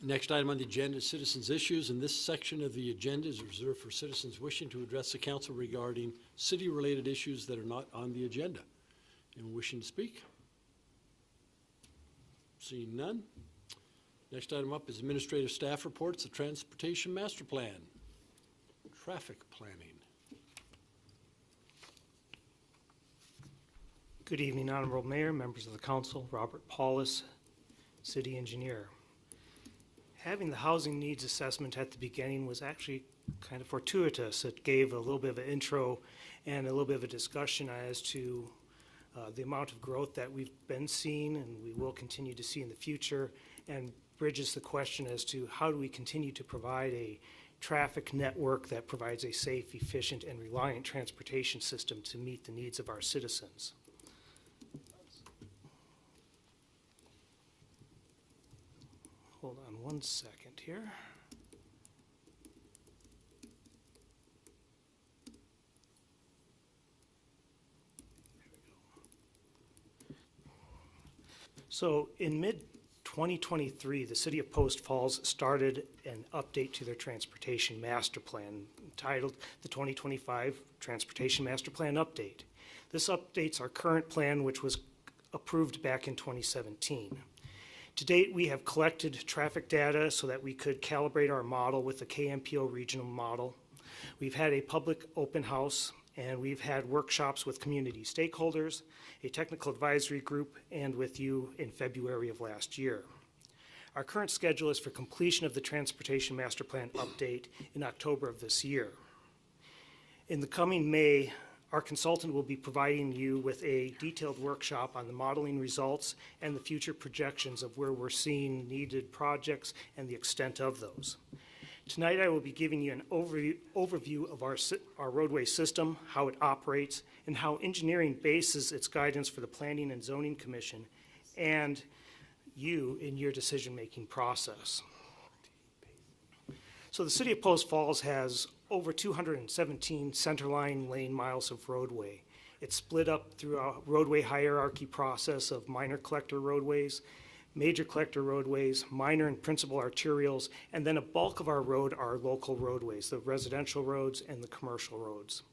Next item on the agenda is citizens' issues, and this section of the agenda is reserved for citizens wishing to address the council regarding city-related issues that are not on the agenda. Anyone wishing to speak? Seeing none. Next item up is administrative staff reports, the Transportation Master Plan, traffic planning. Good evening, Honorable Mayor, members of the council, Robert Paulus, City Engineer. Having the housing needs assessment at the beginning was actually kind of fortuitous. It gave a little bit of an intro and a little bit of a discussion as to the amount of growth that we've been seeing and we will continue to see in the future, and bridges the question as to how do we continue to provide a traffic network that provides a safe, efficient, and reliant transportation system to meet the needs of our citizens. Hold on one second here. So in mid-2023, the City of Post Falls started an update to their Transportation Master Plan entitled the 2025 Transportation Master Plan Update. This updates our current plan, which was approved back in 2017. To date, we have collected traffic data so that we could calibrate our model with the KMPO regional model. We've had a public open house, and we've had workshops with community stakeholders, a technical advisory group, and with you in February of last year. Our current schedule is for completion of the Transportation Master Plan update in October of this year. In the coming May, our consultant will be providing you with a detailed workshop on the modeling results and the future projections of where we're seeing needed projects and the extent of those. Tonight, I will be giving you an overview of our roadway system, how it operates, and how engineering bases its guidance for the Planning and Zoning Commission and you in your decision-making process. So the City of Post Falls has over 217 centerline lane miles of roadway. It's split up through a roadway hierarchy process of minor collector roadways, major collector roadways, minor and principal arterials, and then a bulk of our road are local roadways, the residential roads and the commercial roads.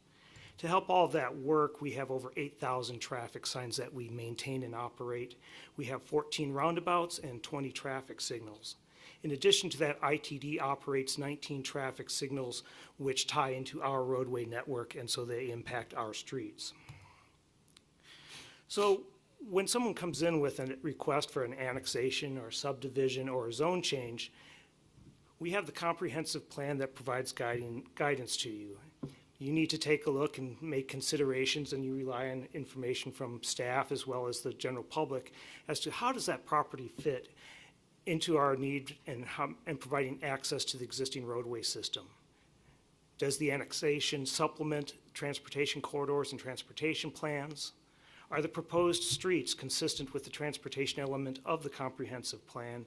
To help all of that work, we have over 8,000 traffic signs that we maintain and operate. We have 14 roundabouts and 20 traffic signals. In addition to that, ITD operates 19 traffic signals which tie into our roadway network, and so they impact our streets. So when someone comes in with a request for an annexation or subdivision or a zone change, we have the comprehensive plan that provides guidance to you. You need to take a look and make considerations, and you rely on information from staff as well as the general public as to how does that property fit into our need and providing access to the existing roadway system. Does the annexation supplement transportation corridors and transportation plans? Are the proposed streets consistent with the transportation element of the comprehensive plan?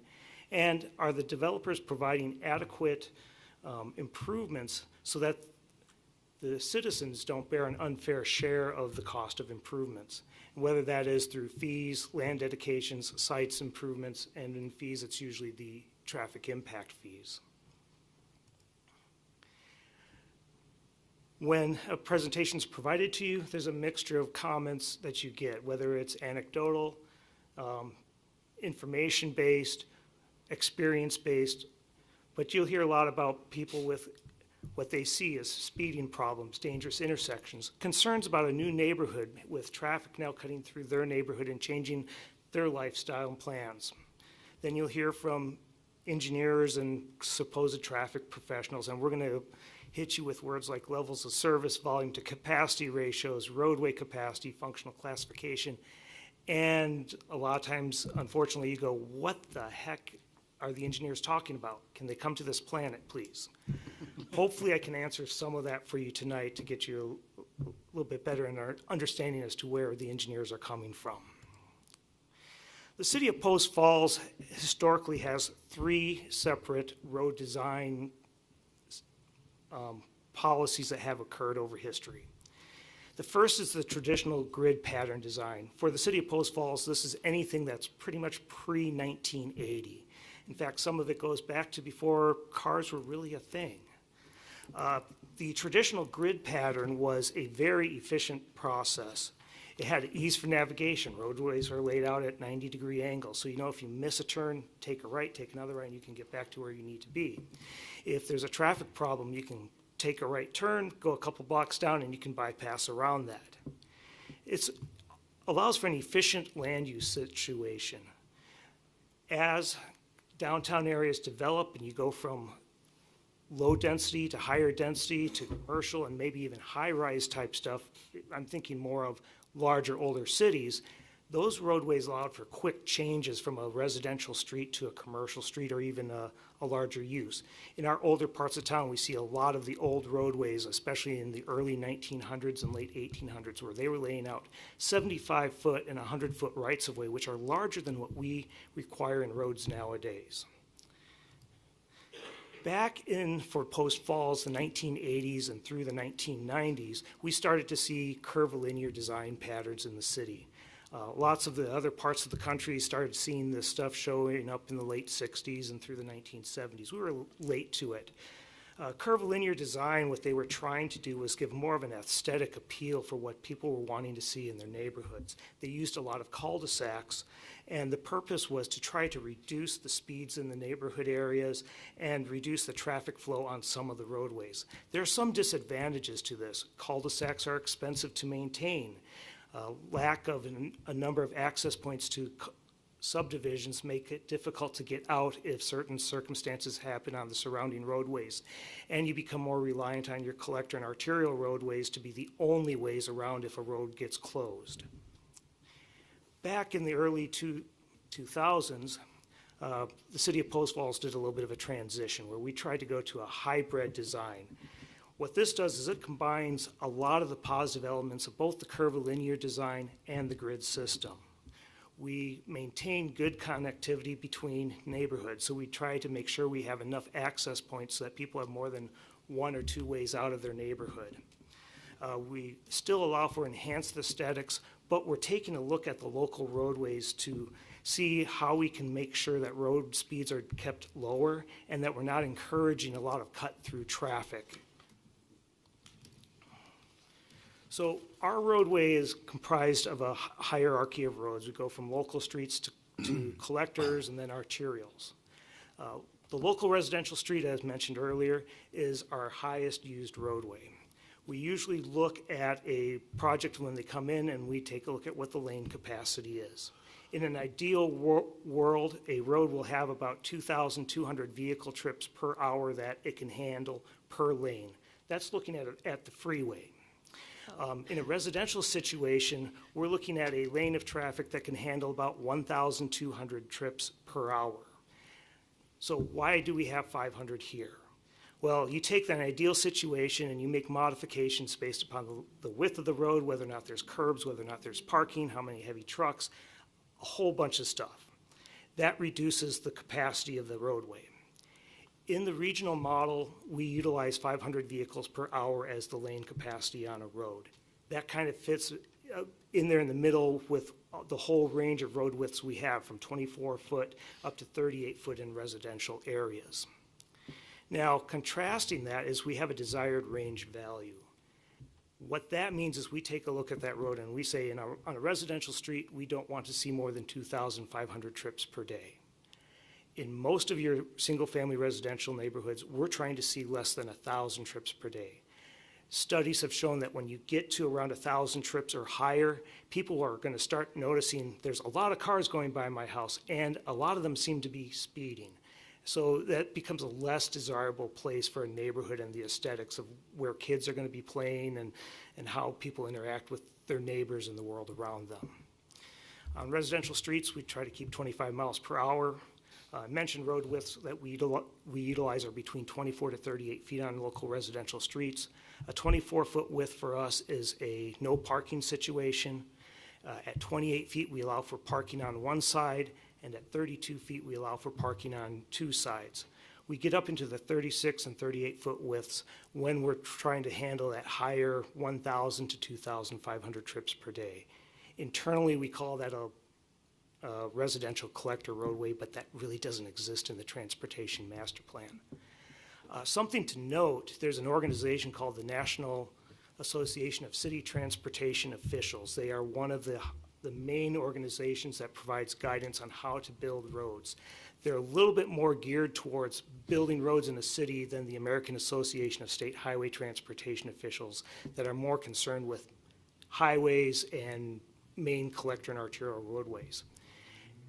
And are the developers providing adequate improvements so that the citizens don't bear an unfair share of the cost of improvements? Whether that is through fees, land dedications, sites improvements, and in fees, it's usually the traffic impact fees. When a presentation is provided to you, there's a mixture of comments that you get, whether it's anecdotal, information-based, experience-based, but you'll hear a lot about people with what they see as speeding problems, dangerous intersections, concerns about a new neighborhood with traffic now cutting through their neighborhood and changing their lifestyle and plans. Then you'll hear from engineers and supposed traffic professionals, and we're going to hit you with words like levels of service, volume to capacity ratios, roadway capacity, functional classification, and a lot of times, unfortunately, you go, what the heck are the engineers talking about? Can they come to this planet, please? Hopefully I can answer some of that for you tonight to get you a little bit better in our understanding as to where the engineers are coming from. The City of Post Falls historically has 3 separate road design policies that have occurred over history. The first is the traditional grid pattern design. For the city of Post Falls, this is anything that's pretty much pre-1980. In fact, some of it goes back to before cars were really a thing. The traditional grid pattern was a very efficient process. It had ease for navigation. Roadways are laid out at 90-degree angles, so you know if you miss a turn, take a right, take another right, and you can get back to where you need to be. If there's a traffic problem, you can take a right turn, go a couple blocks down, and you can bypass around that. It allows for an efficient land use situation. As downtown areas develop and you go from low density to higher density to commercial and maybe even high-rise type stuff, I'm thinking more of larger, older cities, those roadways allowed for quick changes from a residential street to a commercial street or even a larger use. In our older parts of town, we see a lot of the old roadways, especially in the early 1900s and late 1800s, where they were laying out 75-foot and 100-foot rights-of-way, which are larger than what we require in roads nowadays. Back in, for Post Falls, the 1980s and through the 1990s, we started to see curvilinear design patterns in the city. Lots of the other parts of the country started seeing this stuff showing up in the late 60s and through the 1970s. We were late to it. Curvilinear design, what they were trying to do was give more of an aesthetic appeal for what people were wanting to see in their neighborhoods. They used a lot of cul-de-sacs, and the purpose was to try to reduce the speeds in the neighborhood areas and reduce the traffic flow on some of the roadways. There are some disadvantages to this. Cul-de-sacs are expensive to maintain. Lack of a number of access points to subdivisions make it difficult to get out if certain circumstances happen on the surrounding roadways. And you become more reliant on your collector and arterial roadways to be the only ways around if a road gets closed. Back in the early 2000s, the city of Post Falls did a little bit of a transition where we tried to go to a hybrid design. What this does is it combines a lot of the positive elements of both the curvilinear design and the grid system. We maintain good connectivity between neighborhoods, so we try to make sure we have enough access points so that people have more than one or two ways out of their neighborhood. We still allow for enhanced aesthetics, but we're taking a look at the local roadways to see how we can make sure that road speeds are kept lower and that we're not encouraging a lot of cut-through traffic. So our roadway is comprised of a hierarchy of roads. We go from local streets to collectors and then arterials. The local residential street, as mentioned earlier, is our highest used roadway. We usually look at a project when they come in and we take a look at what the lane capacity is. In an ideal world, a road will have about 2,200 vehicle trips per hour that it can handle per lane. That's looking at the freeway. In a residential situation, we're looking at a lane of traffic that can handle about 1,200 trips per hour. So why do we have 500 here? Well, you take that ideal situation and you make modifications based upon the width of the road, whether or not there's curbs, whether or not there's parking, how many heavy trucks, a whole bunch of stuff. That reduces the capacity of the roadway. In the regional model, we utilize 500 vehicles per hour as the lane capacity on a road. That kind of fits in there in the middle with the whole range of road widths we have, from 24-foot up to 38-foot in residential areas. Now, contrasting that is we have a desired range value. What that means is we take a look at that road and we say on a residential street, we don't want to see more than 2,500 trips per day. In most of your single-family residential neighborhoods, we're trying to see less than 1,000 trips per day. Studies have shown that when you get to around 1,000 trips or higher, people are going to start noticing there's a lot of cars going by my house, and a lot of them seem to be speeding. So that becomes a less desirable place for a neighborhood and the aesthetics of where kids are going to be playing and how people interact with their neighbors and the world around them. On residential streets, we try to keep 25 miles per hour. I mentioned road widths that we utilize are between 24 to 38 feet on local residential streets. A 24-foot width for us is a no parking situation. At 28 feet, we allow for parking on one side, and at 32 feet, we allow for parking on two sides. We get up into the 36 and 38-foot widths when we're trying to handle that higher 1,000 to 2,500 trips per day. Internally, we call that a residential collector roadway, but that really doesn't exist in the Transportation Master Plan. Something to note, there's an organization called the National Association of City Transportation Officials. They are one of the main organizations that provides guidance on how to build roads. They're a little bit more geared towards building roads in a city than the American Association of State Highway Transportation Officials that are more concerned with highways and main collector and arterial roadways.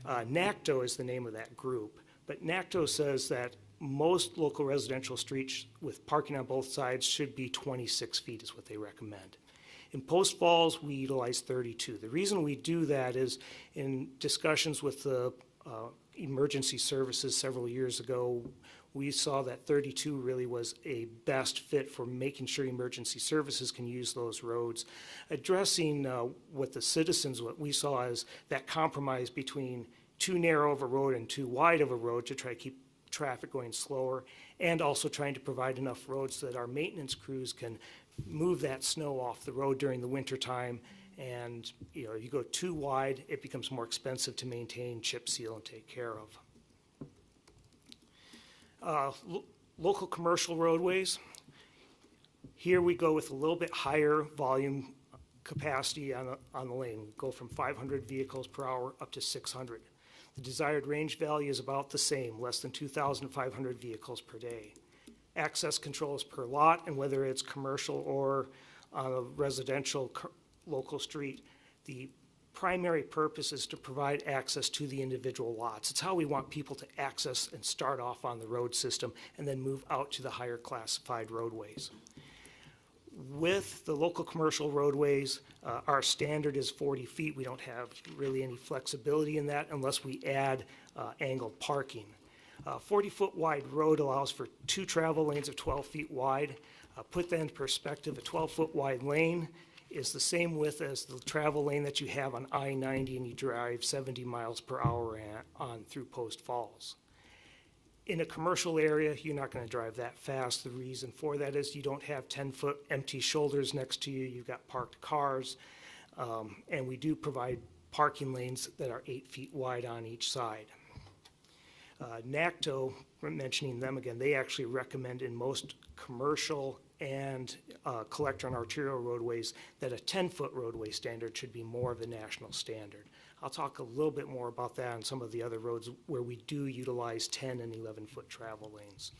NACTO is the name of that group, but NACTO says that most local residential streets with parking on both sides should be 26 feet is what they recommend. In Post Falls, we utilize 32. The reason we do that is in discussions with the emergency services several years ago, we saw that 32 really was a best fit for making sure emergency services can use those roads. Addressing what the citizens, what we saw as that compromise between too narrow of a road and too wide of a road to try to keep traffic going slower, and also trying to provide enough roads so that our maintenance crews can move that snow off the road during the winter time. And you go too wide, it becomes more expensive to maintain, chip seal, and take care of. Local commercial roadways. Here we go with a little bit higher volume capacity on the lane. We go from 500 vehicles per hour up to 600. The desired range value is about the same, less than 2,500 vehicles per day. Access control is per lot, and whether it's commercial or on a residential local street, the primary purpose is to provide access to the individual lots. It's how we want people to access and start off on the road system and then move out to the higher classified roadways. With the local commercial roadways, our standard is 40 feet. We don't have really any flexibility in that unless we add angled parking. 40-foot wide road allows for 2 travel lanes of 12 feet wide. Put that in perspective, a 12-foot wide lane is the same width as the travel lane that you have on I-90 and you drive 70 miles per hour on through Post Falls. In a commercial area, you're not going to drive that fast. The reason for that is you don't have 10-foot empty shoulders next to you. You've got parked cars. And we do provide parking lanes that are 8 feet wide on each side. NACTO, mentioning them again, they actually recommend in most commercial and collector and arterial roadways that a 10-foot roadway standard should be more of the national standard. I'll talk a little bit more about that on some of the other roads where we do utilize 10 and 11-foot travel lanes.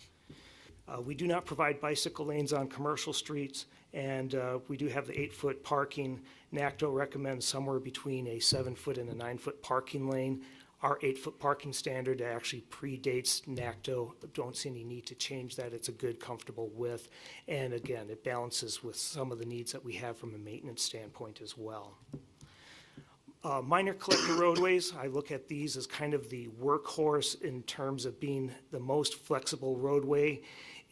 We do not provide bicycle lanes on commercial streets, and we do have the 8-foot parking. NACTO recommends somewhere between a 7-foot and a 9-foot parking lane. Our 8-foot parking standard actually predates NACTO. Don't see any need to change that. It's a good, comfortable width. And again, it balances with some of the needs that we have from a maintenance standpoint as well. Minor collector roadways, I look at these as kind of the workhorse in terms of being the most flexible roadway.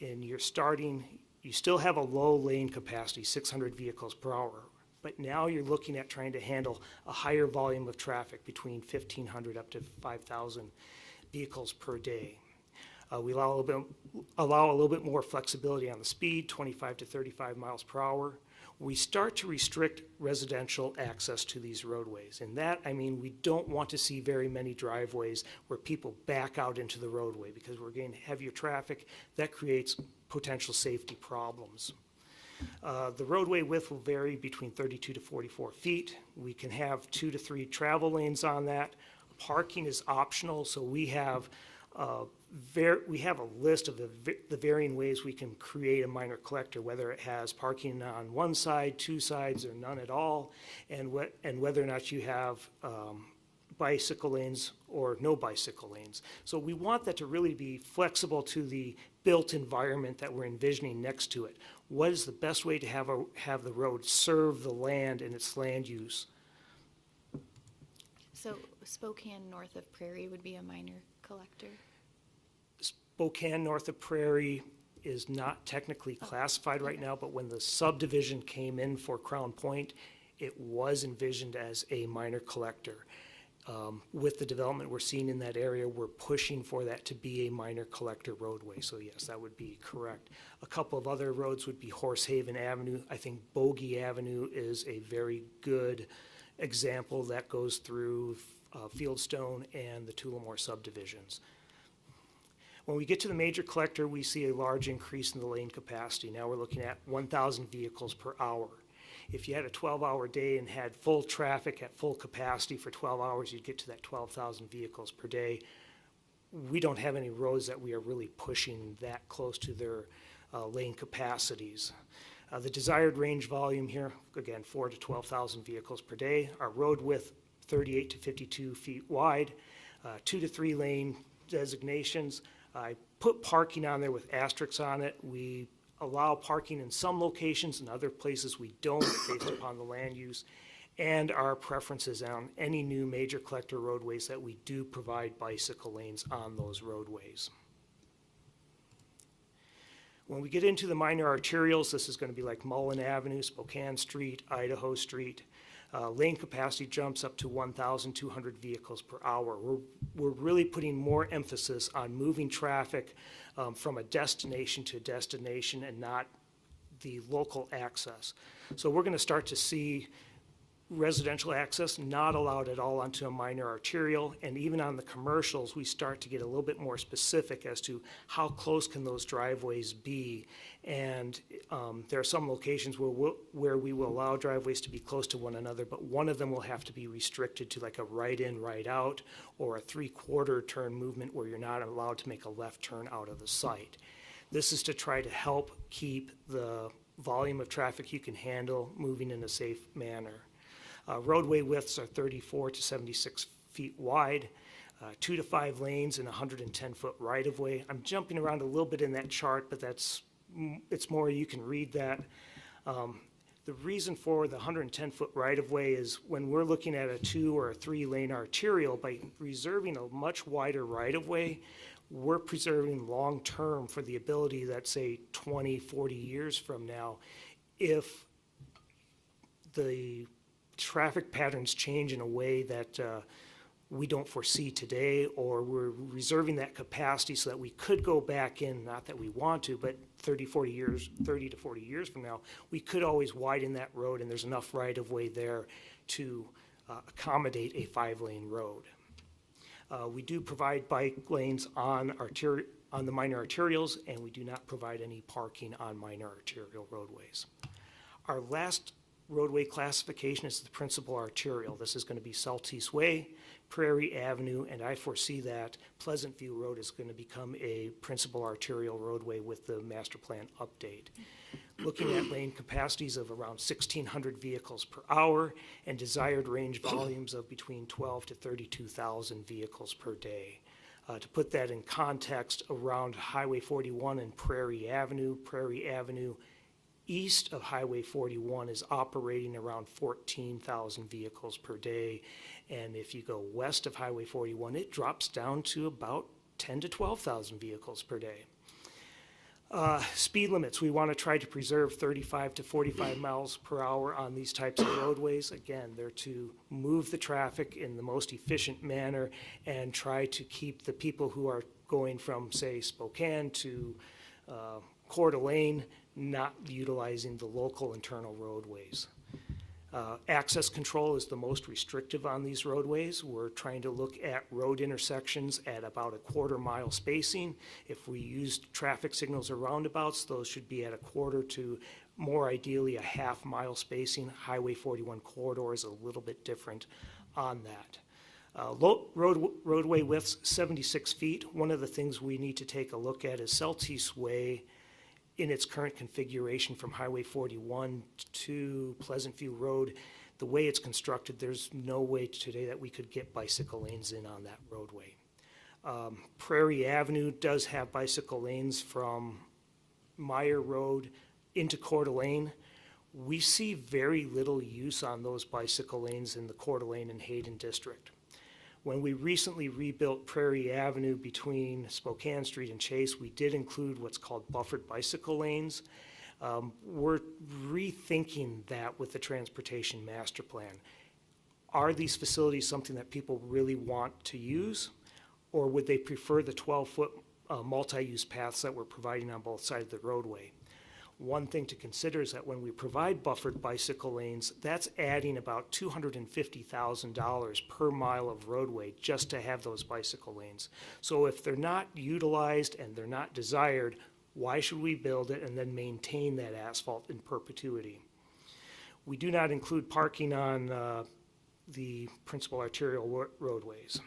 And you still have a low lane capacity, 600 vehicles per hour. But now you're looking at trying to handle a higher volume of traffic between 1,500 up to 5,000 vehicles per day. We allow a little bit more flexibility on the speed, 25 to 35 miles per hour. We start to restrict residential access to these roadways. And that, I mean, we don't want to see very many driveways where people back out into the roadway because we're getting heavier traffic. That creates potential safety problems. The roadway width will vary between 32 to 44 feet. We can have 2 to 3 travel lanes on that. Parking is optional, so we have a list of the varying ways we can create a minor collector, whether it has parking on one side, 2 sides, or none at all, and whether or not you have bicycle lanes or no bicycle lanes. So we want that to really be flexible to the built environment that we're envisioning next to it. What is the best way to have the road serve the land and its land use? So Spokane north of Prairie would be a minor collector? Spokane north of Prairie is not technically classified right now, but when the subdivision came in for Crown Point, it was envisioned as a minor collector. With the development we're seeing in that area, we're pushing for that to be a minor collector roadway. So yes, that would be correct. A couple of other roads would be Horsehaven Avenue. I think Bogey Avenue is a very good example that goes through Fieldstone and the Tullamore subdivisions. When we get to the major collector, we see a large increase in the lane capacity. Now we're looking at 1,000 vehicles per hour. If you had a 12-hour day and had full traffic at full capacity for 12 hours, you'd get to that 12,000 vehicles per day. We don't have any roads that we are really pushing that close to their lane capacities. The desired range volume here, again, 4,000 to 12,000 vehicles per day. Our road width, 38 to 52 feet wide, 2 to 3 lane designations. I put parking on there with asterisks on it. We allow parking in some locations, in other places we don't, based upon the land use, and our preferences on any new major collector roadways that we do provide bicycle lanes on those roadways. When we get into the minor arterials, this is going to be like Mullen Avenue, Spokane Street, Idaho Street. Lane capacity jumps up to 1,200 vehicles per hour. We're really putting more emphasis on moving traffic from a destination to a destination and not the local access. So we're going to start to see residential access not allowed at all onto a minor arterial, and even on the commercials, we start to get a little bit more specific as to how close can those driveways be. And there are some locations where we will allow driveways to be close to one another, but one of them will have to be restricted to like a right in, right out, or a 3/4 turn movement where you're not allowed to make a left turn out of the site. This is to try to help keep the volume of traffic you can handle moving in a safe manner. Roadway widths are 34 to 76 feet wide, 2 to 5 lanes and 110-foot right-of-way. I'm jumping around a little bit in that chart, but it's more you can read that. The reason for the 110-foot right-of-way is when we're looking at a 2 or a 3-lane arterial, by reserving a much wider right-of-way, we're preserving long-term for the ability that, say, 20, 40 years from now, if the traffic patterns change in a way that we don't foresee today, or we're reserving that capacity so that we could go back in, not that we want to, but 30 to 40 years from now, we could always widen that road, and there's enough right-of-way there to accommodate a 5-lane road. We do provide bike lanes on the minor arterials, and we do not provide any parking on minor arterial roadways. Our last roadway classification is the principal arterial. This is going to be Seltice Way, Prairie Avenue, and I foresee that Pleasant View Road is going to become a principal arterial roadway with the master plan update. Looking at lane capacities of around 1,600 vehicles per hour and desired range volumes of between 12 to 32,000 vehicles per day. To put that in context, around Highway 41 and Prairie Avenue east of Highway 41 is operating around 14,000 vehicles per day. And if you go west of Highway 41, it drops down to about 10 to 12,000 vehicles per day. Speed limits, we want to try to preserve 35 to 45 miles per hour on these types of roadways. Again, they're to move the traffic in the most efficient manner and try to keep the people who are going from, say, Spokane to Coeur d'Alene not utilizing the local internal roadways. Access control is the most restrictive on these roadways. We're trying to look at road intersections at about a 1/4 mile spacing. If we use traffic signals or roundabouts, those should be at a 1/4 to more ideally a 1/2 mile spacing. Highway 41 corridor is a little bit different on that. Roadway widths 76 feet. One of the things we need to take a look at is Seltice Way in its current configuration from Highway 41 to Pleasant View Road. The way it's constructed, there's no way today that we could get bicycle lanes in on that roadway. Prairie Avenue does have bicycle lanes from Meyer Road into Coeur d'Alene. We see very little use on those bicycle lanes in the Coeur d'Alene and Hayden district. When we recently rebuilt Prairie Avenue between Spokane Street and Chase, we did include what's called buffered bicycle lanes. We're rethinking that with the transportation master plan. Are these facilities something that people really want to use? Or would they prefer the 12-foot multi-use paths that we're providing on both sides of the roadway? One thing to consider is that when we provide buffered bicycle lanes, that's adding about $250,000 per mile of roadway just to have those bicycle lanes. So if they're not utilized and they're not desired, why should we build it and then maintain that asphalt in perpetuity? We do not include parking on the principal arterial roadways.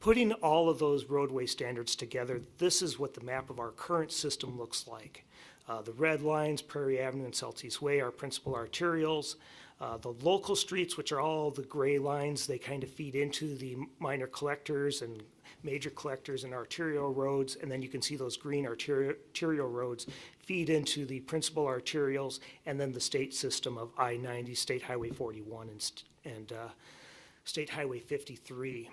Putting all of those roadway standards together, this is what the map of our current system looks like. The red lines, Prairie Avenue and Seltice Way, are principal arterials. The local streets, which are all the gray lines, they kind of feed into the minor collectors and major collectors and arterial roads. And then you can see those green arterial roads feed into the principal arterials and then the state system of I-90, State Highway 41, and State Highway 53.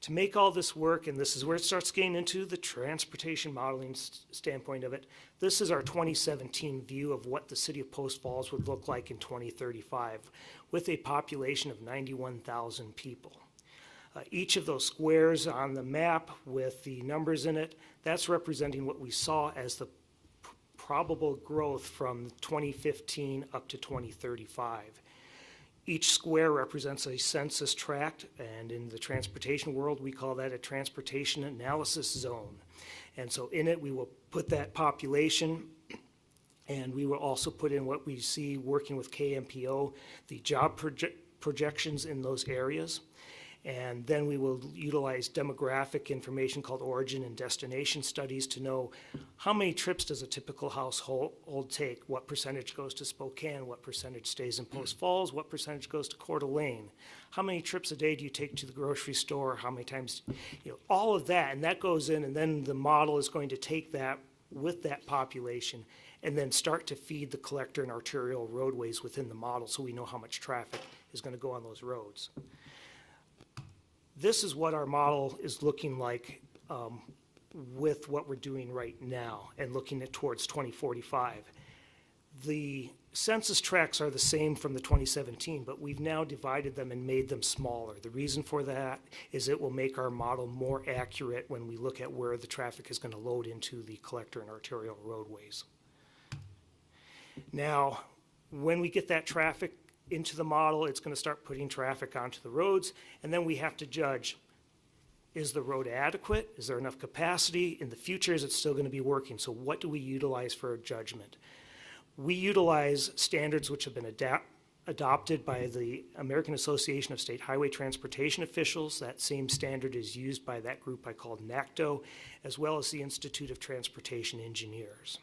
To make all this work, and this is where it starts getting into the transportation modeling standpoint of it, this is our 2017 view of what the city of Post Falls would look like in 2035 with a population of 91,000 people. Each of those squares on the map with the numbers in it, that's representing what we saw as the probable growth from 2015 up to 2035. Each square represents a census tract, and in the transportation world, we call that a transportation analysis zone. And so in it, we will put that population, and we will also put in what we see working with KMPO, the job projections in those areas. And then we will utilize demographic information called origin and destination studies to know how many trips does a typical household take, what percentage goes to Spokane, what percentage stays in Post Falls, what percentage goes to Coeur d'Alene, how many trips a day do you take to the grocery store, how many times, all of that, and that goes in, and then the model is going to take that with that population and then start to feed the collector and arterial roadways within the model so we know how much traffic is going to go on those roads. This is what our model is looking like with what we're doing right now and looking at towards 2045. The census tracts are the same from the 2017, but we've now divided them and made them smaller. The reason for that is it will make our model more accurate when we look at where the traffic is going to load into the collector and arterial roadways. Now, when we get that traffic into the model, it's going to start putting traffic onto the roads, and then we have to judge, is the road adequate? Is there enough capacity? In the future, is it still going to be working? So what do we utilize for a judgment? We utilize standards which have been adopted by the American Association of State Highway Transportation Officials. That same standard is used by that group I called NACTO, as well as the Institute of Transportation Engineers.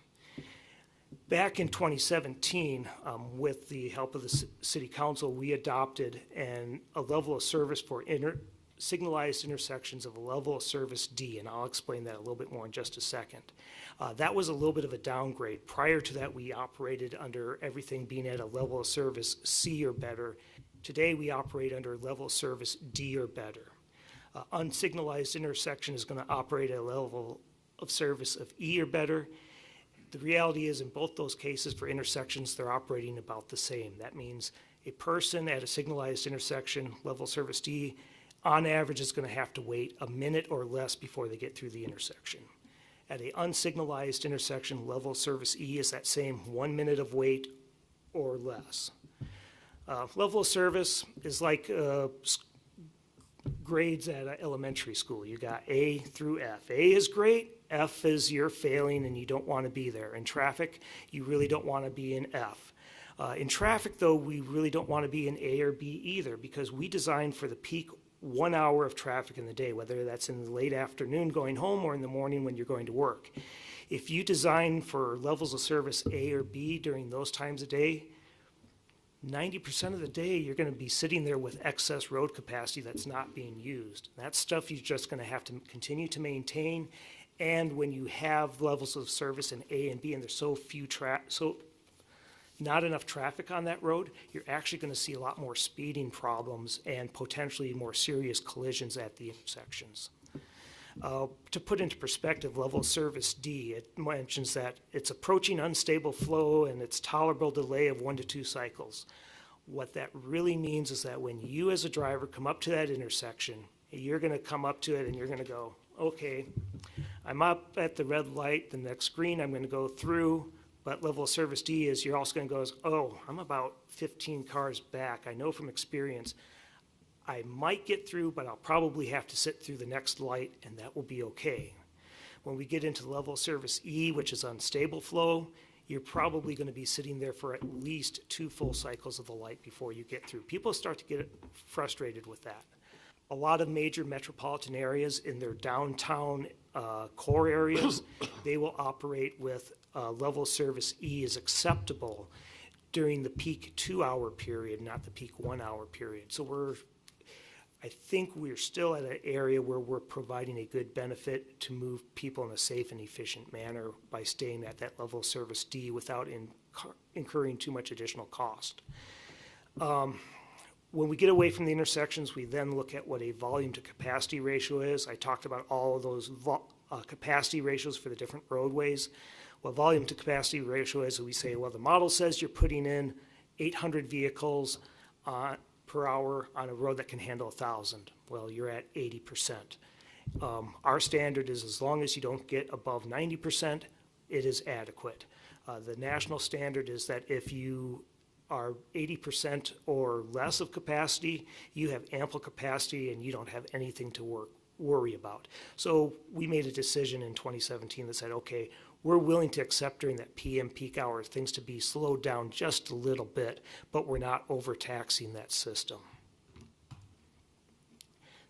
Back in 2017, with the help of the City Council, we adopted a level of service for signalized intersections of a level of service D, and I'll explain that a little bit more in just a second. That was a little bit of a downgrade. Prior to that, we operated under everything being at a level of service C or better. Today, we operate under level of service D or better. Unsignalized intersection is going to operate at a level of service of E or better. The reality is, in both those cases for intersections, they're operating about the same. That means a person at a signalized intersection, level service D, on average is going to have to wait a minute or less before they get through the intersection. At an unsignalized intersection, level service E is that same 1 minute of wait or less. Level of service is like grades at elementary school. You got A through F. A is great. F is you're failing and you don't want to be there. In traffic, you really don't want to be in F. In traffic, though, we really don't want to be in A or B either because we design for the peak 1 hour of traffic in the day, whether that's in the late afternoon going home or in the morning when you're going to work. If you design for levels of service A or B during those times of day, 90% of the day, you're going to be sitting there with excess road capacity that's not being used. That's stuff you're just going to have to continue to maintain. And when you have levels of service in A and B and there's so not enough traffic on that road, you're actually going to see a lot more speeding problems and potentially more serious collisions at the intersections. To put into perspective, level of service D, it mentions that it's approaching unstable flow and it's tolerable delay of 1 to 2 cycles. What that really means is that when you as a driver come up to that intersection, you're gonna come up to it and you're gonna go, okay, I'm up at the red light, the next green, I'm gonna go through, but level of service D is you're also gonna go, oh, I'm about 15 cars back. I know from experience, I might get through, but I'll probably have to sit through the next light and that will be okay. When we get into level of service E, which is unstable flow, you're probably going to be sitting there for at least 2 full cycles of the light before you get through. People start to get frustrated with that. A lot of major metropolitan areas in their downtown core areas, they will operate with level of service E is acceptable during the peak 2-hour period, not the peak 1-hour period. So I think we're still at an area where we're providing a good benefit to move people in a safe and efficient manner by staying at that level of service D without incurring too much additional cost. When we get away from the intersections, we then look at what a volume to capacity ratio is. I talked about all of those capacity ratios for the different roadways. What volume to capacity ratio is, we say, well, the model says you're putting in 800 vehicles per hour on a road that can handle 1,000. Well, you're at 80%. Our standard is as long as you don't get above 90%, it is adequate. The national standard is that if you are 80% or less of capacity, you have ample capacity and you don't have anything to worry about. So we made a decision in 2017 that said, okay, we're willing to accept during that PM peak hour things to be slowed down just a little bit, but we're not overtaxing that system.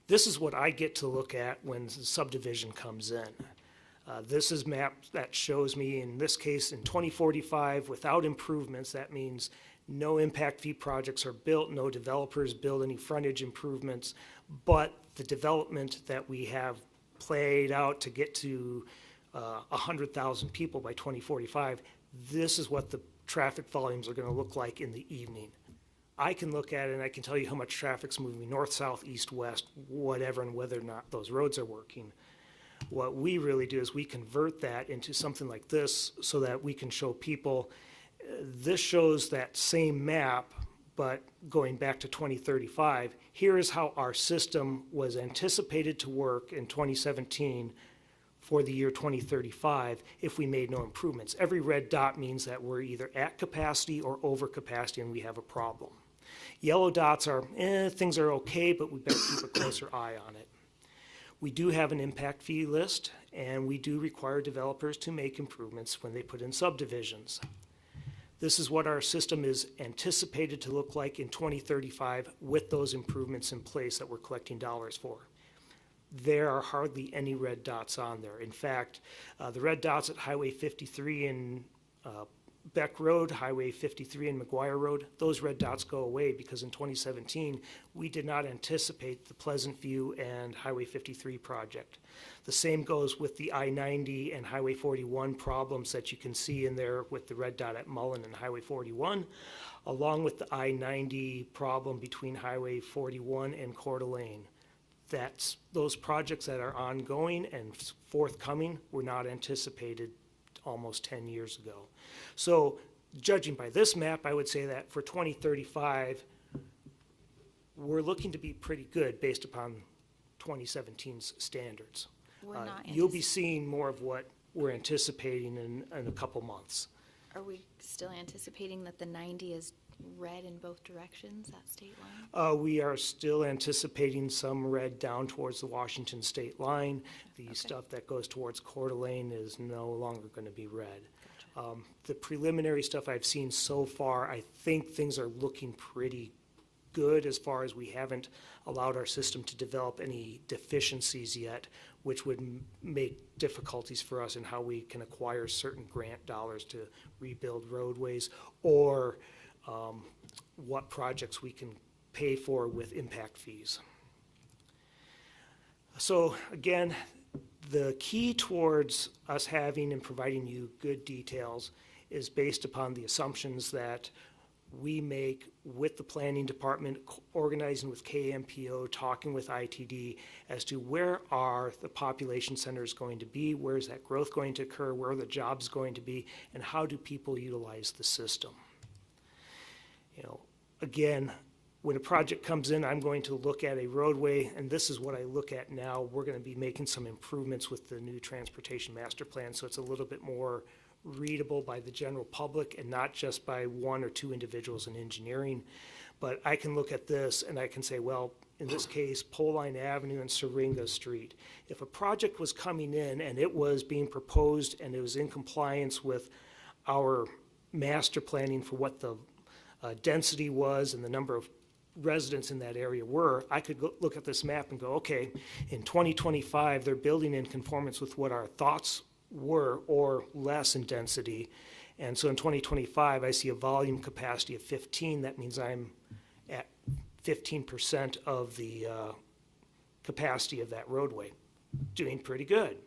This is what I get to look at when the subdivision comes in. This is map that shows me, in this case, in 2045, without improvements, that means no impact fee projects are built, no developers build any frontage improvements, but the development that we have played out to get to 100,000 people by 2045, this is what the traffic volumes are going to look like in the evening. I can look at it and I can tell you how much traffic's moving north, south, east, west, whatever, and whether or not those roads are working. What we really do is we convert that into something like this so that we can show people, this shows that same map, but going back to 2035, here is how our system was anticipated to work in 2017 for the year 2035 if we made no improvements. Every red dot means that we're either at capacity or over capacity and we have a problem. Yellow dots are, things are okay, but we better keep a closer eye on it. We do have an impact fee list, and we do require developers to make improvements when they put in subdivisions. This is what our system is anticipated to look like in 2035 with those improvements in place that we're collecting dollars for. There are hardly any red dots on there. In fact, the red dots at Highway 53 and Beck Road, Highway 53 and McGuire Road, those red dots go away because in 2017, we did not anticipate the Pleasant View and Highway 53 project. The same goes with the I-90 and Highway 41 problems that you can see in there with the red dot at Mullen and Highway 41, along with the I-90 problem between Highway 41 and Coeur d'Alene. That's those projects that are ongoing and forthcoming were not anticipated almost 10 years ago. So judging by this map, I would say that for 2035, we're looking to be pretty good based upon 2017's standards. You'll be seeing more of what we're anticipating in a couple months. Are we still anticipating that the 90 is red in both directions, that state line? We are still anticipating some red down towards the Washington state line. The stuff that goes towards Coeur d'Alene is no longer going to be red. Gotcha. The preliminary stuff I've seen so far, I think things are looking pretty good as far as we haven't allowed our system to develop any deficiencies yet, which would make difficulties for us in how we can acquire certain grant dollars to rebuild roadways or what projects we can pay for with impact fees. So again, the key towards us having and providing you good details is based upon the assumptions that we make with the planning department, organizing with KMPO, talking with ITD as to where are the population centers going to be, where is that growth going to occur, where are the jobs going to be, and how do people utilize the system. You know, again, when a project comes in, I'm going to look at a roadway, and this is what I look at now. We're going to be making some improvements with the new transportation master plan, so it's a little bit more readable by the general public and not just by one or two individuals in engineering. But I can look at this and I can say, well, in this case, Poline Avenue and Syringa Street. If a project was coming in and it was being proposed and it was in compliance with our master planning for what the density was and the number of residents in that area were, I could look at this map and go, okay, in 2025, they're building in conformance with what our thoughts were or less in density. And so in 2025, I see a volume capacity of 15. That means I'm at 15% of the capacity of that roadway. Doing pretty good.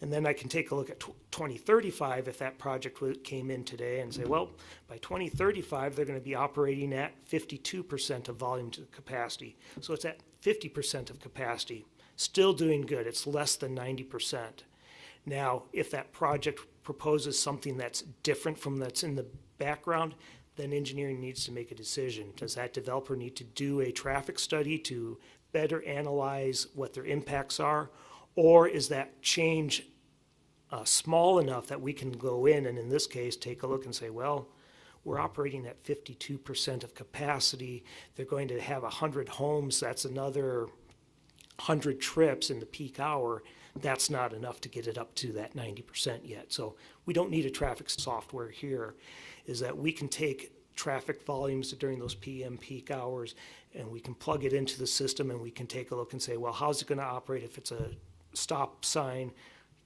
And then I can take a look at 2035 if that project came in today and say, well, by 2035, they're going to be operating at 52% of volume to capacity. So it's at 50% of capacity. Still doing good. It's less than 90%. Now, if that project proposes something that's different from that's in the background, then engineering needs to make a decision. Does that developer need to do a traffic study to better analyze what their impacts are? Or is that change small enough that we can go in and in this case take a look and say, well, we're operating at 52% of capacity. They're going to have 100 homes. That's another 100 trips in the peak hour. That's not enough to get it up to that 90% yet. So we don't need a traffic software here, is that we can take traffic volumes during those PM peak hours and we can plug it into the system and we can take a look and say, well, how's it going to operate if it's a stop sign,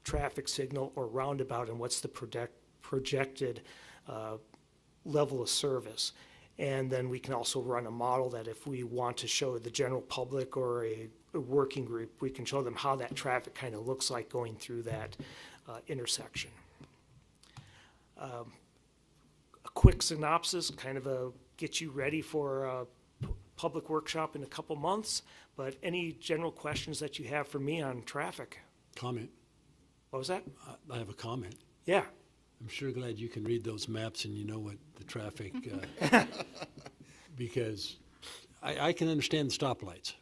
traffic signal, or roundabout, and what's the projected level of service. And then we can also run a model that if we want to show the general public or a working group, we can show them how that traffic kind of looks like going through that intersection. A quick synopsis, kind of get you ready for a public workshop in a couple months, but any general questions that you have for me on traffic? Comment. What was that? I have a comment. Yeah. I'm sure glad you can read those maps and you know what the traffic, because I can understand the stoplights.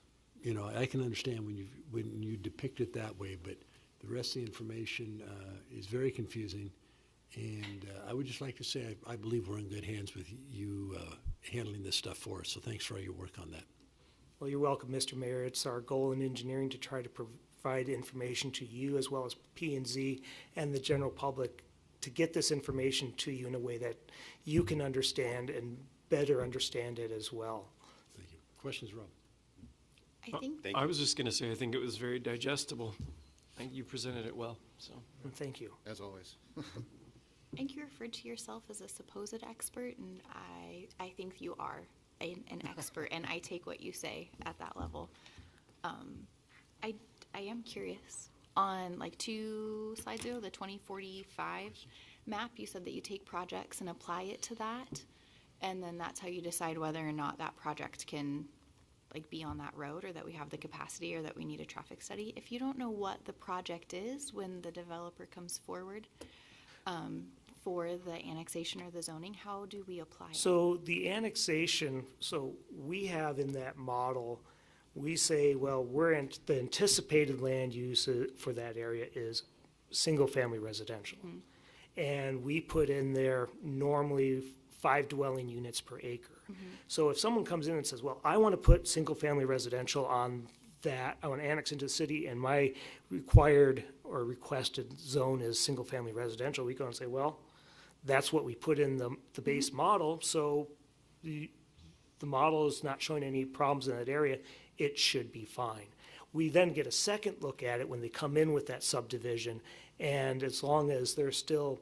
You know, I can understand when you depict it that way, but the rest of the information is very confusing. And I would just like to say I believe we're in good hands with you handling this stuff for us. So thanks for all your work on that. Well, you're welcome, Mr. Mayor. It's our goal in engineering to try to provide information to you as well as P&Z and the general public to get this information to you in a way that you can understand and better understand it as well. Thank you. Questions, Rob? I think, I was just going to say, I think it was very digestible. I think you presented it well, so. Thank you. As always. I think you referred to yourself as a supposed expert, and I think you are an expert, and I take what you say at that level. I am curious. On like 2 slides ago, the 2045 map, you said that you take projects and apply it to that, and then that's how you decide whether or not that project can like be on that road, or that we have the capacity, or that we need a traffic study. If you don't know what the project is when the developer comes forward for the annexation or the zoning, how do we apply it? So the annexation, so we have in that model, we say, well, the anticipated land use for that area is single-family residential. Mm-hmm. And we put in there normally 5 dwelling units per acre. Mm-hmm. So if someone comes in and says, well, I want to put single-family residential on that, I want to annex into the city, and my required or requested zone is single-family residential, we go and say, well, that's what we put in the base model, so the model is not showing any problems in that area, it should be fine. We then get a second look at it when they come in with that subdivision, and as long as they're still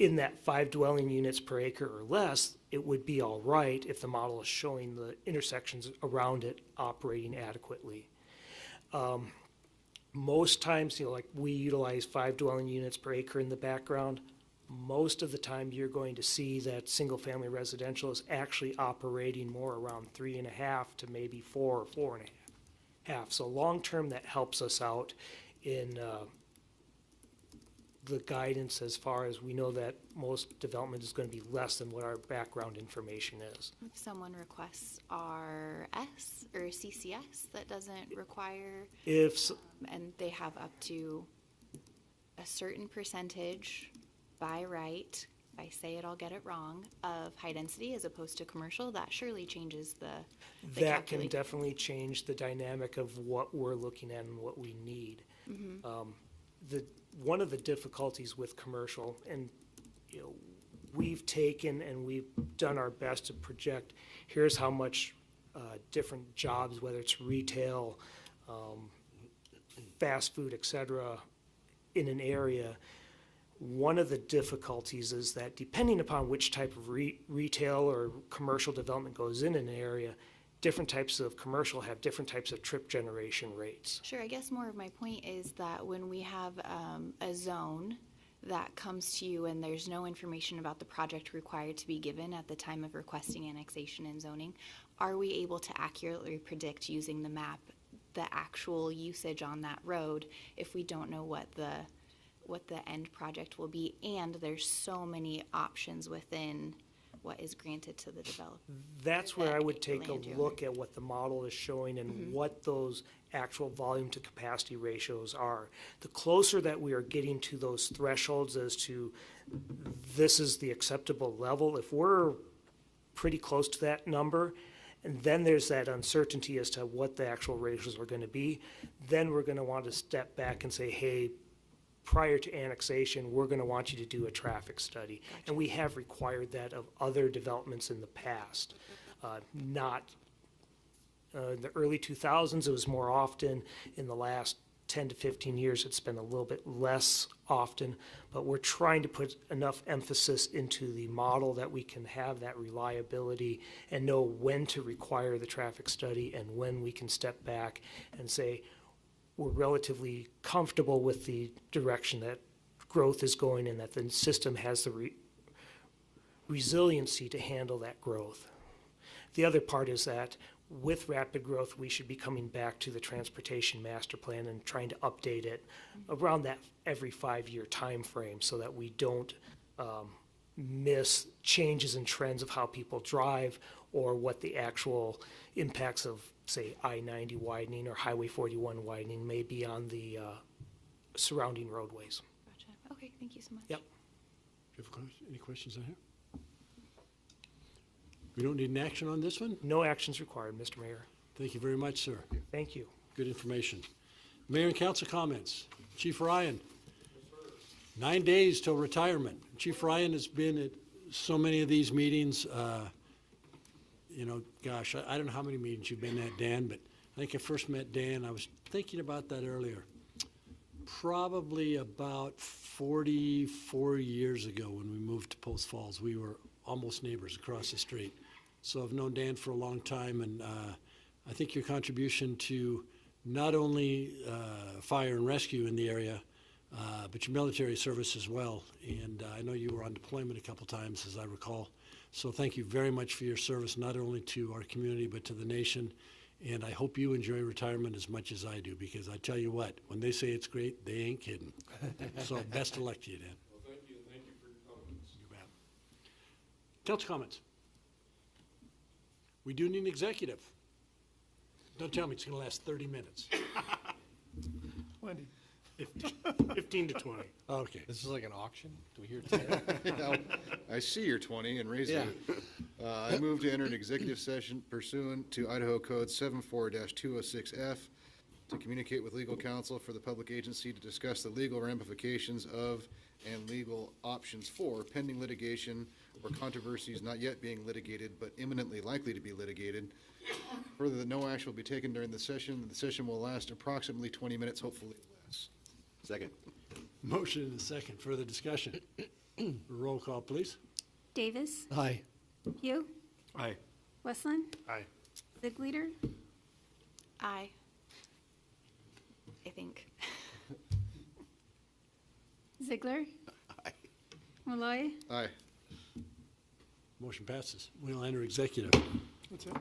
in that 5 dwelling units per acre or less, it would be all right if the model is showing the intersections around it operating adequately. Most times, like we utilize 5 dwelling units per acre in the background. Most of the time, you're going to see that single-family residential is actually operating more around 3.5 to maybe 4 or 4.5. So long-term, that helps us out in the guidance as far as we know that most development is going to be less than what our background information is. If someone requests RS or CCS that doesn't require, If, s- and they have up to a certain percentage by right, if I say it, I'll get it wrong, of high density as opposed to commercial, that surely changes the that can calculate. definitely change the dynamic of what we're looking at and what we need. One of the difficulties with commercial, and you know, we've taken and we've done our best to project, here's how much different jobs, whether it's retail, fast food, et cetera, in an area. One of the difficulties is that depending upon which type of retail or commercial development goes in an area, different types of commercial have different types of trip generation rates. Sure, I guess more of my point is that when we have a zone that comes to you and there's no information about the project required to be given at the time of requesting annexation and zoning, are we able to accurately predict using the map the actual usage on that road if we don't know what the end project will be, and there's so many options within what is granted to the developer? That's where I would take a landowner. look at what the model is showing and what those actual volume to capacity ratios are. The closer that we are getting to those thresholds as to this is the acceptable level, if we're pretty close to that number, and then there's that uncertainty as to what the actual ratios are going to be, then we're going to want to step back and say, hey, prior to annexation, we're going to want you to do a traffic study. And we have required that of other developments in the past. Not in the early 2000s, it was more often. In the last 10 to 15 years, it's been a little bit less often. But we're trying to put enough emphasis into the model that we can have that reliability and know when to require the traffic study and when we can step back and say, we're relatively comfortable with the direction that growth is going and that the system has the resiliency to handle that growth. The other part is that with rapid growth, we should be coming back to the transportation master plan and trying to update it around that every 5-year time frame so that we don't miss changes in trends of how people drive or what the actual impacts of, say, I-90 widening or Highway 41 widening may be on the surrounding roadways. Gotcha. Okay, thank you so much. Yep. Do you have any questions on here? We don't need an action on this one? No actions required, Mr. Mayor. Thank you very much, sir. Thank you. Good information. Mayor and council comments. Chief Ryan. 9 days till retirement. Chief Ryan has been at so many of these meetings. You know, gosh, I don't know how many meetings you've been at, Dan, but I think I first met Dan, I was thinking about that earlier. Probably about 44 years ago when we moved to Post Falls. We were almost neighbors across the street. So I've known Dan for a long time, and I think your contribution to not only fire and rescue in the area, but your military service as well. And I know you were on deployment a couple times, as I recall. So thank you very much for your service, not only to our community, but to the nation. And I hope you enjoy retirement as much as I do, because I tell you what, when they say it's great, they ain't kidding. So best of luck to you, Dan. Well, thank you, and thank you for your comments. You bet. Council comments. We do need an executive. Don't tell me it's gonna last 30 minutes. Wendy. 15 to 20. Okay. This is like an auction? Do we hear 10? Now, I see your 20 and raise it. I move to enter an executive session pursuant to Idaho Code 74-206F to communicate with legal counsel for the public agency to discuss the legal ramifications of and legal options for pending litigation or controversies not yet being litigated but imminently likely to be litigated. Further, that no action will be taken during the session. The session will last approximately 20 minutes, hopefully less. Second. Motion and a second. Further discussion. Roll call, please. Davis, Aye. Pugh, Aye. Westland, Aye. Ziegler, Aye. I think. Ziegler. Aye. Malloy. Aye. Motion passes. We'll enter executive. That's it.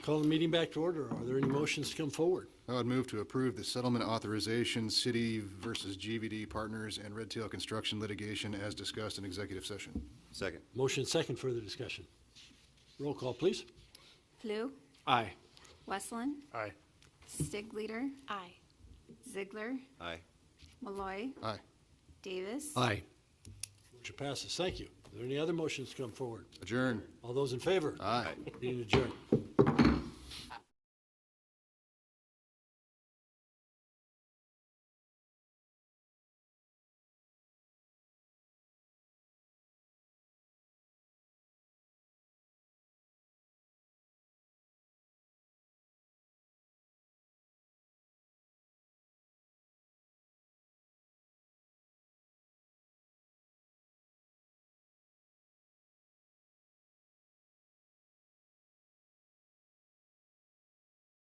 Call the meeting back to order. Are there any motions to come forward? I would move to approve the settlement authorization, City versus GVD Partners and Redtail Construction litigation as discussed in executive session. Second. Motion second, further discussion. Roll call, please. Flu, Aye. Westland, Aye. Stigliter, Aye. Ziegler, Aye. Malloy, Aye. Davis. Aye. Motion passes. Thank you. Are there any other motions to come forward? Adjourn. All those in favor? Aye. Meeting adjourned.